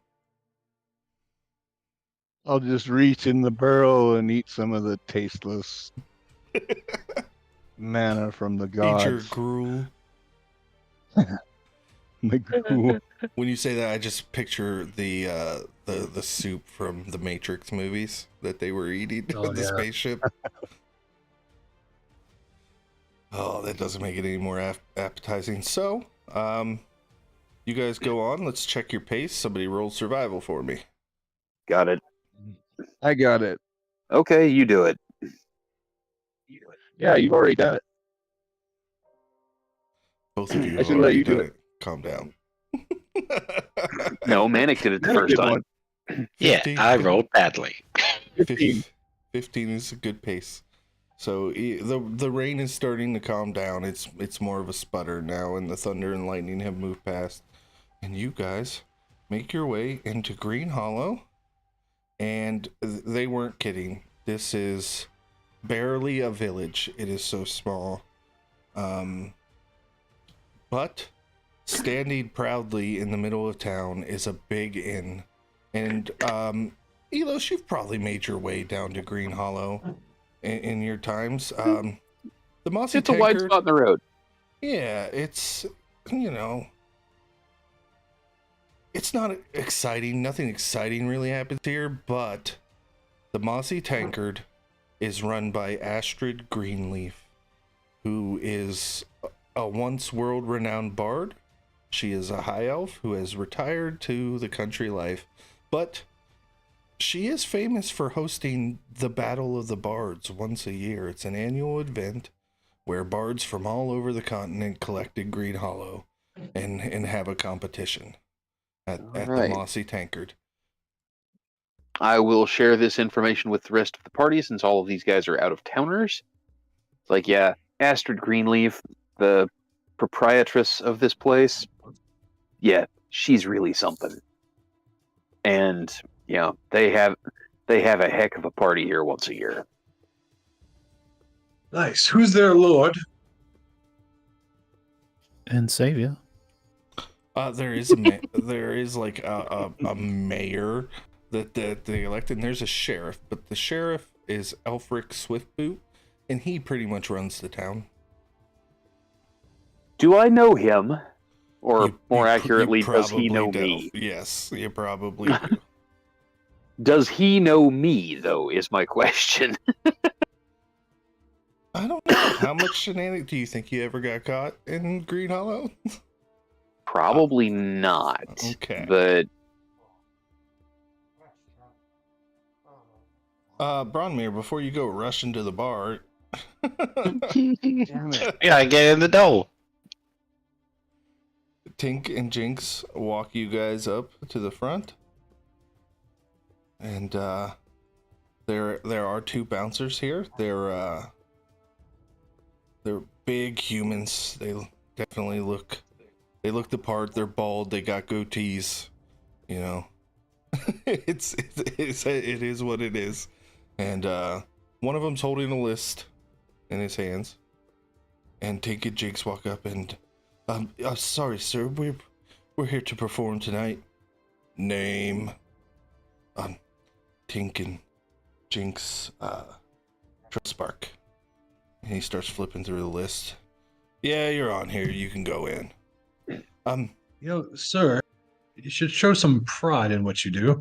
I'll just reach in the barrel and eat some of the tasteless manna from the Eat your gods. gruel. The gruel. When you say that, I just picture the soup from the Matrix movies that they were eating Oh, on the yeah. spaceship. Oh, that doesn't make it any more appetizing. So, you guys go on. Let's check your pace. Somebody roll survival for me. Got it. I got it. Okay, you do it. Yeah, you've already done it. Both of you I have should let already you do done it. Calm down. No, Manic did it the Manic first did time. one. Yeah, 15. I rolled badly. 15. 15 is a good pace. So the rain is starting to calm down. It's more of a sputter now, and the thunder and lightning have moved past. And you guys make your way into Green Hollow. And they weren't kidding. This is barely a village. It is so small. But standing proudly in the middle of town is a big inn. And Elos, you've probably made your way down to Green Hollow in your times. The Mossy It's a wide Tankard, spot in the road. yeah, it's, it's not exciting. Nothing exciting really happens here, but the Mossy Tankard is run by Astrid Greenleaf, who is a once world-renowned bard. She is a high elf who has retired to the country life, but she is famous for hosting the Battle of the Bards once a year. It's an annual event where bards from all over the continent collect in Green Hollow and have a competition at right. the Mossy Tankard. I will share this information with the rest of the party since all of these guys are out of towners. It's like, yeah, Astrid Greenleaf, the proprietress of this place, yeah, she's really something. And, you know, they have a heck of a party here once a year. Nice. Who's their lord? And Savior. There is there is like a mayor that they elect, and there's a sheriff, but the sheriff is Elfric Swiftboot, and he pretty much runs the town. Do I know him? Or You more you accurately, does he probably know do. me? Yes, you probably do. Does he know me, though, is my question. I don't know. How much shenanigans do you think you ever got caught in Green Hollow? Probably not. Okay. But Bronmere, before you go rush into the bar, Yeah, I get in the door. Tink and Jinx walk you guys up to the front, and there are two bouncers here. They're big humans. They definitely look the part. They're bald. They got goatees. You know, it is what it is. And one of them's holding a list in his hands, and Tink and Jinx walk up and. Sorry, sir. We're here to perform tonight. Name. Tink and Jinx. Trustbark. And he starts flipping through the list. Yeah, you're on here. You can go in. Sir, you should show some pride in what you do.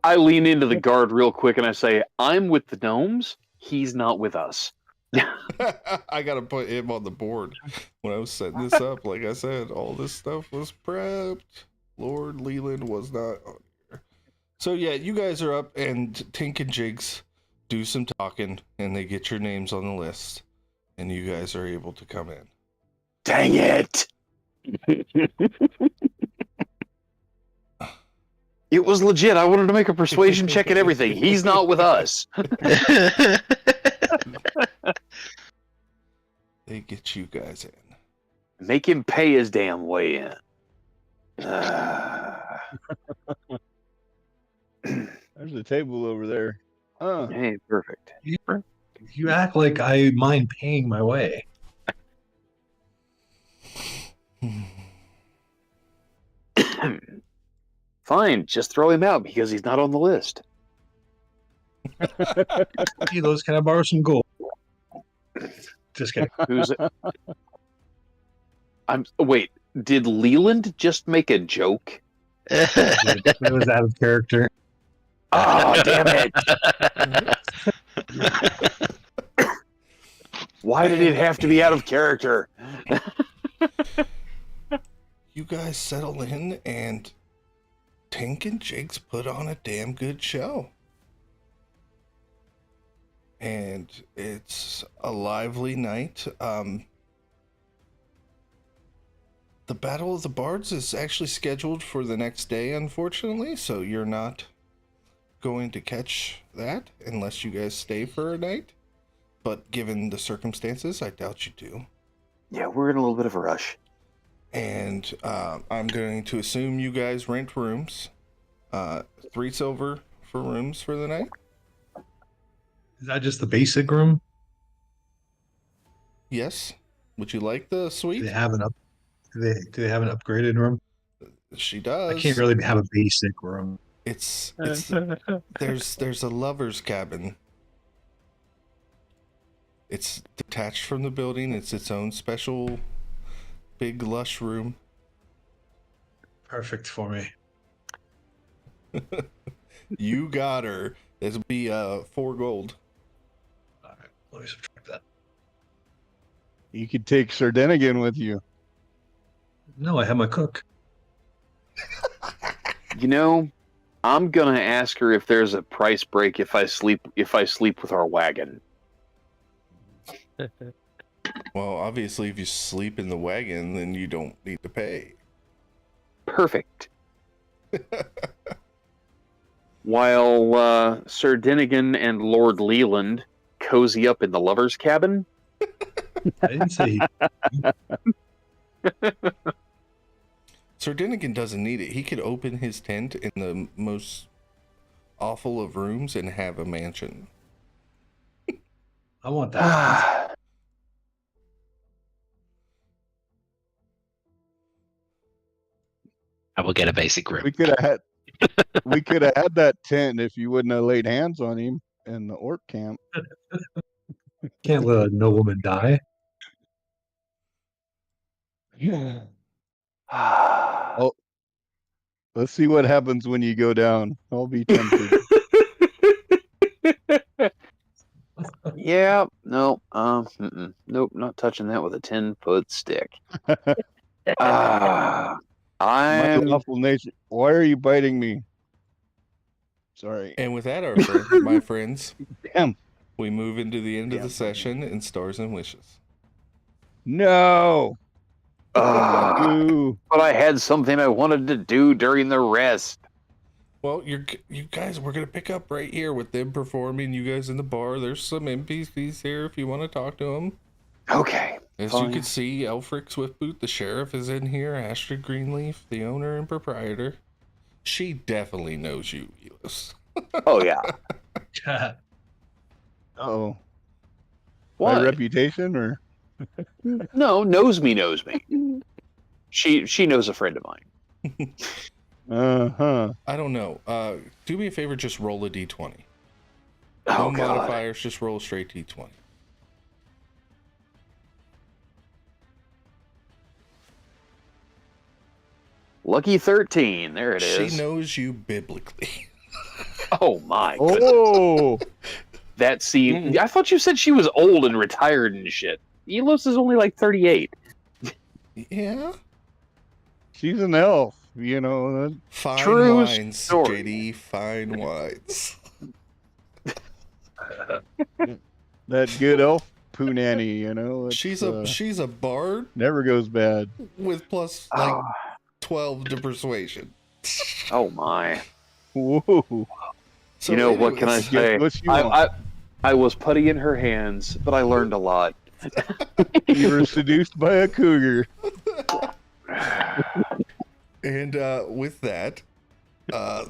I lean into the guard real quick and I say, I'm with the gnomes. He's not with us. I gotta put him on the board when I was setting this up. Like I said, all this stuff was prepped. Lord Leland was not on here. So yeah, you guys are up, and Tink and Jinx do some talking, and they get your names on the list, and you guys are able to come in. Dang it! It was legit. I wanted to make a persuasion check and everything. He's not with us. They get you guys in. Make him pay his damn way in. There's a table over there. Hey, perfect. You act like I mind paying my way. Fine, just throw him out because he's not on the list. Those, can I borrow some gold? Just kidding. Who's it? Wait, did Leland just make a joke? It was out of character. Oh, damn it! Why did it have to be out of character? You guys settle in, and Tink and Jakes put on a damn good show. And it's a lively night. The Battle of the Bards is actually scheduled for the next day, unfortunately, so you're not going to catch that unless you guys stay for a night. But given the circumstances, I doubt you do. Yeah, we're in a little bit of a rush. And I'm going to assume you guys rent rooms. 3 silver for rooms for the night. Is that just the basic room? Yes. Would you like the Do suite? they have an up? Do they have an upgraded room? She does. I can't really have a basic room. It's there's a lover's cabin. It's detached from the building. It's its own special big lush room. Perfect for me. You got her. This will be 4 gold. All right, let me subtract that. You could take Sardinigan with you. No, I have my cook. You know, I'm gonna ask her if there's a price break if I sleep with our wagon. Well, obviously, if you sleep in the wagon, then you don't need to pay. Perfect. While Sir Dinnigan and Lord Leland cozy up in the lover's cabin. I didn't say. Sir Dinnigan doesn't need it. He could open his tent in the most awful of rooms and have a mansion. I want that. I will get a basic room. We could have had that tent if you wouldn't have laid hands on him in the orc camp. Can't let a nobleman die. Oh, let's see what happens when you go down. I'll be tempted. Yeah, no, nope, not touching that with a 10-foot stick. My I'm awful nature. Why are you biting me? Sorry. And with that, my friends, Damn. we move into the end of the session in Stars and Wishes. No. Ooh. but I had something I wanted to do during the rest. Well, you guys, we're gonna pick up right here with them performing. You guys in the bar. There's some NPCs here if you want to talk to them. Okay. As fine. you can see, Elfric Swiftboot, the sheriff, is in here. Astrid Greenleaf, the owner and proprietor. She definitely knows you, Elis. Oh yeah. Uh-oh. What? My reputation or? No, knows me. She knows a friend of mine. Uh-huh. I don't know. Do me a favor, just roll a d20. Oh No god. modifiers, just roll a straight d20. Lucky 13. There it is. She knows you biblically. Oh my. Oh. That scene. I thought you said she was old and retired and shit. Elos is only like 38. Yeah. She's an elf, you know. Fine True wines, story. JD. Fine wines. That good elf poo nanny, you know. It's, She's a bard never goes bad. with plus like 12 to persuasion. Oh my. Whoa. So You know, what can I anyways, say? What you want? I was putty in her hands, but I learned a lot. You were seduced by a cougar. And with that,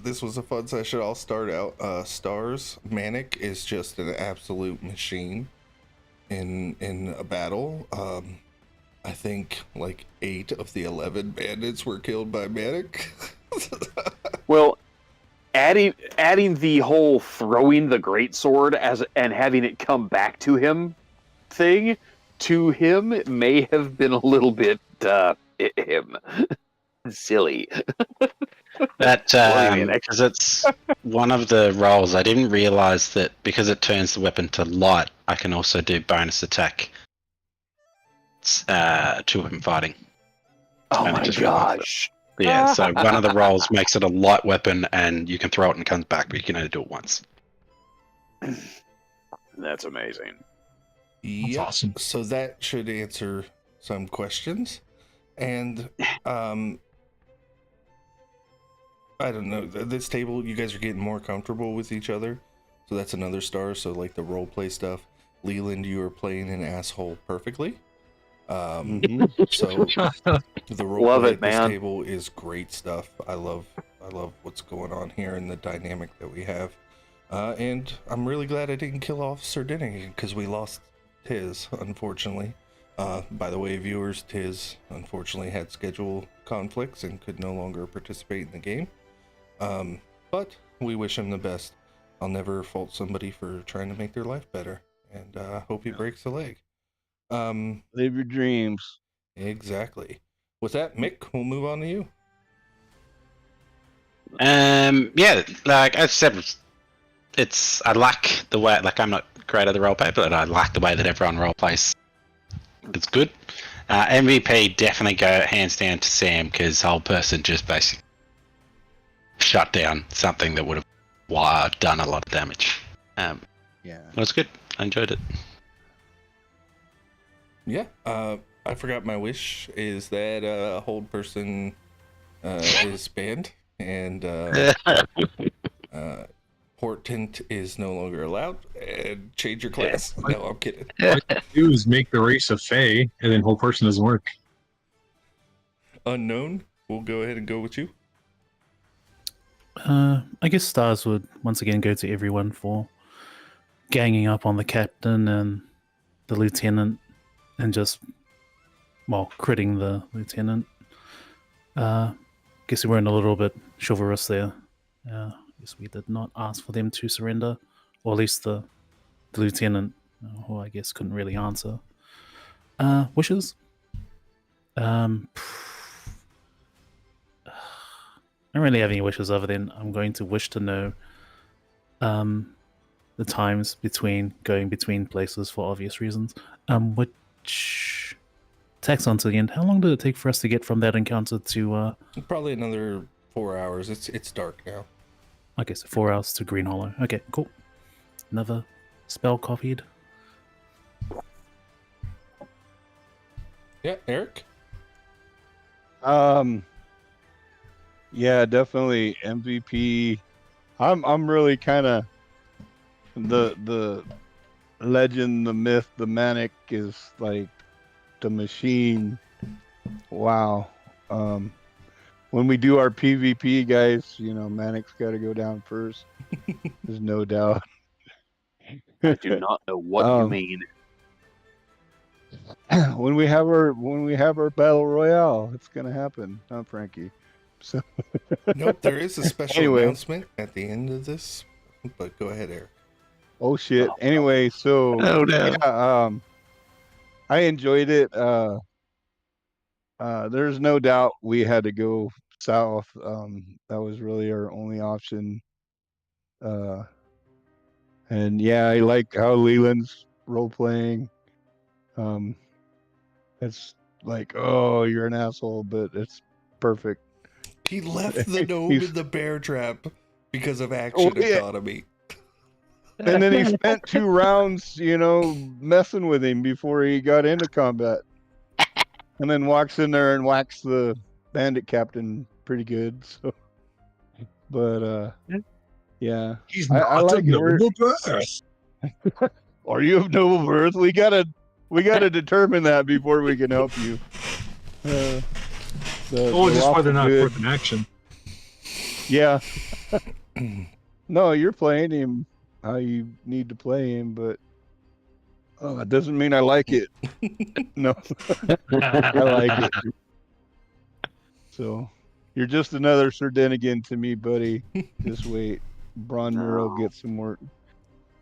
this was a fun session. I'll start out. Stars Manic is just an absolute machine in a battle. I think like 8 of the 11 bandits were killed by Manic. Well, adding the whole throwing the greatsword and having it come back to him thing to him may have been a little bit him silly. That What do you mean, because it's one of the rolls. I didn't realize that because it turns the weapon to light, I can also do bonus attack to him fighting. Oh And my just realized gosh. Yeah, so one of the rolls makes it a light weapon, and you can throw it and it comes back, but you can only do it once. That's amazing. Yep. awesome. So that should answer some questions. And I don't know, this table, you guys are getting more comfortable with each other. So that's another star. So like the role play stuff, Leland, you are playing an asshole perfectly. So the role Love play it, at this man. table is great stuff. I love what's going on here and the dynamic that we have. And I'm really glad I didn't kill off Sir Dinnigan because we lost Tiz, unfortunately. By the way, viewers, Tiz unfortunately had schedule conflicts and could no longer participate in the game. But we wish him the best. I'll never fault somebody for trying to make their life better, and hope he breaks a leg. Live your dreams. Exactly. With that, Mick, we'll move on to you. Yeah, like I said, I like the way, like I'm not great at the role play, but I like the way that everyone role plays. It's good. MVP definitely go hands down to Sam because whole person just basically shut down something that would have done a lot of damage. Yeah. It was good. I enjoyed it. Yeah. I forgot my wish is that hold person is banned and portent is no longer allowed and change your class. No, I'm kidding. What you do is make the race a Fae, and then whole person doesn't work. Unknown, we'll go ahead and go with you. I guess stars would once again go to everyone for ganging up on the captain and the lieutenant and just, well, critting the lieutenant. Guess we weren't a little bit chivalrous there. Guess we did not ask for them to surrender, or at least the lieutenant, who I guess couldn't really answer. Wishes? I don't really have any wishes other than I'm going to wish to know the times between going between places for obvious reasons. Which tax onto the end. How long did it take for us to get from that encounter to Probably another 4 hours. It's dark now. okay, so 4 hours to Green Hollow. Okay, cool. Another spell copied. Yeah, Eric? Yeah, definitely MVP. I'm really kind of the legend, the myth, the manic is like the machine. Wow. When we do our PvP, guys, you know, manic's got to go down first. There's no doubt. I do not know what you mean. When we have our battle royale, it's gonna happen, huh, Frankie? So Nope, there is a special Anyway. announcement at the end of this, but go ahead, Eric. oh shit. Anyway, so Oh no. yeah, I enjoyed it. There's no doubt we had to go south. That was really our only option. And yeah, I like how Leland's role playing. It's like, oh, you're an asshole, but it's perfect. He left the gnome He's- in the bear trap because of action yeah. economy. And then he spent 2 rounds, you know, messing with him before he got into combat. And then walks in there and whacks the bandit captain pretty good. So, but yeah, He's I not like of it. We're- noble birth. Are you of noble birth? We gotta determine that before we can help you. Oh, just lawful whether or not good- worth an action. Yeah. No, you're playing him how you need to play him, but it doesn't mean I like it. No, I like it. So, you're just another Sir Denigan to me, buddy. Just wait. Braun Muro gets some work.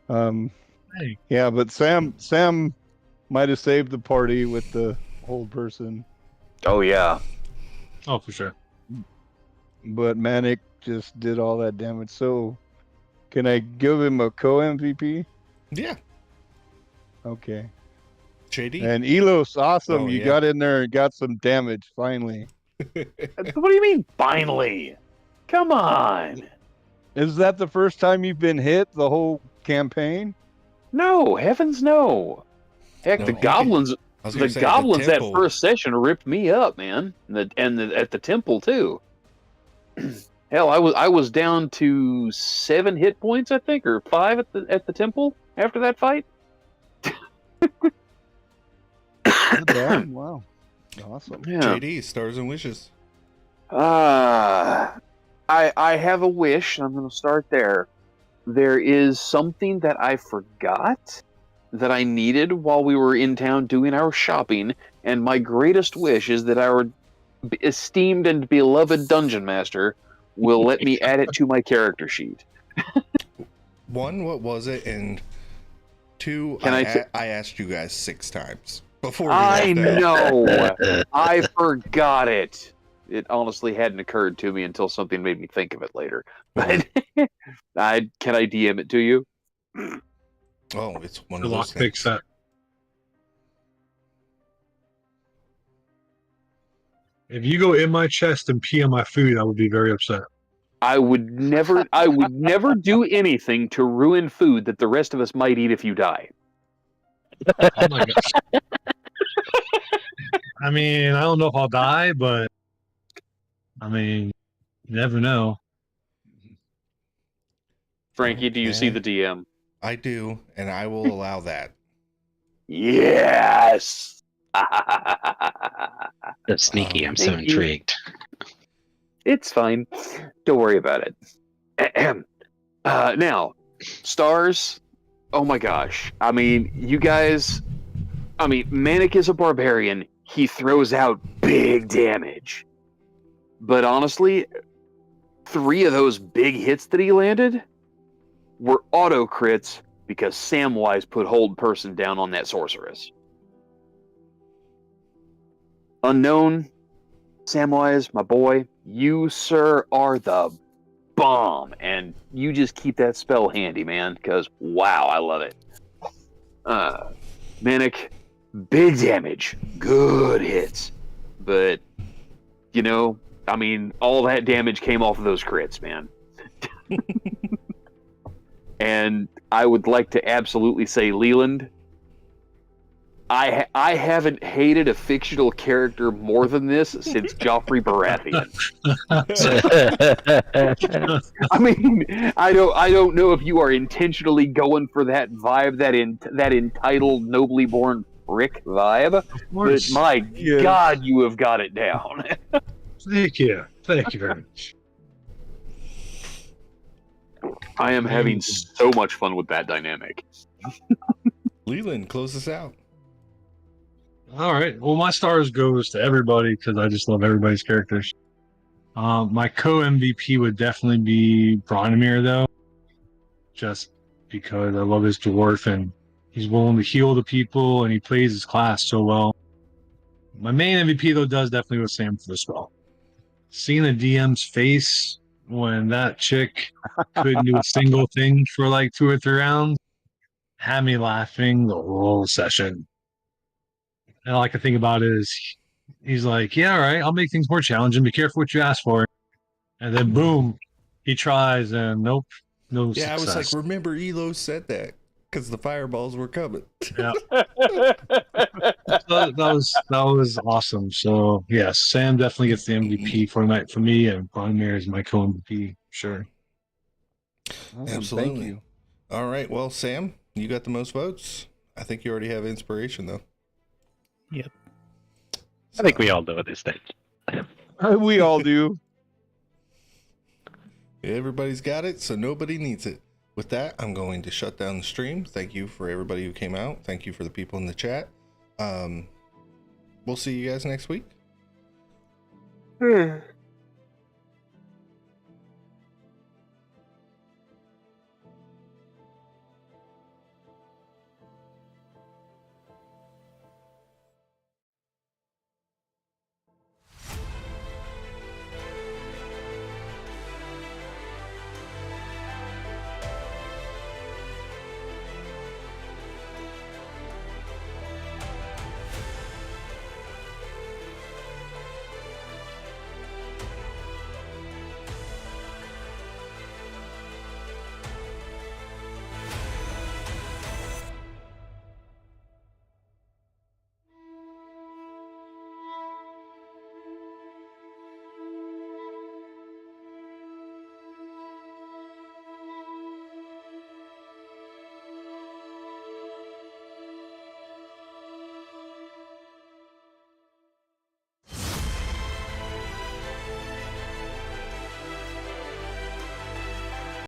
Hey. Yeah, but Sam might have saved the party with the old person. Oh yeah. Oh, for sure. but Manic just did all that damage. So, can I give him a co-MVP? Yeah. Okay. JD. And Elos, awesome. Oh, You yeah. got in there and got some damage finally. What do you mean, finally? Come on. Is that the first time you've been hit the whole campaign? No, heavens no. Heck, No, the he goblins, I was the gonna say, goblins that temple- first session ripped me up, man. At the temple too. Hell, I was down to 7 hit points, I think, or 5 at the temple after that fight. Not bad. Wow. Awesome. Yeah. JD, stars and wishes. I have a wish. I'm going to start there. There is something that I forgot that I needed while we were in town doing our shopping, and my greatest wish is that our esteemed and beloved dungeon master will let me add it to my character sheet. 1, what was it? And 2, Can I I asked you guys 6 times before we I left out. know. I forgot it. It honestly hadn't occurred to me until something made me think of it later. But can I DM it to you? Oh, it's one The of those lockpick things. set. If you go in my chest and pee on my food, I would be very upset. I would never do anything to ruin food that the rest of us might eat if you die. Oh my gosh. I mean, I don't know if I'll die, but I mean, you never know. Frankie, do you see Okay. the DM? I do, and I will allow that. Yes. That's sneaky. I'm so Thank you. intrigued. It's fine. Don't worry about it. Now, stars. Oh my gosh. I mean, you guys. I mean, Manic is a barbarian. He throws out big damage. But honestly, 3 of those big hits that he landed were auto crits because Samwise put hold person down on that sorceress. Unknown, Samwise, my boy, you, sir, are the bomb. And you just keep that spell handy, man, because, wow, I love it. Manic, big damage, good hits. But, you know, I mean, all that damage came off of those crits, man. And I would like to absolutely say, Leland, I haven't hated a fictional character more than this since Joffrey Baratheon. I mean, I don't know if you are intentionally going for that vibe, that entitled, nobly born prick vibe, Of but course. my Yes. God, you have got it down. Thank you. Thank you very much. I am having so much fun with that dynamic. Leland, close us out. All right. Well, my stars goes to everybody because I just love everybody's characters. My co-MVP would definitely be Branimir, though, just because I love his dwarf and he's willing to heal the people and he plays his class so well. My main MVP, though, does definitely go Sam for the spell. Seeing the DM's face when that chick couldn't do a single thing for like 2 or 3 rounds had me laughing the whole session. And all I can think about is he's like, yeah, all right, I'll make things more challenging. Be careful what you ask for. And then boom, he tries and nope, no Yeah, success. I was like, remember Elo said that because the fireballs were coming. Yeah. that was awesome. So yes, Sam definitely gets the MVP for tonight for me, and Branimir is my co-MVP, sure. Awesome. Absolutely. Thank you. All right. Well, Sam, you got the most votes. I think you already have inspiration, though. Yep. I think we all know at this stage. We all do. Everybody's got it, so nobody needs it. With that, I'm going to shut down the stream. Thank you for everybody who came out. Thank you for the people in the chat. We'll see you guys next week.